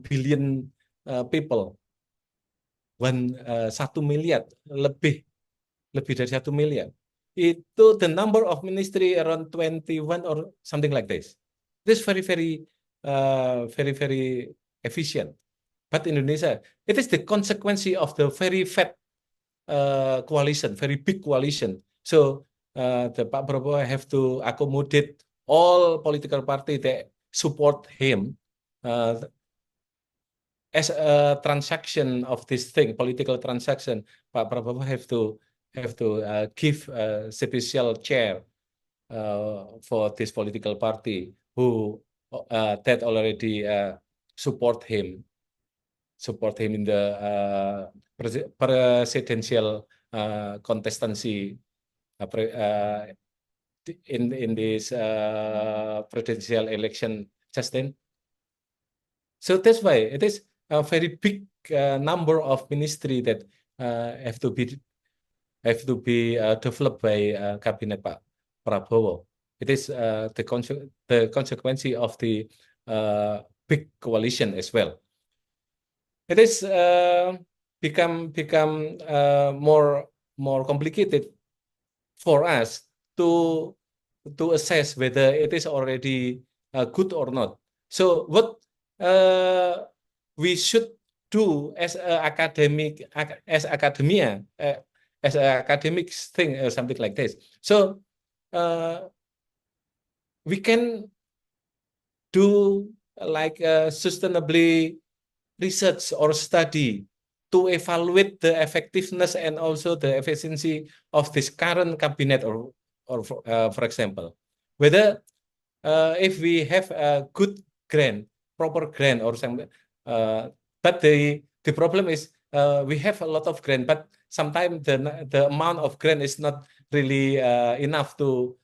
E: billion people, 1 miliar, lebih dari 1 miliar. Itu the number of ministry around 21 or something like this. This very efficient. But Indonesia, it is the consequence of the very fat coalition, very big coalition. So the Pak Prabowo have to accommodate all political party that support him as a transaction of this thing, political transaction. Pak Prabowo have to give a special chair for this political party who that already support him in the presidential contestancy in this presidential election, Justin. So that's why it is a very big number of ministry that have to be developed by Cabinet Pak Prabowo. It is the consequence of the big coalition as well. It is become more complicated for us to assess whether it is already good or not. So what we should do as academia, as an academic thing or something like this. So we can do like sustainably research or study to evaluate the effectiveness and also the efficiency of this current cabinet, or for example, whether if we have a good grant, proper grant or something, but the problem is we have a lot of grant, but sometimes the amount of grant is not really enough to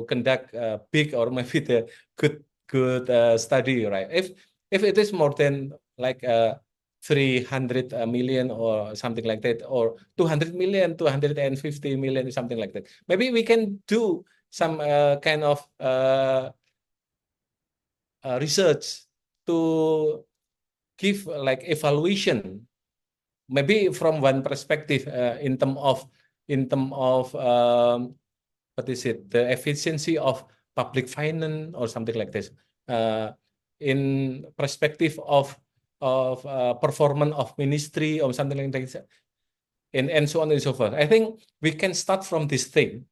E: conduct big or maybe the good study, right? If it is more than like 300 million or something like that, or 200 million, 250 million, something like that, maybe we can do some kind of research to give like evaluation, maybe from one perspective in term of what is it, the efficiency of public finance or something like this, in perspective of performance of ministry or something like this, and so on and so forth. I think we can start from this thing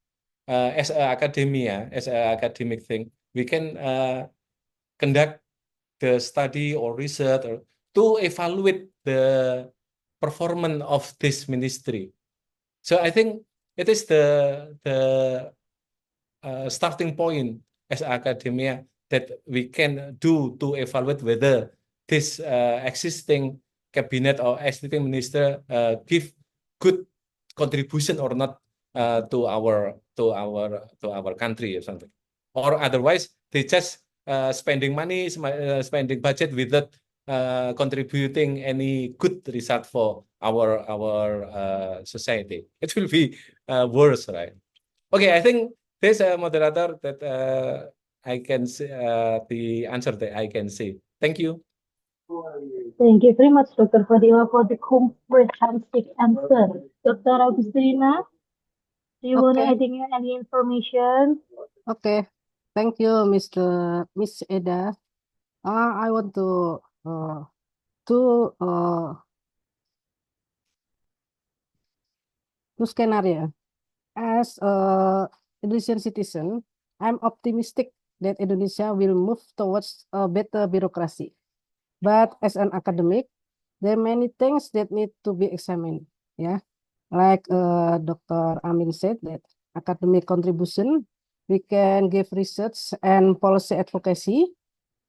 E: as an academia, as an academic thing. We can conduct the study or research or to evaluate the performance of this ministry. So I think it is the starting point as academia that we can do to evaluate whether this existing cabinet or existing minister give good contribution or not to our country or something, or otherwise they just spending money, spending budget without contributing any good result for our society. It will be worse, right? Okay, I think there's a moderator that I can see the answer that I can see. Thank you.
D: Thank you very much, Dr. Fadila, for the comprehensive answer. Dr. Agustina, do you want to
F: Okay.
D: add any information?
F: Okay, thank you, Miss Eda. I want to scenario. As a Indonesian citizen, I'm optimistic that Indonesia will move towards a better bureaucracy. But as an academic, there are many things that need to be examined. Yeah, like Dr. Amin said, that academic contribution, we can give research and policy advocacy.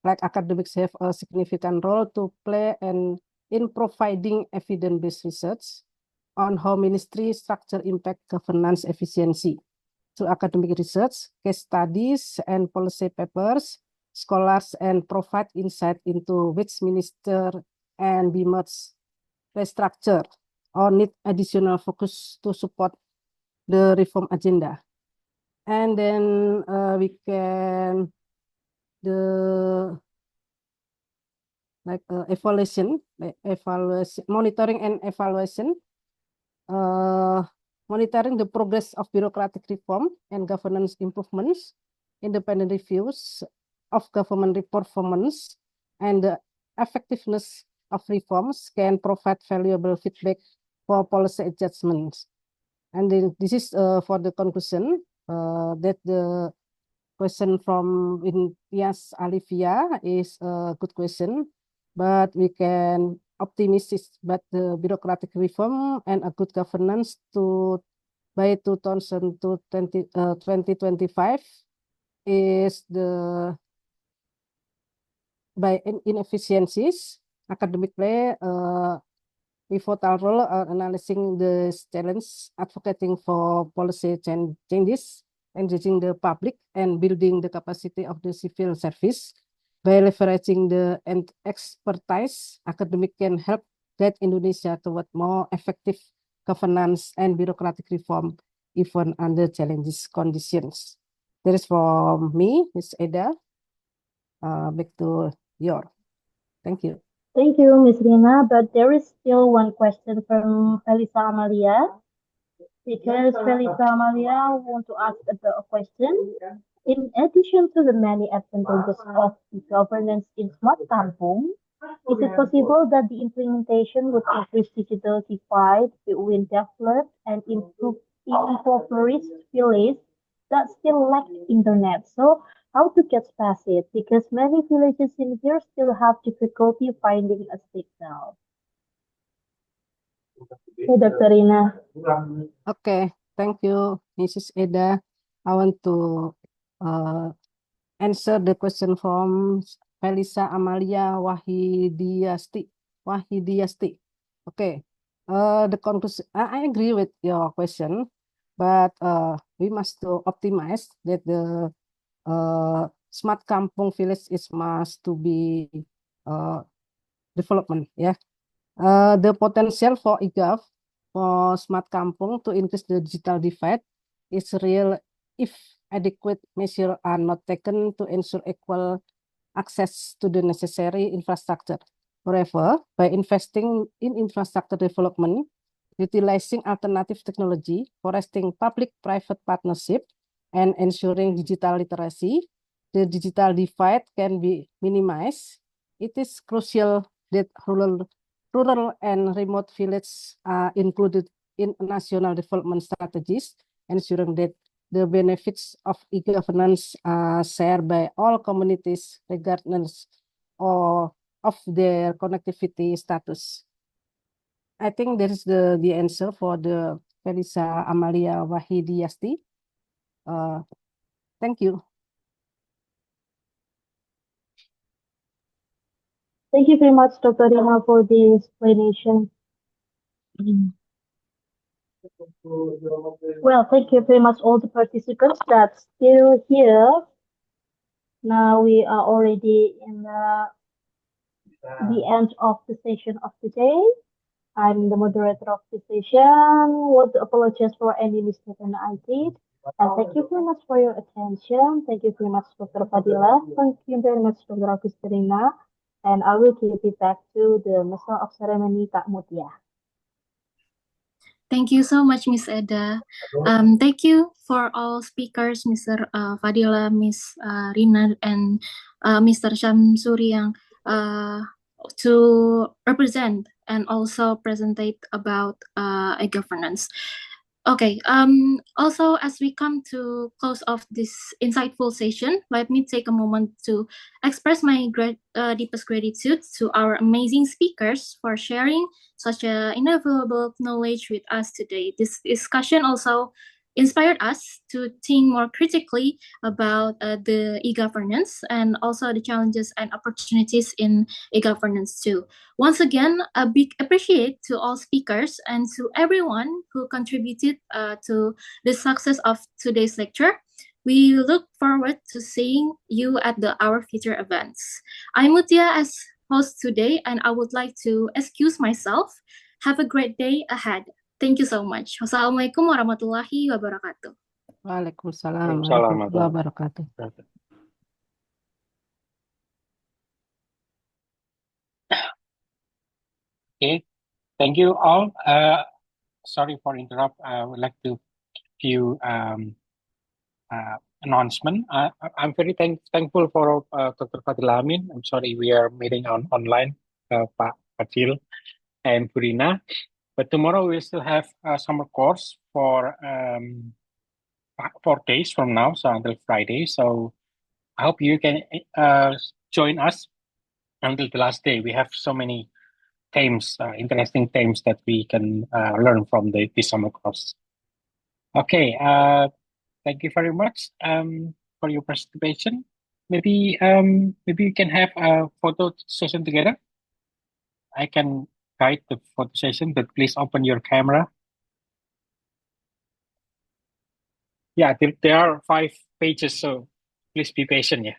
F: Like academics have a significant role to play in providing evidence-based research on how ministry structure impact governance efficiency. Through academic research, case studies, and policy papers, scholars and provide insight into which minister and be much restructure or need additional focus to support the reform agenda. And then we can evaluation, monitoring and evaluation, monitoring the progress of bureaucratic reform and governance improvements, independent reviews of government performance, and the effectiveness of reforms can provide valuable feedback for policy adjustments. And then this is for the conclusion that the question from Intias Alivia is a good question, but we can optimistic but the bureaucratic reform and a good governance by 2025 is the by inefficiencies academic play pivotal role analyzing the challenge, advocating for policy changes, engaging the public, and building the capacity of the civil service. By leveraging the expertise, academic can help guide Indonesia toward more effective governance and bureaucratic reform, even under challenges conditions. That is from me, Ms. Eda. Back to your. Thank you.
D: Thank you, Ms. Rina, but there is still one question from Felisa Amalia. Because Felisa Amalia want to ask a question. In addition to the many advantages of governance in Smart Kampung, is it possible that the implementation would increase digital divide between developed and impoverished villages that still lack internet? So how to get past it? Because many villages in here still have difficulty finding a signal. Hey, Dr. Rina.
F: Okay, thank you, Mrs. Eda. I want to answer the question from Felisa Amalia Wahidiasti. Okay, the conclusion. I agree with your question, but we must to optimize that the smart kampung village is must to be development. Yeah, the potential for IGAF for smart kampung to increase the digital divide is real if adequate measures are not taken to ensure equal access to the necessary infrastructure. Moreover, by investing in infrastructure development, utilizing alternative technology, fostering public-private partnership, and ensuring digital literacy, the digital divide can be minimized. It is crucial that rural and remote villages are included in national development strategies, ensuring that the benefits of e-governance are shared by all communities regardless of their connectivity status. I think that is the answer for the Felisa Amalia Wahidiasti. Thank you.
D: Thank you very much, Dr. Rina, for the explanation. Well, thank you very much all the participants that's still here. Now we are already in the end of the session of today. I'm the moderator of the session. Want to apologize for any mistake that I did. And thank you very much for your attention. Thank you very much, Dr. Fadila. Thank you very much, Dr. Agustina. And I will give it back to the Master of Ceremony, Kak Mutia.
A: Thank you so much, Miss Eda. Thank you for all speakers, Mr. Fadila, Miss Rina, and Mr. Shamsuri to represent and also presentate about e-governance. Okay, also as we come to close of this insightful session, let me take a moment to express my deepest gratitude to our amazing speakers for sharing such invaluable knowledge with us today. This discussion also inspired us to think more critically about the e-governance and also the challenges and opportunities in e-governance too. Once again, a big appreciate to all speakers and to everyone who contributed to the success of today's lecture. We look forward to seeing you at our future events. I'm Mutia as host today, and I would like to excuse myself. Have a great day ahead. Thank you so much. Wassalamualaikum warahmatullahi wabarakatuh.
F: Waalaikumsalam warahmatullahi wabarakatuh.
C: Okay, thank you all. Sorry for interrupt. I would like to few announcement. I'm very thankful for Dr. Fadil Amin. I'm sorry we are meeting online, Pak Fadil and Purina. But tomorrow we still have a summer course for 4 days from now, so until Friday. So I hope you can join us until the last day. We have so many themes, interesting themes that we can learn from the summer course. Okay, thank you very much for your participation. Maybe we can have a photo session together. I can guide the photo session, but please open your camera. Yeah, there are 5 pages, so please be patient ya.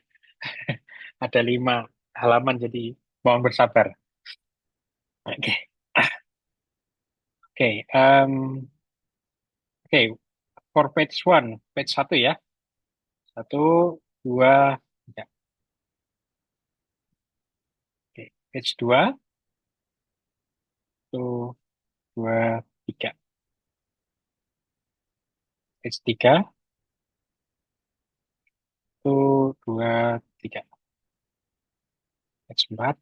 C: Ada 5 halaman, jadi mohon bersabar. Oke, oke, oke. For page 1, page 1 ya. 1, 2, 3. Oke, page 2, 1, 2, 3. Page 3, 1, 2, 3. Page 4, 1,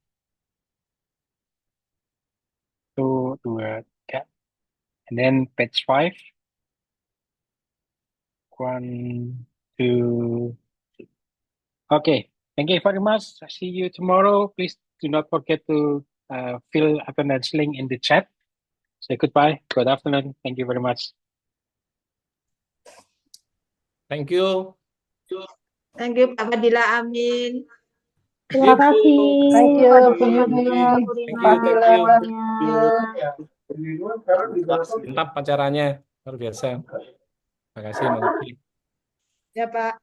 C: 2, 3. And then page 5, 1, 2, 3. Okay, thank you very much. See you tomorrow. Please do not forget to fill attendance link in the chat. Say goodbye. Good afternoon. Thank you very much.
E: Thank you.
J: Thank you, Pak Fadila Amin.
D: Terima kasih.
F: Thank you,
D: Dr.
F: Bu Yuni,
D: Fadila, Bu
E: Thank
D: Rina,
E: you, thank you.
D: semuanya.
E: Mantap acaranya, luar biasa. Terima kasih, mengerti.
J: Ya, Pak.